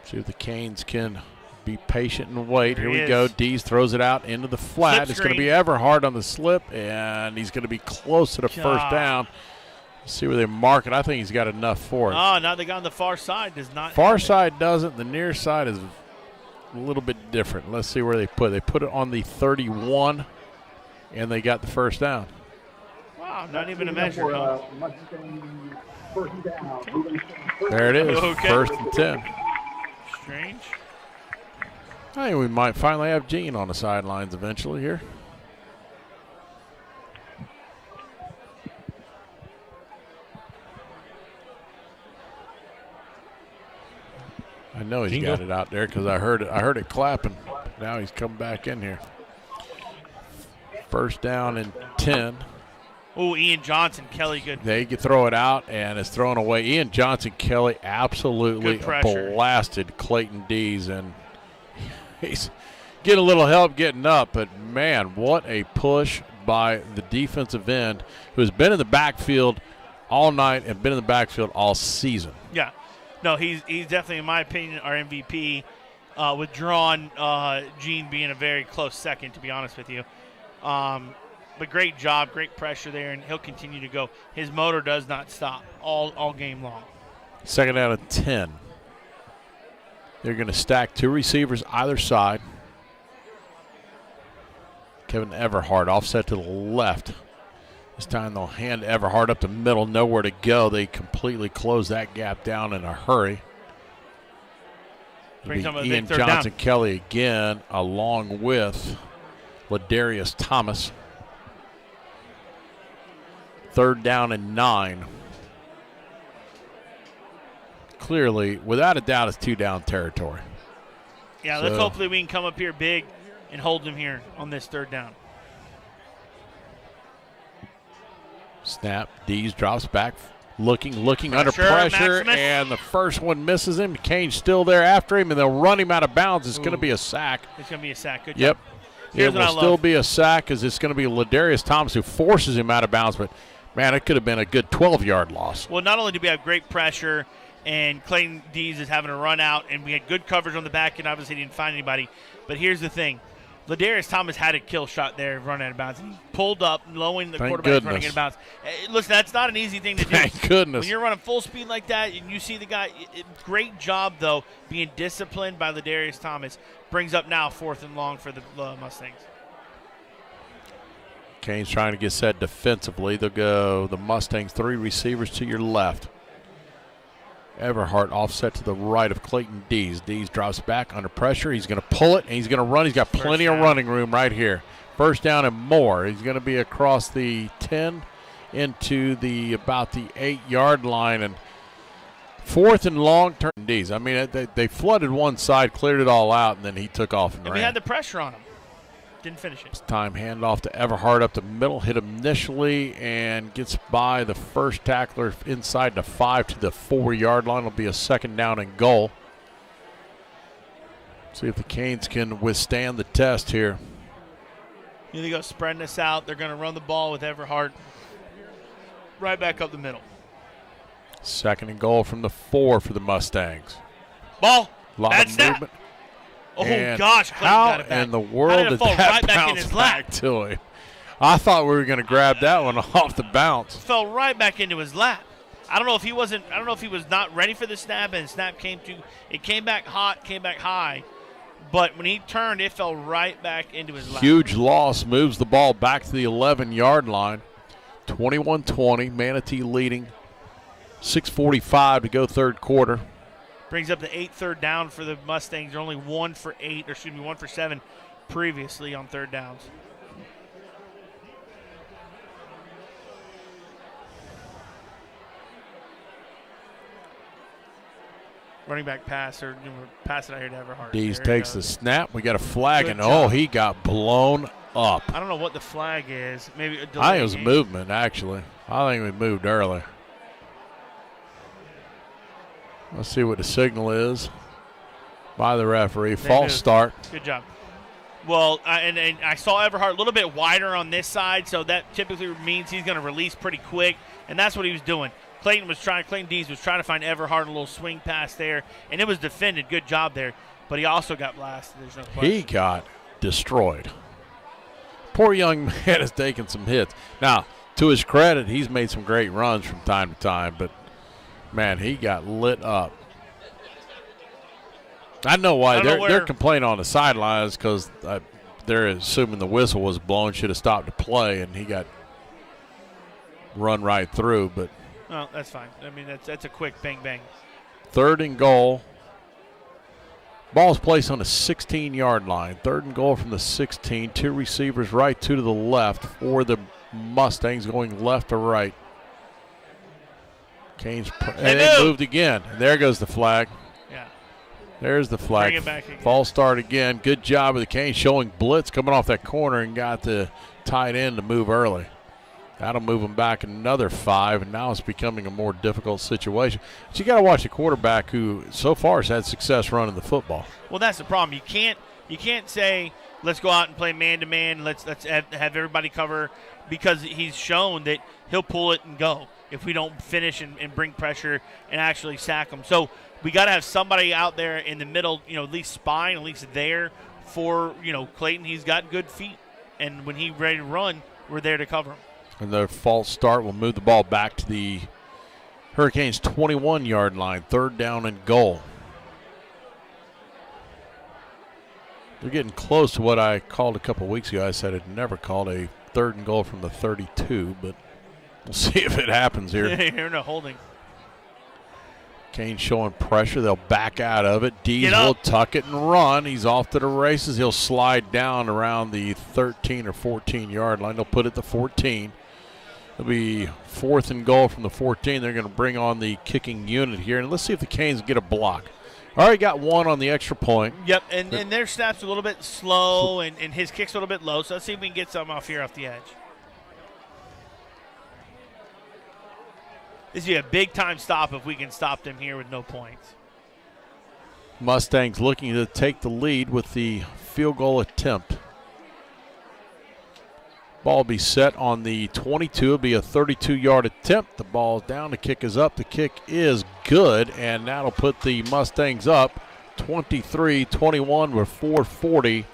See if the Canes can be patient and wait. Here we he go. is. Dees throws it out into the flat. Slip It's going to be screen. Everhart on the slip, and he's going to be close to the first down. See where they mark it. I think he's got enough for it. Oh, now they got on the far side. Does not. Far side doesn't. The near side is a little bit different. Let's see where they put it. They put it on the 31, and they got the first down. Wow, not even a measure. Huh? There it is. Okay. 1st and 10. Strange. I think we might finally have Gene on the sidelines eventually here. I know he's got it out there because I heard it clapping. Now he's come back in here. 1st down and 10. Oh, Ian Johnson, Kelly, good. They can throw it out, and it's thrown away. Ian Johnson, Kelly absolutely Good pressure. blasted Clayton Dees, and he's getting a little help getting up. But, man, what a push by the defensive end who has been in the backfield all night and been in the backfield all season. Yeah. No, he's definitely, in my opinion, our MVP. Withdrawn, Gene being a very close second, to be honest with you. But great job, great pressure there, and he'll continue to go. His motor does not stop all game long. 2nd down and 10. They're going to stack 2 receivers either side. Kevin Everhart offset to the left. This time they'll hand Everhart up the middle, nowhere to go. They completely close that gap down in a hurry. Brings them a big Ian 3rd Johnson down. Kelly again, along with Ladarius Thomas. 3rd down and 9. Clearly, without a doubt, it's 2-down territory. Yeah, let's hopefully we can come up here big and hold them here on this 3rd down. Snap. Dees drops back, looking under Pressure, pressure, Maximus. and the first one misses him. Kane's still there after him, and they'll run him out of bounds. It's going to be a sack. It's going to be a sack. Good Yep. job. It Here's will what I still love. be a sack as it's going to be Ladarius Thomas who forces him out of bounds, but, man, it could have been a good 12-yard loss. Well, not only did we have great pressure, and Clayton Dees is having a run out, and we had good coverage on the back, and obviously didn't find anybody. But here's the thing. Ladarius Thomas had a kill shot there, running out of bounds. He pulled up, knowing the Thank quarterback's running goodness. out of bounds. Listen, that's not an easy thing to do. Thank goodness. When you're running full speed like that, and you see the guy, great job, though, being disciplined by Ladarius Thomas. Brings up now 4th and long for the Mustangs. Kane's trying to get set defensively. They'll go the Mustangs 3 receivers to your left. Everhart offset to the right of Clayton Dees. Dees drops back under pressure. He's going to pull it, and he's going to run. He's got plenty of running room right here. 1st down and more. He's going to be across the 10 into about the 8-yard line, and 4th and long turn D's. I mean, they flooded one side, cleared it all out, and then he took off and ran. We had the pressure on him. Didn't finish it. This time handoff to Everhart up the middle, hit him initially, and gets by the first tackler inside the 5 to the 4-yard line. It'll be a 2nd down and goal. See if the Canes can withstand the test here. They go spreading this out. They're going to run the ball with Everhart right back up the middle. 2nd and goal from the 4 for the Mustangs. Ball. A lot Bad of snap. movement. Oh, And gosh. Clayton how got it back. in the world How did it fall that right back in bounce his lap? back to him? I thought we were going to grab that one off the bounce. Fell right back into his lap. I don't know if he was not ready for the snap, and the snap came back hot, came back high. But when he turned, it fell right back into his lap. Huge loss, moves the ball back to the 11-yard line. 21-20, Manatee leading. 6:45 to go third quarter. Brings up the 8th third down for the Mustangs. They're only 1 for 7 previously on third downs. Running back pass, or pass it out here to Everhart. Dees There he takes the goes. snap. We got a flag, Good and job. he got blown up. I don't know what the flag is. Maybe a delay. I think it was movement, actually. I think we moved early. Let's see what the signal is by the referee. False moved. start. Good job. Well, and I saw Everhart a little bit wider on this side, so that typically means he's going to release pretty quick, and that's what he was doing. Clayton Dees was trying to find Everhart, a little swing pass there, and it was defended. Good job there, but he also got blasted. There's no question. He got destroyed. Poor young man has taken some hits. Now, to his credit, he's made some great runs from time to time, but, man, he got lit up. I know why. They're complaining on the sidelines because they're assuming the whistle was blown, should have stopped the play, and he got run right through. But well, that's fine. I mean, that's a quick bang. 3rd and goal. Ball's placed on the 16-yard line. 3rd and goal from the 16. 2 receivers right, 2 to the left for the Mustangs, going left to right. Canes and they moved again. And there goes the flag. Yeah. There's the flag. Bring it back again. False start again. Good job of the Canes showing blitz coming off that corner and got the tight end to move early. That'll move them back another 5, and now it's becoming a more difficult situation. But you got to watch the quarterback who so far has had success running the football. Well, that's the problem. You can't say let's go out and play man-to-man. Let's have everybody cover, because he's shown that he'll pull it and go if we don't finish and bring pressure and actually sack him. So we got to have somebody out there in the middle, at least spying, at least there for Clayton. He's got good feet, and when he's ready to run, we're there to cover him. And the false start will move the ball back to the Hurricanes' 21-yard line. 3rd down and goal. They're getting close to what I called a couple weeks ago. I said I'd never called a 3rd and goal from the 32, but we'll see if it happens here. You're not holding. Canes showing pressure. They'll back out of it. Dees will tuck it and run. He's off to the races. He'll slide down around the 13 or 14-yard line. They'll put it to 14. It'll be 4th and goal from the 14. They're going to bring on the kicking unit here. And let's see if the Canes get a block. Already got one on the extra point. Yep, and their snap's a little bit slow, and his kick's a little bit low. So let's see if we can get something off here off the edge. This would be a big-time stop if we can stop them here with no points. Mustangs looking to take the lead with the field goal attempt. Ball will be set on the 22. It'll be a 32-yard attempt. The ball's down. The kick is up. The kick is good, and that'll put the Mustangs up 23-21 with 4:40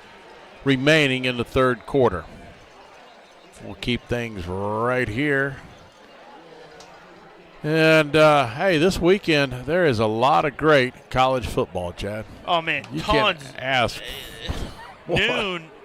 remaining in the third quarter. We'll keep things right here. And, hey, this weekend there is a lot of great college football, Chad. Oh, man, you tons. Can't ask.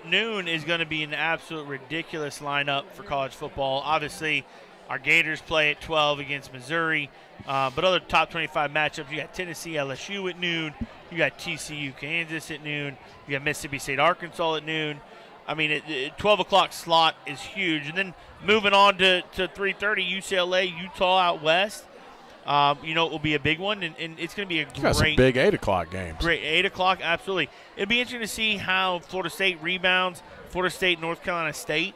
Noon is going to be an absolute ridiculous lineup for college football. Obviously, our Gators play at 12 against Missouri. But other top 25 matchups, you got Tennessee, LSU at noon. You got TCU, Kansas at noon. You got Mississippi State, Arkansas at noon. I mean, 12 o'clock slot is huge. And then moving on to 3:30, UCLA, Utah out west. It will be a big one, and it's going to be a Got some big 8 o'clock games. Great 8 o'clock, absolutely. It'd be interesting to see how Florida State rebounds. Florida State, North Carolina State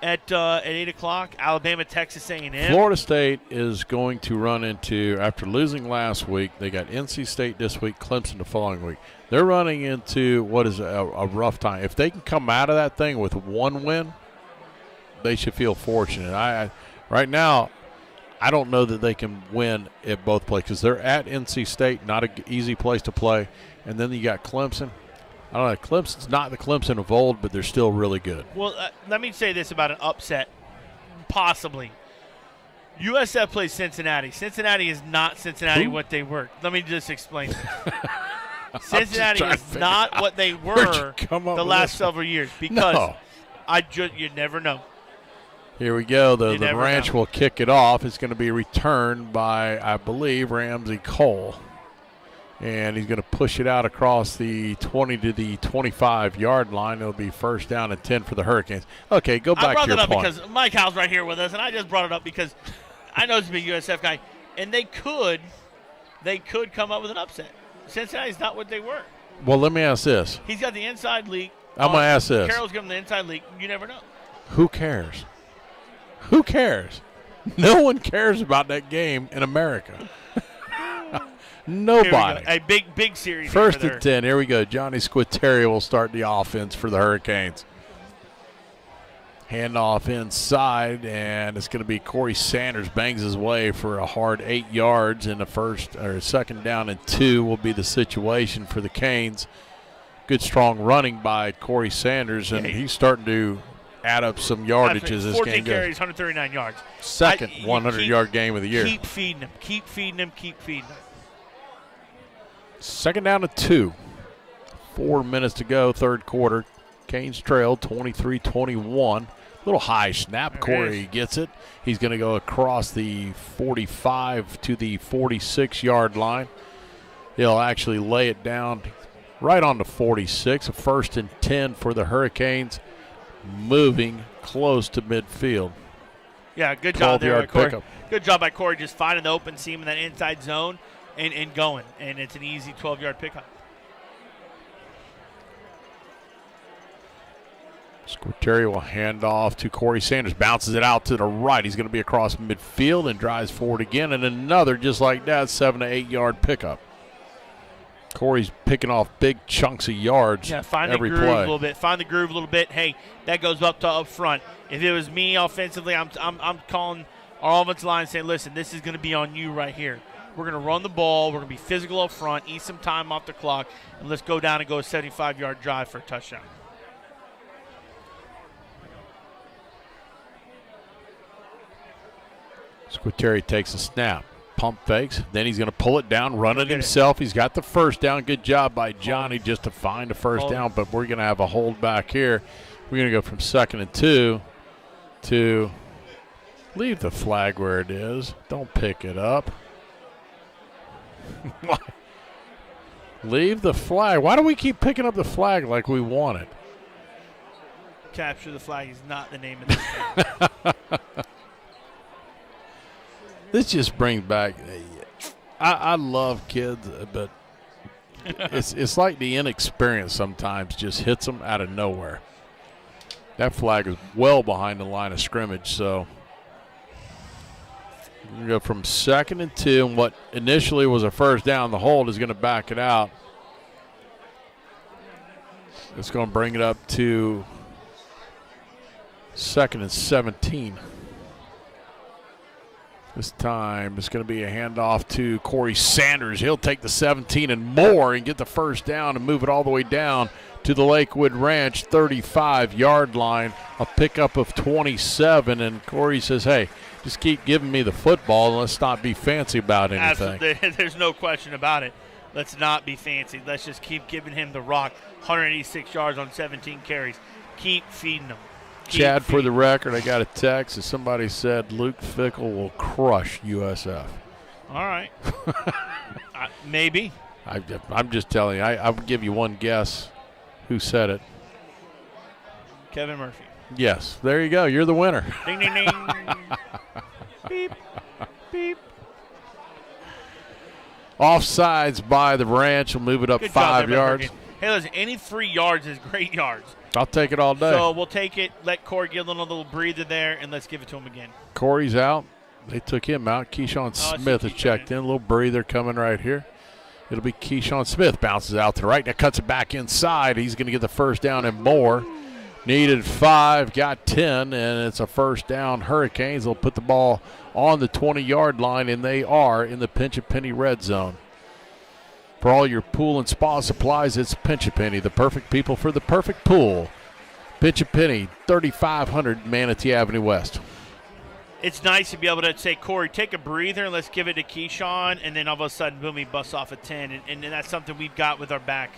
at 8 o'clock. Alabama, Texas A&M. Florida State is going to run into, after losing last week, they got NC State this week, Clemson the following week. They're running into what is a rough time. If they can come out of that thing with one win, they should feel fortunate. Right now, I don't know that they can win at both places because they're at NC State, not an easy place to play. And then you got Clemson. I don't know. Clemson's not the Clemson of old, but they're still really good. Well, let me say this about an upset, possibly. USF plays Cincinnati. Cincinnati is not Cincinnati what they were. Let me just explain this. Cincinnati is not what they were the last several years because you never know. Here we go. The Ranch will kick it off. It's going to be returned by, I believe, Ramsey Cole. And he's going to push it out across the 20 to the 25-yard line. It'll be first down and 10 for the Hurricanes. Okay, go back to your point. I brought that up because Mike Howell's right here with us, and I just brought it up because I know he's a big USF guy, and they could come up with an upset. Cincinnati's not what they were. Well, let me ask this. He's got the inside leak. I'm going to ask this. Carroll's giving the inside leak. You never know. Who cares? Who cares? No one cares about that game in America. Nobody. A big series. First and 10. Here we go. Johnny Squitieri will start the offense for the Hurricanes. Handoff inside, and it's going to be Corey Sanders bangs his way for a hard 8 yards in the second down and 2 will be the situation for the Canes. Good strong running by Corey Sanders, and he's starting to add up some yardage as this game goes. 14 carries, 139 yards. Second 100-yard game of the year. Keep feeding him. Keep feeding him. Keep feeding him. Second down and 2. 4 minutes to go, third quarter. Canes trail 23-21. Little high snap. Corey gets it. He's going to go across the 45 to the 46-yard line. He'll actually lay it down right on the 46. A first and 10 for the Hurricanes, moving close to midfield. Yeah, good job there by Corey. Pickup. Good job by Corey just finding the open seam in that inside zone and going. And it's an easy 12-yard pickup. Squitieri will hand off to Corey Sanders. Bounces it out to the right. He's going to be across midfield and drives forward again. And another, just like that, 7 to 8 yard pickup. Corey's picking off big chunks of yards every play. Find the groove a little bit. Hey, that goes up front. If it was me offensively, I'm calling our offensive line saying, listen, this is going to be on you right here. We're going to run the ball. We're going to be physical up front, eat some time off the clock, and let's go down and go a 75-yard drive for a touchdown. Squitieri takes a snap, pump fakes, then he's going to pull it down, run it himself. He's got the first down. Good job by Johnny just to find a first down, but we're going to have a hold back here. We're going to go from 2nd and 2 to leave the flag where it is. Don't pick it up. Leave the flag. Why do we keep picking up the flag like we want it? Capture the flag is not the name of this game. This just brings back. I love kids, but it's like the inexperience sometimes just hits them out of nowhere. That flag is well behind the line of scrimmage, so we're going to go from 2nd and 2, and what initially was a first down, the hold is going to back it out. It's going to bring it up to 2nd and 17. This time it's going to be a handoff to Corey Sanders. He'll take the 17 and more and get the first down and move it all the way down to the Lakewood Ranch 35-yard line. A pickup of 27, and Corey says, hey, just keep giving me the football and let's not be fancy about anything. Absolutely. There's no question about it. Let's not be fancy. Let's just keep giving him the rock. 186 yards on 17 carries. Keep feeding him. Chad, for the record, I got a text that somebody said Luke Fickell will crush USF. All right. Maybe. I'm just telling you. I would give you one guess who said it. Kevin Murphy. Yes, there you go. You're the winner. Ding, ding, ding. Beep, beep. Offsides by the Ranch will move it up Good 5 yards. Hey, listen, any free yards is great yards. I'll take it all day. So we'll take it, let Corey get a little breather there, and let's give it to him again. Corey's out. They took him out. Keyshawn Smith has checked in. A little breather coming right here. It'll be Keyshawn Smith. Bounces out to the right. Now cuts it back inside. He's going to get the first down and more. Needed 5, got 10, and it's a first down. Hurricanes will put the ball on the 20-yard line, and they are in the Pinch A Penny red zone. For all your pool and spa supplies, it's Pinch A Penny, the perfect people for the perfect pool. Pinch A Penny, 3500 Manatee Avenue West. It's nice to be able to say, Corey, take a breather and let's give it to Keyshawn, and then all of a sudden, boom, he busts off a 10, and that's something we've got with our backs.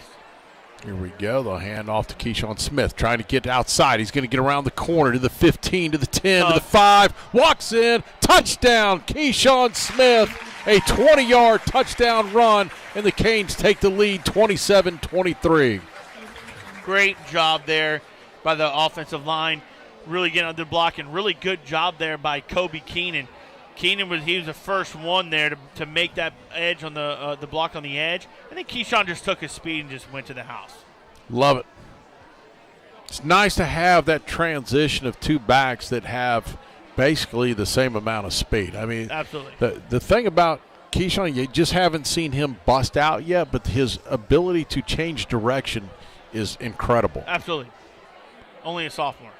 Here we go. They'll hand off to Keyshawn Smith, trying to get outside. He's going to get around the corner to the 15, to the 10, to the 5. Walks in. Touchdown, Keyshawn Smith. A 20-yard touchdown run, and the Canes take the lead 27-23. Great job there by the offensive line. Really getting under the block, and really good job there by Kobe Keenan. Keenan was the first one there to make that edge on the block on the edge. I think Keyshawn just took his speed and just went to the house. Love it. It's nice to have that transition of two backs that have basically the same amount of speed. I mean, absolutely. The thing about Keyshawn, you just haven't seen him bust out yet, but his ability to change direction is incredible. Absolutely. Only a sophomore.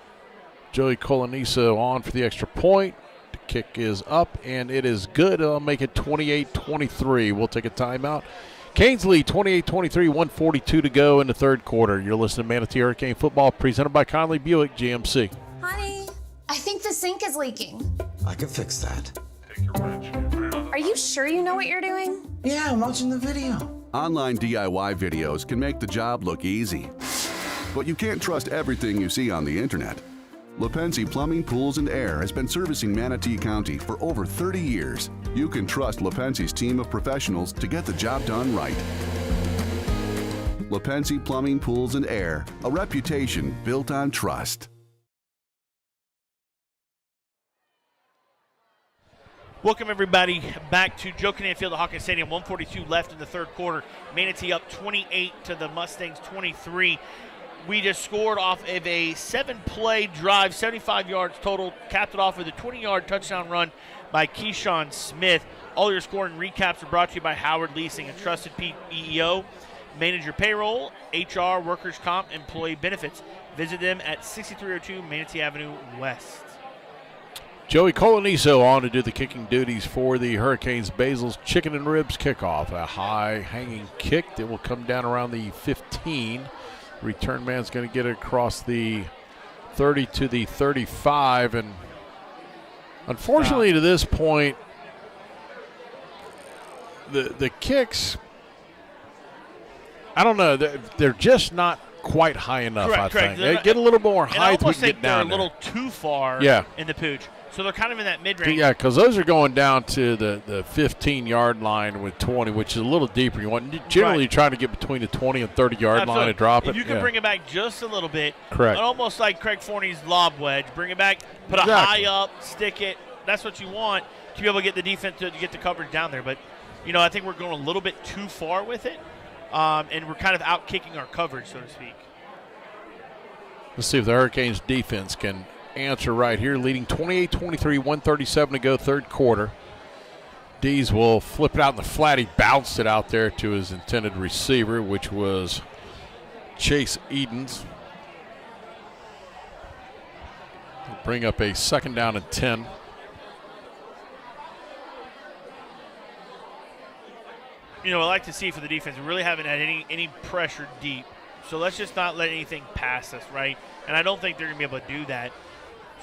Joey Coloniso on for the extra point. The kick is up, and it is good. It'll make it 28-23. We'll take a timeout. Canes lead 28-23, 1:42 to go in the third quarter. You're listening to Manatee Hurricane Football, presented by Conley Buick GMC. Honey, I think the sink is leaking. I can fix that. Are you sure you know what you're doing? Yeah, I'm watching the video. Online DIY videos can make the job look easy. But you can't trust everything you see on the internet. Lepensi Plumbing, Pools, and Air has been servicing Manatee County for over 30 years. You can trust Lepensi's team of professionals to get the job done right. Lepensi Plumbing, Pools, and Air, a reputation built on trust. Welcome, everybody, back to Joe Kinnan Field at Hawkins Stadium. 1:42 left in the third quarter. Manatee up 28 to the Mustangs 23. We just scored off of a 7-play drive, 75 yards total, capped it off with a 20-yard touchdown run by Keyshawn Smith. All your scoring recaps are brought to you by Howard Leasing, a trusted PEO. Manage your payroll, HR, workers' comp, employee benefits. Visit them at 6302 Manatee Avenue West. Joey Coloniso on to do the kicking duties for the Hurricanes. Basil's Chicken and Ribs kickoff. A high hanging kick that will come down around the 15. Return man's going to get it across the 30 to the 35. And unfortunately to this point, the kicks, I don't know, they're just not quite high enough, I think. They get a little more height. I think they're a little too far in the pooch. So they're kind of in that mid-range. Yeah, because those are going down to the 15-yard line with 20, which is a little deeper. You want generally trying to get between the 20 and 30-yard line and drop it. If you can bring it back just a little bit, correct. Almost like Craig Forney's lob wedge. Bring it back, put a high up, stick it. That's what you want to be able to get the defense to get the coverage down there. But, I think we're going a little bit too far with it, and we're kind of out-kicking our coverage, so to speak. Let's see if the Hurricanes defense can answer right here, leading 28-23, 1:37 to go, third quarter. Dees will flip it out in the flat. He bounced it out there to his intended receiver, which was Chase Edens. He'll bring up a second down and 10. I like to see for the defense, we really haven't had any pressure deep. So let's just not let anything pass us, right? And I don't think they're going to be able to do that.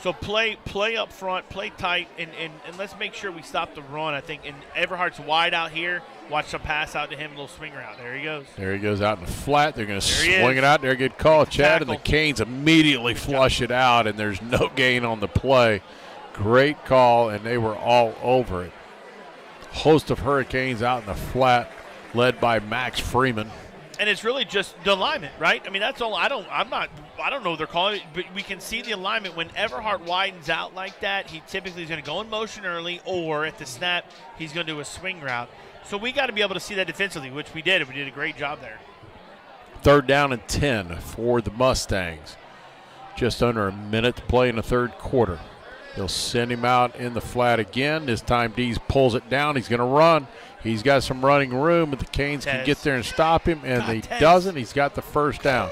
So play up front, play tight, and let's make sure we stop the run, I think. And Everhart's wide out here. Watch some pass out to him, a little swinger out. There he goes. There he goes out in the flat. They're going to swing it out there. Good call, Chad. And the Canes immediately flush it out, and there's no gain on the play. Great call, and they were all over it. Host of Hurricanes out in the flat, led by Max Freeman. And it's really just the alignment, right? I mean, that's all. I'm not I don't know what they're calling it, but we can see the alignment. When Everhart widens out like that, he typically is going to go in motion early, or at the snap, he's going to do a swing route. So we got to be able to see that defensively, which we did, and we did a great job there. 3rd down and 10 for the Mustangs. Just under a minute to play in the third quarter. They'll send him out in the flat again. This time Dees pulls it down. He's going to run. He's got some running room, but the Canes can get there and stop him, and he doesn't. He's got the first down.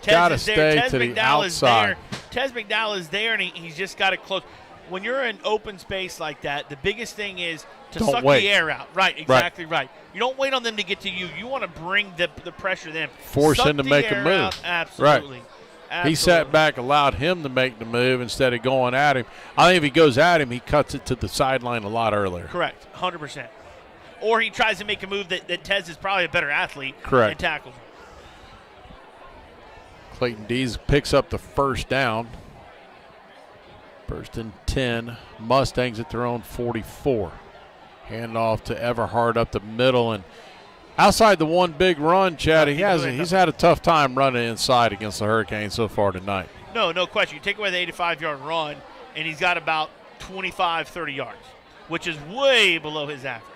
Got to stay to the outside. Tez McDowell is there, and he's just got it close. When you're in open space like that, the biggest thing is to suck the air out. Right, exactly right. You don't wait on them to get to you. You want to bring the pressure to them. Force him to make a move. Out. Absolutely. Right. Absolutely. He sat back, allowed him to make the move instead of going at him. I think if he goes at him, he cuts it to the sideline a lot earlier. Correct, 100%. Or he tries to make a move that Tez is probably a better athlete. Correct. And tackles him. Clayton Dees picks up the first down. 1st and 10. Mustangs at their own 44. Hand off to Everhart up the middle. And outside the one big run, Chad, he's had a tough time running inside against the Hurricanes so far tonight. No question. You take away the 85-yard run, and he's got about 25, 30 yards, which is way below his average.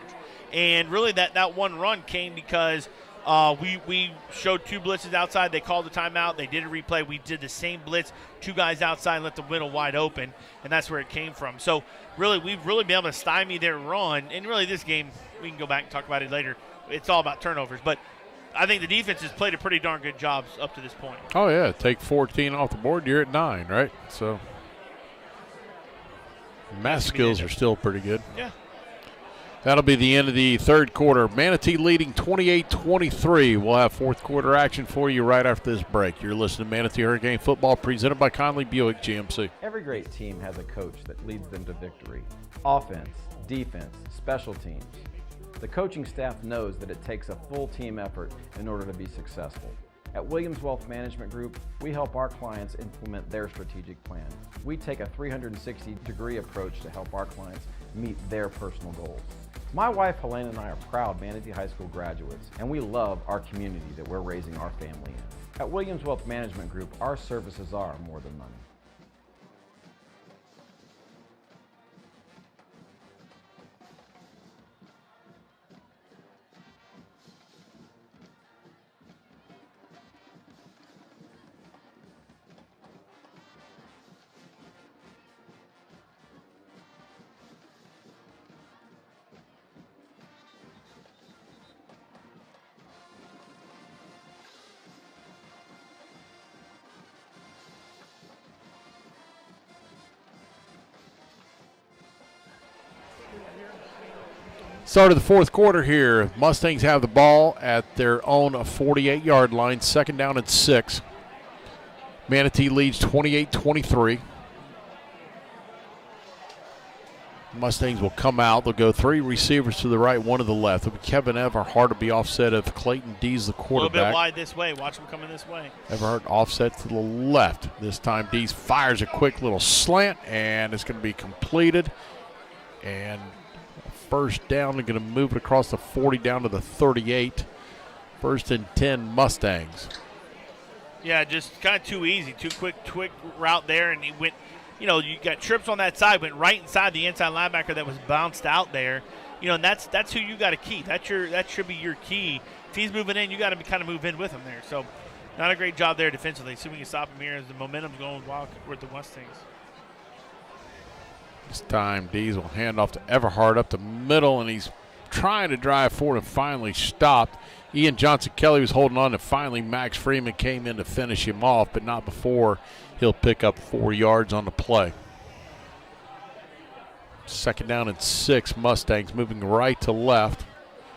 And really that one run came because we showed 2 blitzes outside. They called the timeout. They did a replay. We did the same blitz, 2 guys outside, let the window wide open, and that's where it came from. So really, we've really been able to stymie their run. And really this game, we can go back and talk about it later. It's all about turnovers. But I think the defense has played a pretty darn good job up to this point. Oh, yeah. Take 14 off the board, you're at 9, right? So math skills are still pretty good. Yeah. That'll be the end of the third quarter. Manatee leading 28-23. We'll have fourth quarter action for you right after this break. You're listening to Manatee Hurricane Football presented by Conley Buick GMC. Every great team has a coach that leads them to victory. Offense, defense, special teams. The coaching staff knows that it takes a full team effort in order to be successful. At Williams Wealth Management Group, we help our clients implement their strategic plan. We take a 360-degree approach to help our clients meet their personal goals. My wife Helene and I are proud Manatee High School graduates, and we love our community that we're raising our family in. At Williams Wealth Management Group, our services are more than money. Start of the fourth quarter here. Mustangs have the ball at their own 48-yard line. 2nd down and 6. Manatee leads 28-23. Mustangs will come out. They'll go 3 receivers to the right, 1 to the left. It'll be Kevin Everhart will be offset of Clayton Dees, the quarterback. A little bit wide this way. Watch him coming this way. Everhart offset to the left. This time Dees fires a quick little slant, and it's going to be completed. And first down, they're going to move it across the 40 down to the 38. 1st and 10 Mustangs. Yeah, just kind of too easy. Too quick route there, and he went, you got trips on that side, went right inside the inside linebacker that was bounced out there. And that's who you got to keep. That should be your key. If he's moving in, you got to kind of move in with him there. So not a great job there defensively. See if we can stop him here as the momentum's going wild with the Mustangs. This time, Dees will hand off to Everhart up the middle, and he's trying to drive forward and finally stopped. Ian Johnson-Kelly was holding on, and finally Max Freeman came in to finish him off, but not before he'll pick up 4 yards on the play. 2nd down and 6, Mustangs moving right to left.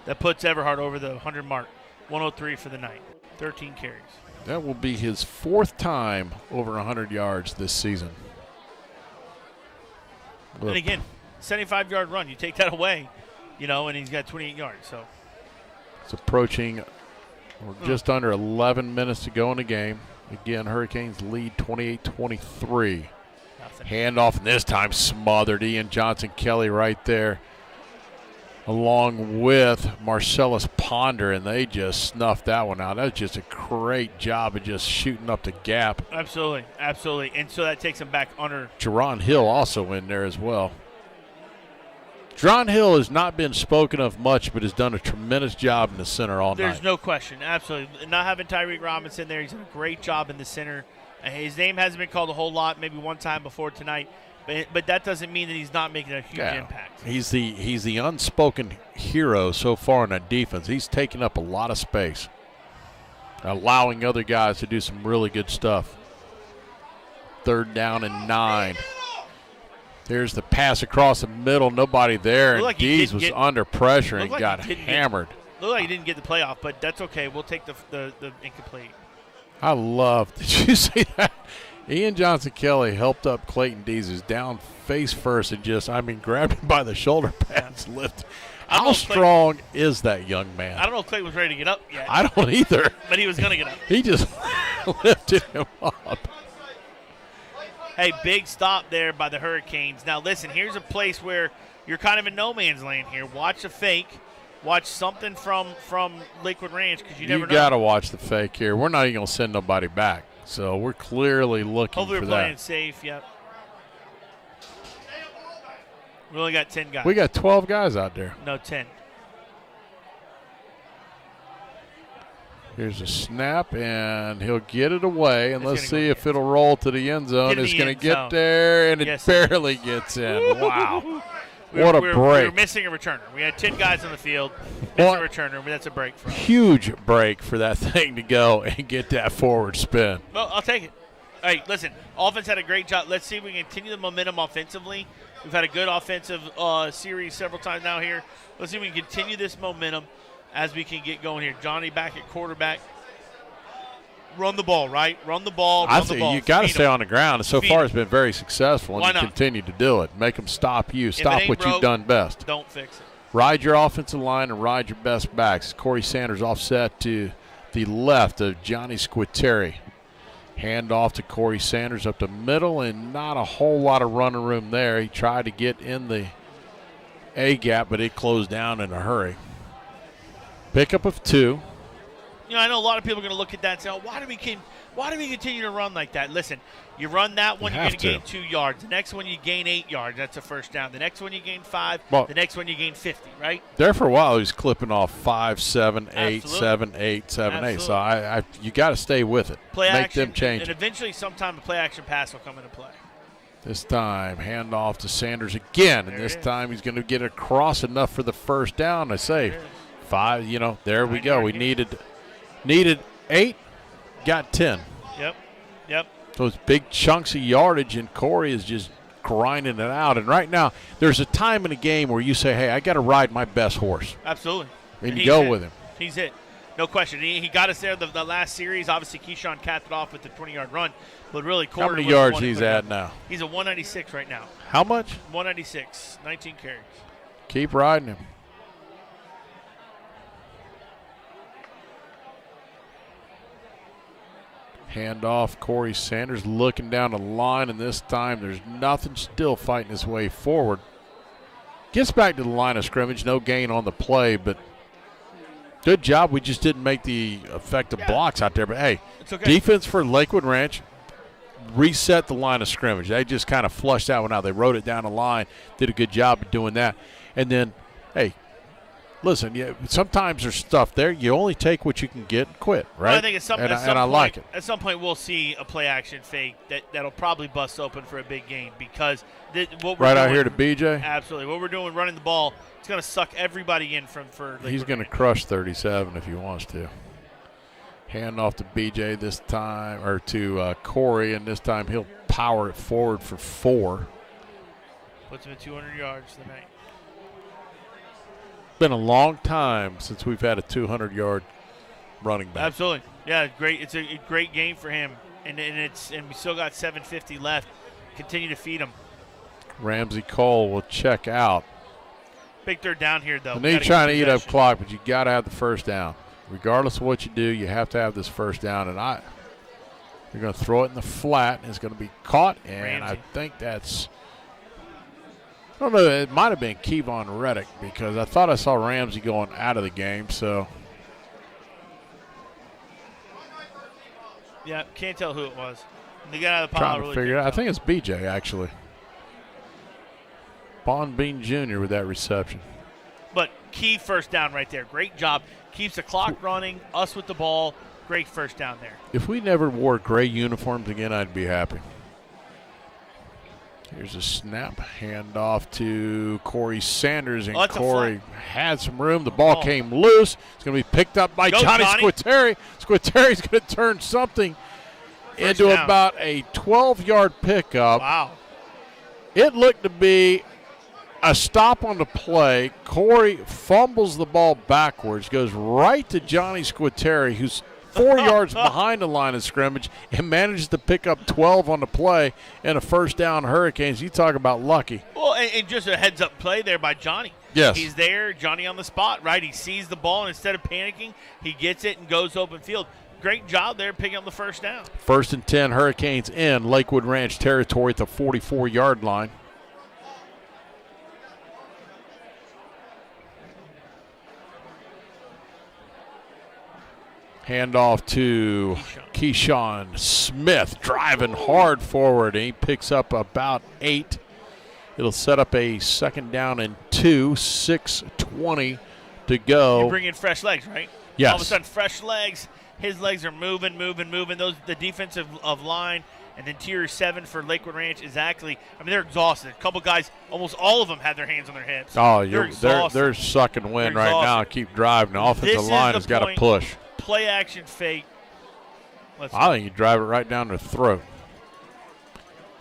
That puts Everhart over the 100 mark, 103 for the night, 13 carries. That will be his 4th time over 100 yards this season. And again, 75-yard run. You take that away, and he's got 28 yards. So it's approaching just under 11 minutes to go in the game. Again, Hurricanes lead 28-23. Handoff, and this time smothered. Ian Johnson-Kelly right there. along with Marcellus Ponder, and they just snuffed that one out. That was just a great job of just shooting up the gap. Absolutely, absolutely. And so that takes him back under. Jerron Hill also in there as well. Jerron Hill has not been spoken of much, but has done a tremendous job in the center all night. There's no question, absolutely. Not having Tyreek Robinson there, he's done a great job in the center. His name hasn't been called a whole lot, maybe one time before tonight. But that doesn't mean that he's not making a huge impact. He's the unspoken hero so far in that defense. He's taking up a lot of space, allowing other guys to do some really good stuff. 3rd down and 9. There's the pass across the middle, nobody there, and like Dees was under pressure and like got hammered. Looked like he didn't get the playoff, but that's okay. We'll take the incomplete. I love. Did you see that? Ian Johnson-Kelly helped up Clayton Dees, who's down face first and grabbed him by the shoulder pads, lift. How strong is that young man? I don't know if Clayton was ready to get up yet. I don't either. But he was going to get up. He just lifted him up. Hey, big stop there by the Hurricanes. Now, listen, here's a place where you're kind of in no man's land here. Watch a fake. Watch something from Lakewood Ranch because you never know. You got to watch the fake here. We're not even going to send nobody back. So we're clearly looking Hopefully for we're that. playing safe, yep. We only got 10 guys. We got 12 guys out there. No, 10. Here's a snap, and he'll get it away. And let's see if it'll roll to the end zone. It's going to get there, and it barely gets in. Wow. What a break. We were missing a returner. We had 10 guys on the field, missing a returner, but that's a break for us. Huge break for that thing to go and get that forward spin. Well, I'll take it. All right, listen, offense had a great job. Let's see if we can continue the momentum offensively. We've had a good offensive series several times now here. Let's see if we can continue this momentum as we can get going here. Johnny back at quarterback. Run the ball, right? Run the ball. I think you got to stay on the ground. So far, it's been very successful, Why and you not? continue to do it. Make them stop you. If it Stop ain't what broke, you've done best. Don't fix it. Ride your offensive line and ride your best backs. Corey Sanders offset to the left of Johnny Squitieri. Hand off to Corey Sanders up the middle, and not a whole lot of running room there. He tried to get in the A gap, but it closed down in a hurry. Pickup of 2. You know, I know a lot of people are going to look at that and say, oh, why do we continue to run like that? Listen, you run that one, you're going to gain 2 yards. The next one, you gain 8 yards. That's a first down. The next one, you gain 5. Well, the next one, you gain 50, right? There for a while, he was clipping off 5, 7, 8, Absolutely. 7, 8, 7, 8. So you got to stay with it. Play Make action, them change and it. eventually sometime a play-action pass will come into play. This time, hand off to Sanders again, and this time he's going to get across enough for the first down. I say 5, there we go. We needed 8, got 10. Yep. Those big chunks of yardage, and Corey is just grinding it out. And right now, there's a time in a game where you say, hey, I got to ride my best horse. Absolutely. And you go with him. He's hit. No question. He got us there the last series. Obviously, Keyshawn capped it off with the 20-yard run. But really, Corey How many was the yards one he's who put it at up. now? He's at 196 right now. How much? 196, 19 carries. Keep riding him. Hand off, Corey Sanders looking down the line, and this time there's nothing, still fighting his way forward. Gets back to the line of scrimmage, no gain on the play, but good job. We just didn't make the effective blocks out there. But, hey, It's okay. defense for Lakewood Ranch reset the line of scrimmage. They just kind of flushed that one out. They wrote it down the line, did a good job of doing that. And then, hey, listen, sometimes there's stuff there. You only take what you can get and quit, right? Well, I think at some I point, like it. At some point, we'll see a play-action fake that'll probably bust open for a big gain because what we're Right doing, out here to BJ? Absolutely. What we're doing running the ball, it's going to suck everybody in for Lakewood. He's going to crush 37 if he wants to. Hand off to BJ this time, or to Corey, and this time he'll power it forward for 4. Puts him at 200 yards tonight. Been a long time since we've had a 200-yard running back. Absolutely. Yeah, great. It's a great game for him, and we still got 7:50 left. Continue to feed him. Ramsey Cole will check out. Big third down here, though. And he's trying to eat up clock, but you got to have the first down. Regardless of what you do, you have to have this first down. And you're going to throw it in the flat, and it's going to be caught, and Ramsey. I think that's I don't know. It might have been Kevon Reddick because I thought I saw Ramsey going out of the game. So, yeah, can't tell who it was. They got out of the pile. Trying to figure it out. I think it's BJ, actually. Bond Bean Jr. with that reception. But key first down right there. Great job. Keeps the clock running, us with the ball. Great first down there. If we never wore gray uniforms again, I'd be happy. Here's a snap. Handoff to Corey Sanders, and Corey had some room. The ball came loose. It's going to be picked up by Johnny Squitieri. Squitieri's going to turn something into about a 12-yard pickup. Wow. It looked to be a stop on the play. Corey fumbles the ball backwards, goes right to Johnny Squitieri, who's 4 yards behind the line of scrimmage, and manages to pick up 12 on the play and a first down. Hurricanes. You talk about lucky. Well, and just a heads-up play there by Johnny. Yes. He's there, Johnny on the spot, right? He sees the ball, and instead of panicking, he gets it and goes open field. Great job there picking up the first down. 1st and 10, Hurricanes in Lakewood Ranch territory at the 44-yard line. Handoff to Keyshawn Smith, driving hard forward, and he picks up about 8. It'll set up a 2nd down and 2, 6:20 to go. You bring in fresh legs, right? Yes. All of a sudden, fresh legs. His legs are moving. Those the defensive line and then tier 7 for Lakewood Ranch is actually. I mean, they're exhausted. A couple guys, almost all of them, had their hands on their hips. Oh, they're sucking wind right now. Keep driving. The offensive line has got to push. Play action fake. I think you drive it right down their throat.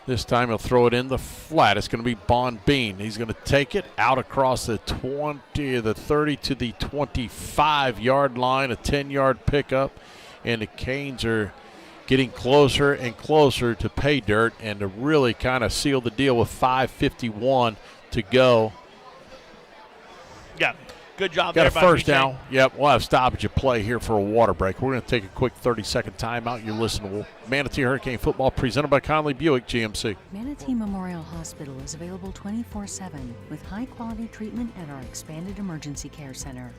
This time he'll throw it in the flat. It's going to be Bond Bean. He's going to take it out across the 20, the 30 to the 25-yard line, a 10-yard pickup, and the Canes are getting closer and closer to pay dirt and to really kind of seal the deal with 5:51 to go. Yeah. Good job Got there a by first BJ. down. Yep, we'll have stoppage of play here for a water break. We're going to take a quick 30-second timeout. You're listening to Manatee Hurricane Football presented by Conley Buick GMC. Manatee Memorial Hospital is available 24/7 with high-quality treatment at our expanded emergency care center.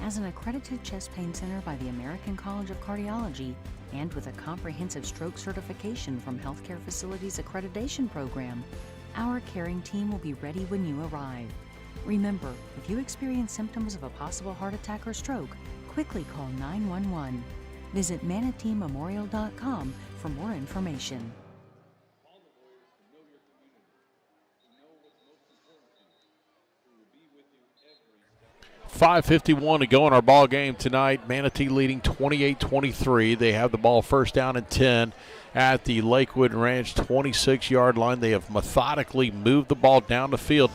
As an accredited chest pain center by the American College of Cardiology and with a comprehensive stroke certification from Healthcare Facilities Accreditation Program, our caring team will be ready when you arrive. Remember, if you experience symptoms of a possible heart attack or stroke, quickly call 911. Visit manateememorial.com for more information. 5:51 to go in our ball game tonight. Manatee leading 28-23. They have the ball 1st down and 10 at the Lakewood Ranch 26-yard line. They have methodically moved the ball down the field,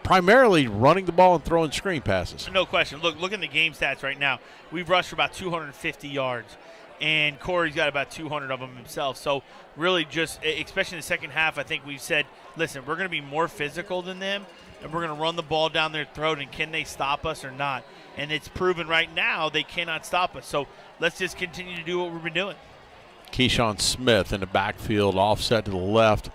primarily running the ball and throwing screen passes. No question. Look at the game stats right now. We've rushed for about 250 yards, and Corey's got about 200 of them himself. So really just, especially in the second half, I think we've said, listen, we're going to be more physical than them, and we're going to run the ball down their throat, and can they stop us or not? And it's proven right now they cannot stop us. So let's just continue to do what we've been doing. Keyshawn Smith in the backfield, offset to the left.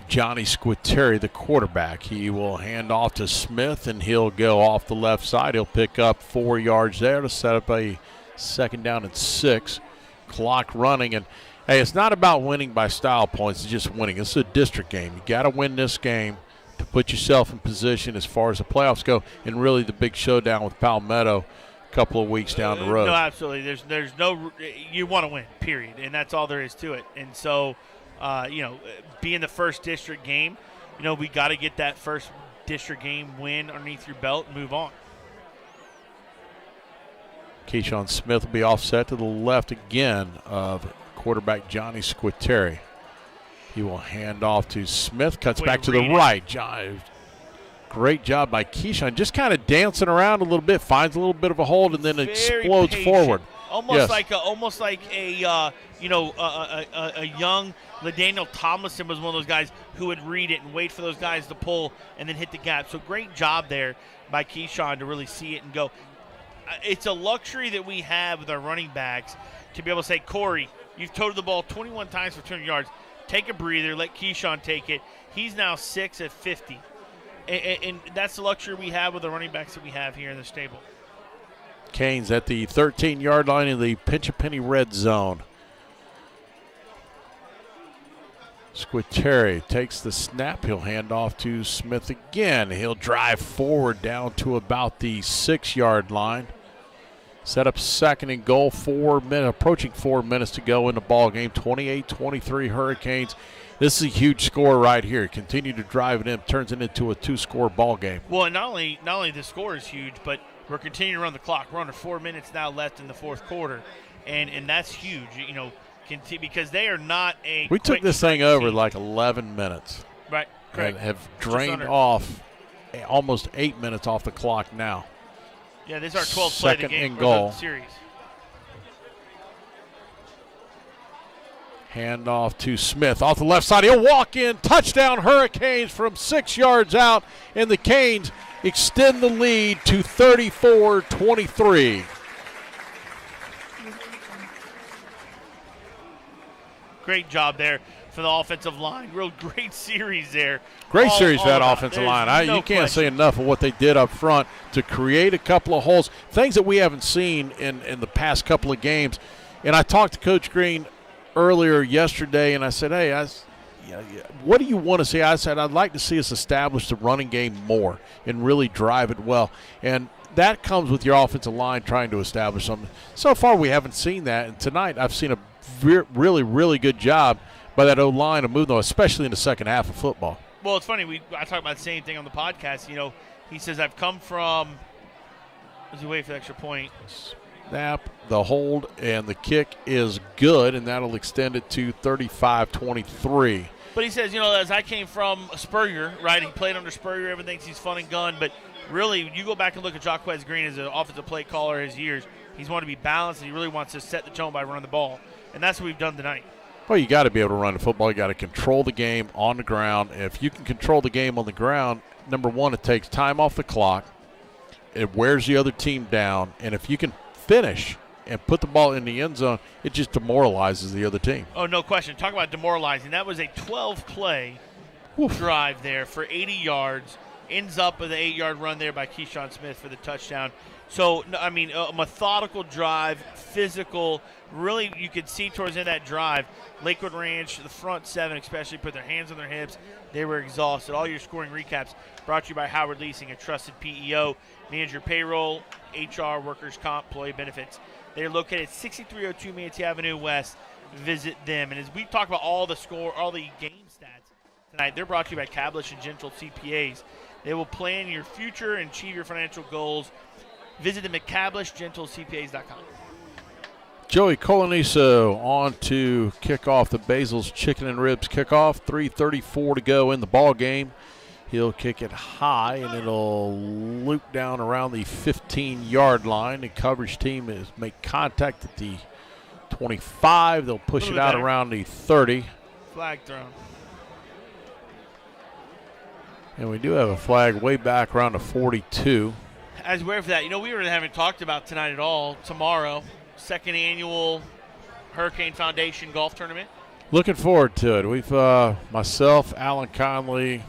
Johnny Squitieri, the quarterback. He will hand off to Smith, and he'll go off the left side. He'll pick up 4 yards there to set up a 2nd down and 6. Clock running. And, hey, it's not about winning by style points. It's just winning. It's a district game. You got to win this game to put yourself in position as far as the playoffs go, and really the big showdown with Palmetto a couple of weeks down the road. No, absolutely. There's no – you want to win, period, and that's all there is to it. And so – being the first district game, we got to get that first district game win underneath your belt and move on. Keyshawn Smith will be offset to the left again of quarterback Johnny Squitieri. He will hand off to Smith, cuts back to the right. Great job by Keyshawn, just kind of dancing around a little bit, finds a little bit of a hold, and then explodes forward. Almost like a young LaDaniel Tomlinson was one of those guys who would read it and wait for those guys to pull and then hit the gap. So great job there by Keyshawn to really see it and go. It's a luxury that we have with our running backs to be able to say, Corey, you've toted the ball 21 times for 200 yards. Take a breather. Let Keyshawn take it. He's now 6 at 50. And that's the luxury we have with the running backs that we have here in the stable. Canes at the 13-yard line in the pinch-a-penny red zone. Squitieri takes the snap. He'll hand off to Smith again. He'll drive forward down to about the 6-yard line. Set up second and goal, approaching 4 minutes to go in the ball game. 28-23 Hurricanes. This is a huge score right here. Continue to drive it in, turns it into a 2-score ball game. Well, and not only the score is huge, but we're continuing to run the clock. We're under 4 minutes now left in the fourth quarter, and that's huge. You know, because they are not a. We took this thing over like 11 minutes. Right. Correct. And have drained off almost 8 minutes off the clock now. Yeah, this is our 12th play of the game and goal. The series. Hand off to Smith off the left side. He'll walk in. Touchdown Hurricanes from 6 yards out. And the Canes extend the lead to 34-23. Great job there for the offensive line. Real great series there. Great series for that offensive line. You can't say enough of what they did up front to create a couple of holes, things that we haven't seen in the past couple of games. And I talked to Coach Green earlier yesterday, and I said, hey, what do you want to see? I said, I'd like to see us establish the running game more and really drive it well. And that comes with your offensive line trying to establish something. So far, we haven't seen that. And tonight, I've seen a really, really good job by that O-line of moving, especially in the second half of football. Well, it's funny. I talk about the same thing on the podcast. You know, he says, I've come from – was he waiting for the extra point? Snap, the hold, and the kick is good, and that'll extend it to 35-23. But he says, you know, as I came from Spurrier, right, he played under Spurrier, everyone thinks he's fun and gun, but really, you go back and look at Jaquez Green as an offensive play caller his years, he's wanted to be balanced, and he really wants to set the tone by running the ball, and that's what we've done tonight. Well, you got to be able to run the football. You got to control the game on the ground. If you can control the game on the ground, number one, it takes time off the clock. It wears the other team down, and if you can finish and put the ball in the end zone, it just demoralizes the other team. Oh, no question. Talk about demoralizing. That was a 12-play drive there for 80 yards. Ends up with an 8-yard run there by Keyshawn Smith for the touchdown. So, I mean, a methodical drive, physical. Really, you could see towards the end of that drive, Lakewood Ranch, the front seven especially, put their hands on their hips. They were exhausted. All your scoring recaps brought to you by Howard Leasing, a trusted PEO. Manage your payroll, HR, workers' comp, employee benefits. They're located at 6302 Manatee Avenue West. Visit them. And as we talk about all the game stats tonight, they're brought to you by Cablish and Gentle CPAs. They will plan your future and achieve your financial goals. Visit them at CablishGentleCPAs.com. Joey Coloniso on to kick off the Basil's Chicken and Ribs kickoff. 3:34 to go in the ball game. He'll kick it high, and it'll loop down around the 15-yard line. The coverage team is make contact at the 25. They'll push it out around the 30. Flag thrown. And we do have a flag way back around the 42. As we're for that, you know, we really haven't talked about tonight at all. Tomorrow, second annual Hurricane Foundation golf tournament. Looking forward to it. We've myself, Alan Conley,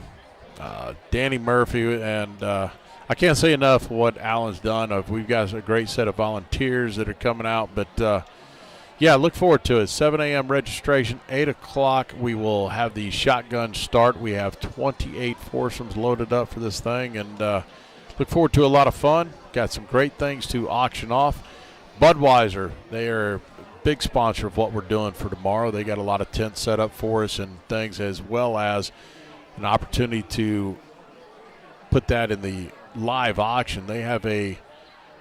Danny Murphy, and I can't say enough what Alan's done. We've got a great set of volunteers that are coming out. But, yeah, look forward to it. 7 a.m. registration, 8 o'clock we will have the shotgun start. We have 28 foursomes loaded up for this thing, and look forward to a lot of fun. Got some great things to auction off. Budweiser, they are a big sponsor of what we're doing for tomorrow. They got a lot of tents set up for us and things, as well as an opportunity to put that in the live auction. They have a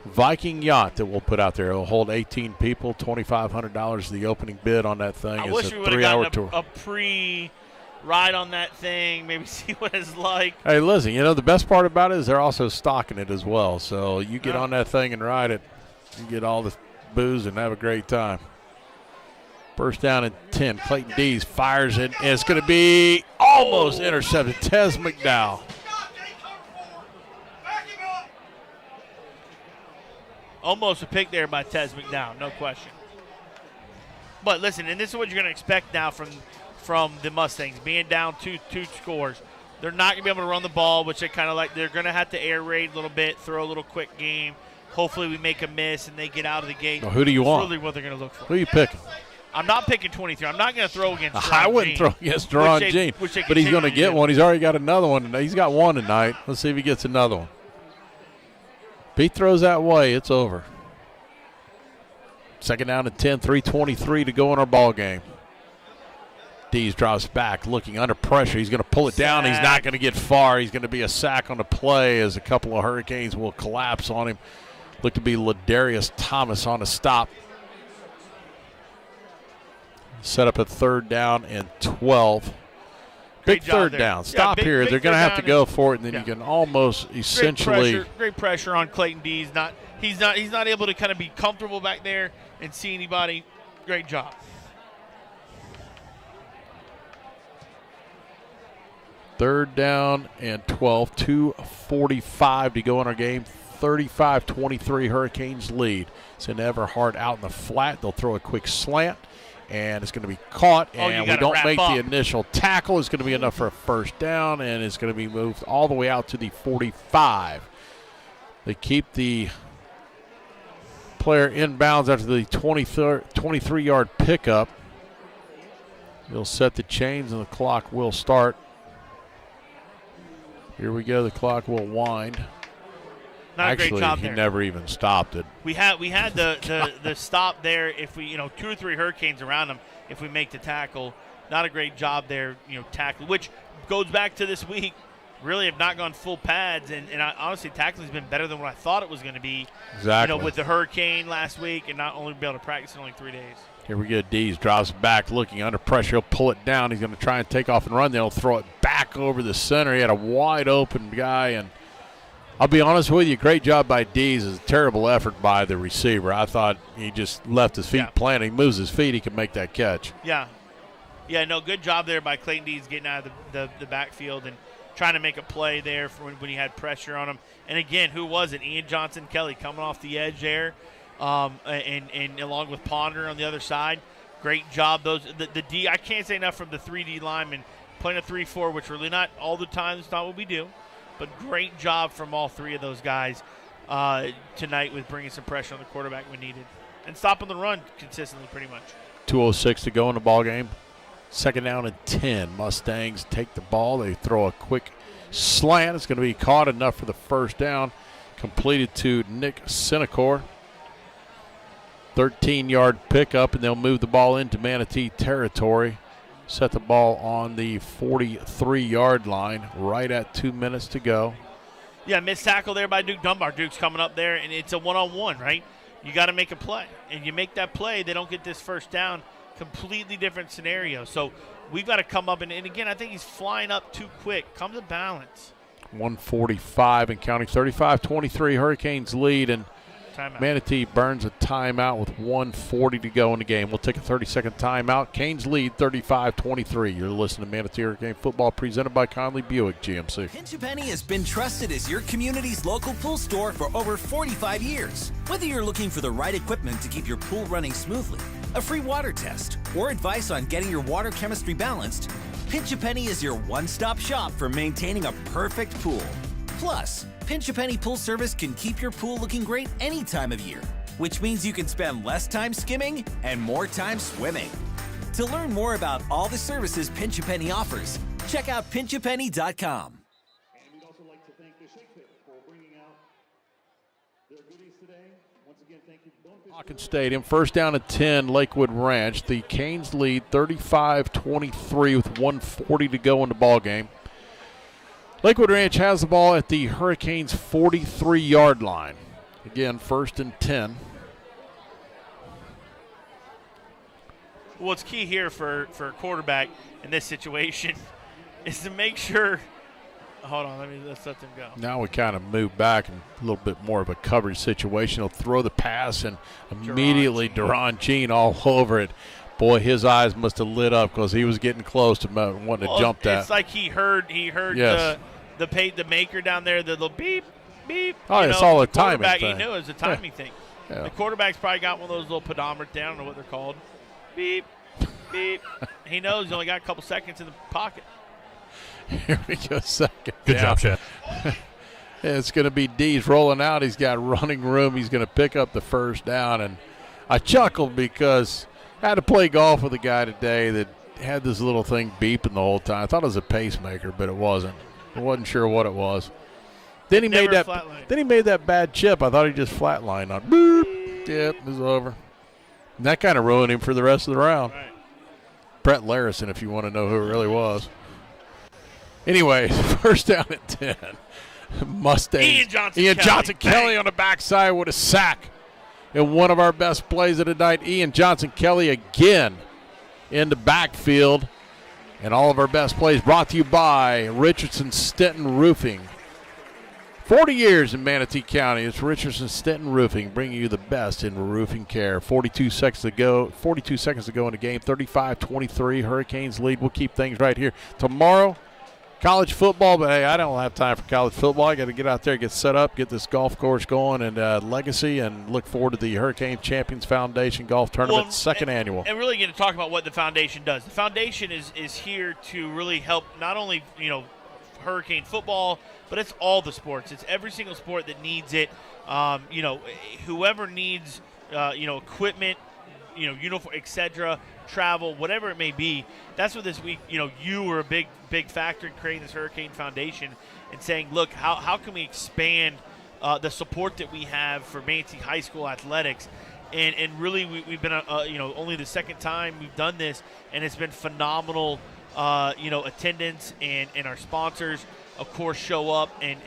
Viking yacht that we'll put out there. It'll hold 18 people, $2,500 is the opening bid on that thing. I wish we would have gotten a pre-ride on that thing, maybe see what it's like. Hey, listen, you know, the best part about it is they're also stocking it as well. So you get on that thing and ride it, you get all the booze and have a great time. First down and 10. Clayton Dees fires it, and it's going to be almost intercepted. Tez McDowell. Almost a pick there by Tez McDowell, no question. But listen, and this is what you're going to expect now from the Mustangs, being down two scores. They're not going to be able to run the ball, which they kind of like. They're going to have to air raid a little bit, throw a little quick game. Hopefully we make a miss and they get out of the gate. Well, who do you want? That's really what they're going to look for. Who are you picking? I'm not picking 23. I'm not going to throw against Deron I wouldn't Jean, throw against Deron Jean, but he's going to get one. He's already got another one tonight. He's got one tonight. Let's see if he gets another one. If he throws that way, it's over. Second down and 10, 3:23 to go in our ball game. Dees drops back, looking under pressure. He's going to pull it down. He's not going to get far. He's going to be a sack on the play as a couple of Hurricanes will collapse on him. Look to be Ladarius Thomas on a stop. Set up a 3rd down and 12. Big third down. Stop here. They're going to have to go for it, and then you can almost essentially. Great pressure on Clayton Dees. He's not able to kind of be comfortable back there and see anybody. Great job. Third down and 12, 2:45 to go in our game. 35-23 Hurricanes lead. Send Everhart out in the flat. They'll throw a quick slant, and it's going to be caught. And we don't make the initial tackle. It's going to be enough for a first down, and it's going to be moved all the way out to the 45. They keep the player inbounds after the 23-yard pickup. They'll set the chains, and the clock will start. Here we go. The clock will wind. Actually, great job he there. never even stopped it. We had the stop there. If we 2 or 3 Hurricanes around him, if we make the tackle, not a great job there. Tackle, which goes back to this week. Really have not gone full pads, and honestly, tackling's been better than what I thought it was going to be. Exactly. With the Hurricane last week, and not only be able to practice in only 3 days. Here we go. Dees drops back, looking under pressure. He'll pull it down. He's going to try and take off and run. Then he'll throw it back over the center. He had a wide open guy, and I'll be honest with you, great job by Dees. It's a terrible effort by the receiver. I thought he just left his feet planted. He moves his feet, he can make that catch. Yeah, no, good job there by Clayton Dees getting out of the backfield and trying to make a play there for when he had pressure on him. And again, who was it? Ian Johnson Kelly coming off the edge there. And along with Ponder on the other side, great job. The D, I can't say enough from the 3D linemen playing a 3-4, which really not all the time. It's not what we do, but great job from all 3 of those guys tonight with bringing some pressure on the quarterback when needed and stopping the run consistently, pretty much. 2:06 to go in the ball game. Second down and 10. Mustangs take the ball. They throw a quick slant. It's going to be caught enough for the first down. Completed to Nick Senecor. 13-yard pickup, and they'll move the ball into Manatee territory. Set the ball on the 43-yard line right at 2 minutes to go. Yeah, missed tackle there by Duke Dunbar. Duke's coming up there, and it's a one-on-one, right? You got to make a play. And you make that play, they don't get this first down. Completely different scenario. So we've got to come up, and again, I think he's flying up too quick. Come to balance. 1:45 and counting. 35-23 Hurricanes lead, and Timeout. Manatee burns a timeout with 1:40 to go in the game. We'll take a 30-second timeout. Canes lead 35-23. You're listening to Manatee Hurricane Football presented by Conley Buick GMC. Pinch A Penny has been trusted as your community's local pool store for over 45 years. Whether you're looking for the right equipment to keep your pool running smoothly, a free water test, or advice on getting your water chemistry balanced, Pinch A Penny is your one-stop shop for maintaining a perfect pool. Plus, Pinch A Penny Pool Service can keep your pool looking great any time of year, which means you can spend less time skimming and more time swimming. To learn more about all the services Pinch A Penny offers, check out pinchapenny.com. And we'd also like to thank the Shake Pit for bringing out their goodies today. Once again, thank you to Bonefish Hawkins Stadium, first down at 10, Lakewood Ranch. The Canes lead 35-23 with 1:40 to go in the ball game. Lakewood Ranch has the ball at the Hurricanes' 43-yard line. Again, first and 10. What's key here for a quarterback in this situation is to make sure – hold on, let's let them go. Now we kind of move back and a little bit more of a coverage situation. He'll throw the pass, and immediately Deron Jean all over it. Boy, his eyes must have lit up because he was getting close to wanting to jump that. It's like he heard yes. the maker down there, the little beep, beep. Oh, it's all a timing thing. He knew it was a timing thing. Yeah. The quarterback's probably got one of those little pedometers down. I don't know what they're called. Beep, beep. He knows he's only got a couple seconds in the pocket. Here we go, second. Good job, Chad. It's going to be Dees rolling out. He's got running room. He's going to pick up the first down. And I chuckled because I had to play golf with a guy today that had this little thing beeping the whole time. I thought it was a pacemaker, but it wasn't. I wasn't sure what it was. Then he made that bad chip. I thought he just flatlined on. Boop. Yep, it was over. And that kind of ruined him for the rest of the round. Right. Brett Larison, if you want to know who it really was. Anyway, first down at 10. Mustangs. Ian Johnson Kelly on the backside with a sack. And one of our best plays of the night, Ian Johnson Kelly again in the backfield. And all of our best plays brought to you by Richardson Stenton Roofing. 40 years in Manatee County. It's Richardson Stenton Roofing, bringing you the best in roofing care. 42 seconds to go in the game. 35-23. Hurricanes lead. We'll keep things right here. Tomorrow, college football, but hey, I don't have time for college football. I got to get out there, get set up, get this golf course going, and Legacy, and look forward to the Hurricane Champions Foundation Golf Tournament, second annual. And really going to talk about what the foundation does. The foundation is here to really help not only Hurricane football, but it's all the sports. It's every single sport that needs it. Whoever needs equipment, uniform, etc., travel, whatever it may be. That's what this week, you were a big factor in creating this Hurricane Foundation and saying, look, how can we expand the support that we have for Manatee High School athletics? And really, we've been, only the second time we've done this, and it's been phenomenal, attendance, and our sponsors, of course, show up, and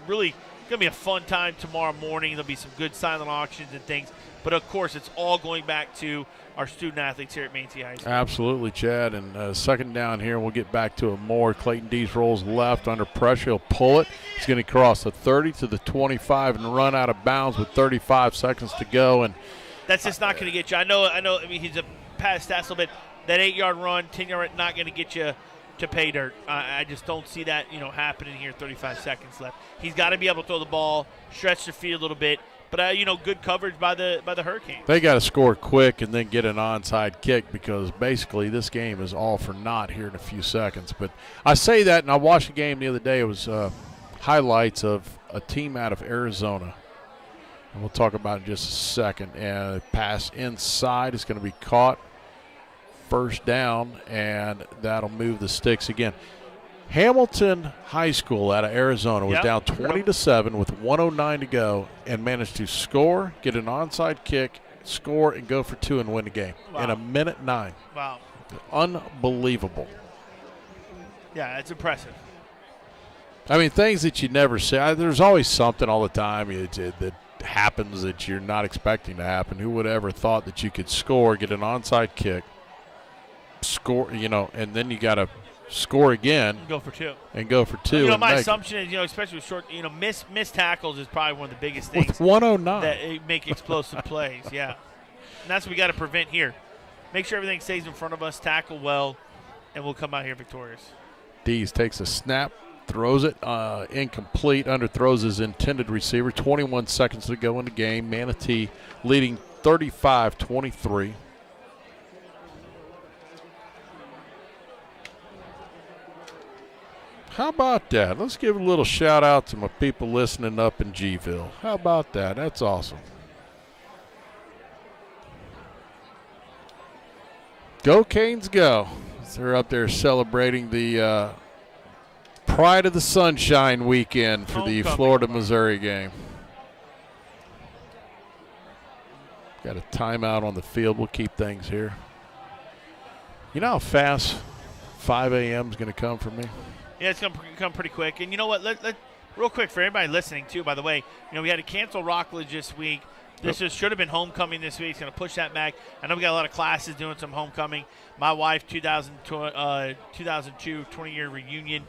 really going to be a fun time tomorrow morning. There'll be some good silent auctions and things. But, of course, it's all going back to our student-athletes here at Manatee High School. Absolutely, Chad. And second down here, we'll get back to it more. Clayton Dees rolls left under pressure. He'll pull it. He's going to cross the 30 to the 25 and run out of bounds with 35 seconds to go. And that's just not going to get you. I know. I mean, he's a pass stats a little bit. That 8-yard run, 10-yard run, not going to get you to pay dirt. I just don't see that, happening here. 35 seconds left. He's got to be able to throw the ball, stretch the field a little bit. But good coverage by the Hurricanes. They got to score quick and then get an onside kick, because basically this game is all for naught here in a few seconds. But I say that, and I watched a game the other day. It was highlights of a team out of Arizona, and we'll talk about it in just a second. And a pass inside is going to be caught. First down, and that'll move the sticks again. Hamilton High School out of Arizona was down 20-7 with 1:09 to go and managed to score, get an onside kick, score, and go for two and win the game in a minute 9. Wow. Unbelievable. Yeah, it's impressive. I mean, things that you never see. There's always something all the time that happens that you're not expecting to happen. Who would ever thought that you could score, get an onside kick, score, and then you got to score again. Go for two. And go for two. My assumption is, especially with short, missed tackles is probably one of the biggest things. With 109. That make explosive plays, yeah. And that's what we got to prevent here. Make sure everything stays in front of us, tackle well, and we'll come out here victorious. Dees takes a snap, throws it incomplete, underthrows his intended receiver. 21 seconds to go in the game. Manatee leading 35-23. How about that? Let's give a little shout out to my people listening up in Gville. How about that? That's awesome. Go Canes, go. They're up there celebrating the Pride of the Sunshine weekend for the Florida-Missouri game. Got a timeout on the field. We'll keep things here. You know how fast 5 a.m. is going to come for me? Yeah, it's going to come pretty quick. And you know what? Let real quick for everybody listening, too, by the way, we had to cancel Rockledge this week. This should have been homecoming this week. It's going to push that back. I know we got a lot of classes doing some homecoming. My wife, 2002 20-year reunion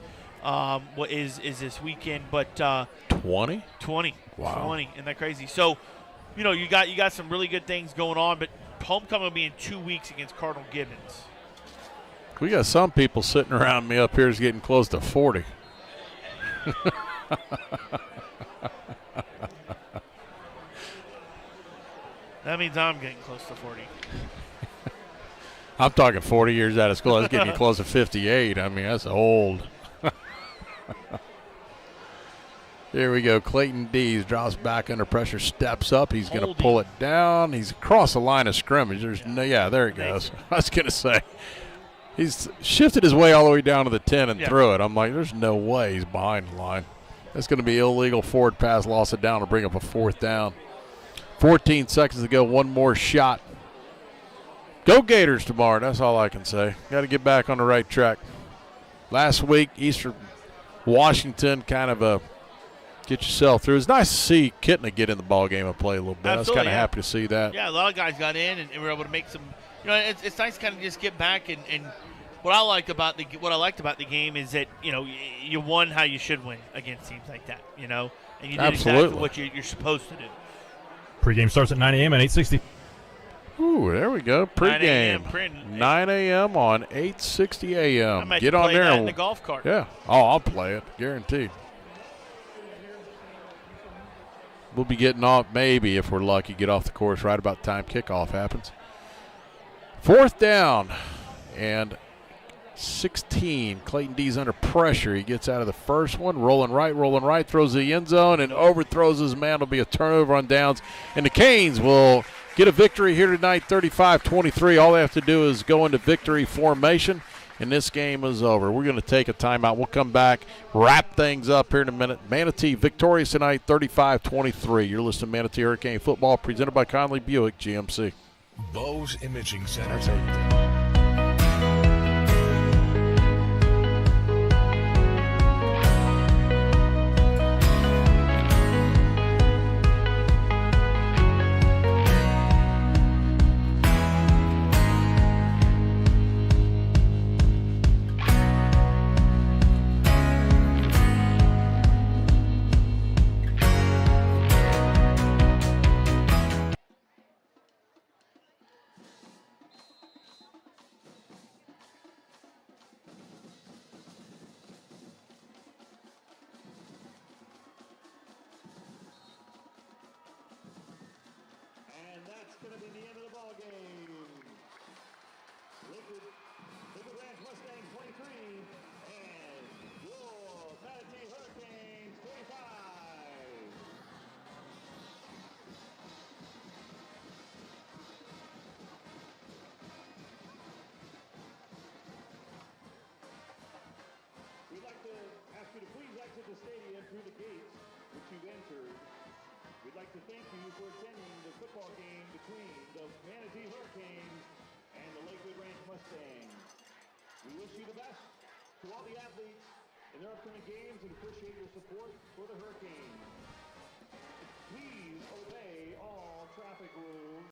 is this weekend. But 20? 20. Wow. 20. Isn't that crazy? So, you got some really good things going on, but homecoming will be in 2 weeks against Cardinal Gibbons. We got some people sitting around me up here is getting close to 40. That means I'm getting close to 40. I'm talking 40 years out of school. That's getting you close to 58. I mean, that's old. Here we go. Clayton Dees drops back under pressure, steps up. He's going to pull it down. He's across the line of scrimmage. There's there it goes. I was going to say, he's shifted his way all the way down to the 10 and threw it. I'm like, there's no way he's behind the line. That's going to be illegal forward pass, loss it down to bring up a 4th down. 14 seconds to go, one more shot. Go Gators tomorrow, that's all I can say. Got to get back on the right track. Last week, Eastern Washington kind of get yourself through. It's nice to see Kitna get in the ball game and play a little bit. Absolutely, I was kind of happy to see that. Yeah, a lot of guys got in and were able to make some. It's nice to kind of just get back and what I liked about the game is that you won how you should win against teams like that. And you did exactly what you're supposed to do. Pre-game starts at 9 a.m. and 8:60. Ooh, there we go. Pre-game. 9 a.m. on 8:60 a.m. Get on there. In the golf cart. Yeah. Oh, I'll play it. Guaranteed. We'll be getting off, maybe, if we're lucky, get off the course right about the time kickoff happens. 4th down and 16. Clayton Dees under pressure. He gets out of the first one, rolling right, throws the end zone, and overthrows his man. It'll be a turnover on downs. And the Canes will get a victory here tonight, 35-23. All they have to do is go into victory formation, and this game is over. We're going to take a timeout. We'll come back, wrap things up here in a minute. Manatee victorious tonight, 35-23. You're listening to Manatee Hurricane Football, presented by Conley Buick GMC. Bose Imaging Center. Lakewood Ranch Mustangs 23 and your Manatee Hurricanes 45. We'd like to ask you to please exit the stadium through the gates which you've entered. We'd like to thank you for attending the football game between the Manatee Hurricanes and the Lakewood Ranch Mustangs. We wish you the best to all the athletes in their upcoming games and appreciate your support for the Hurricanes. Please obey all traffic rules.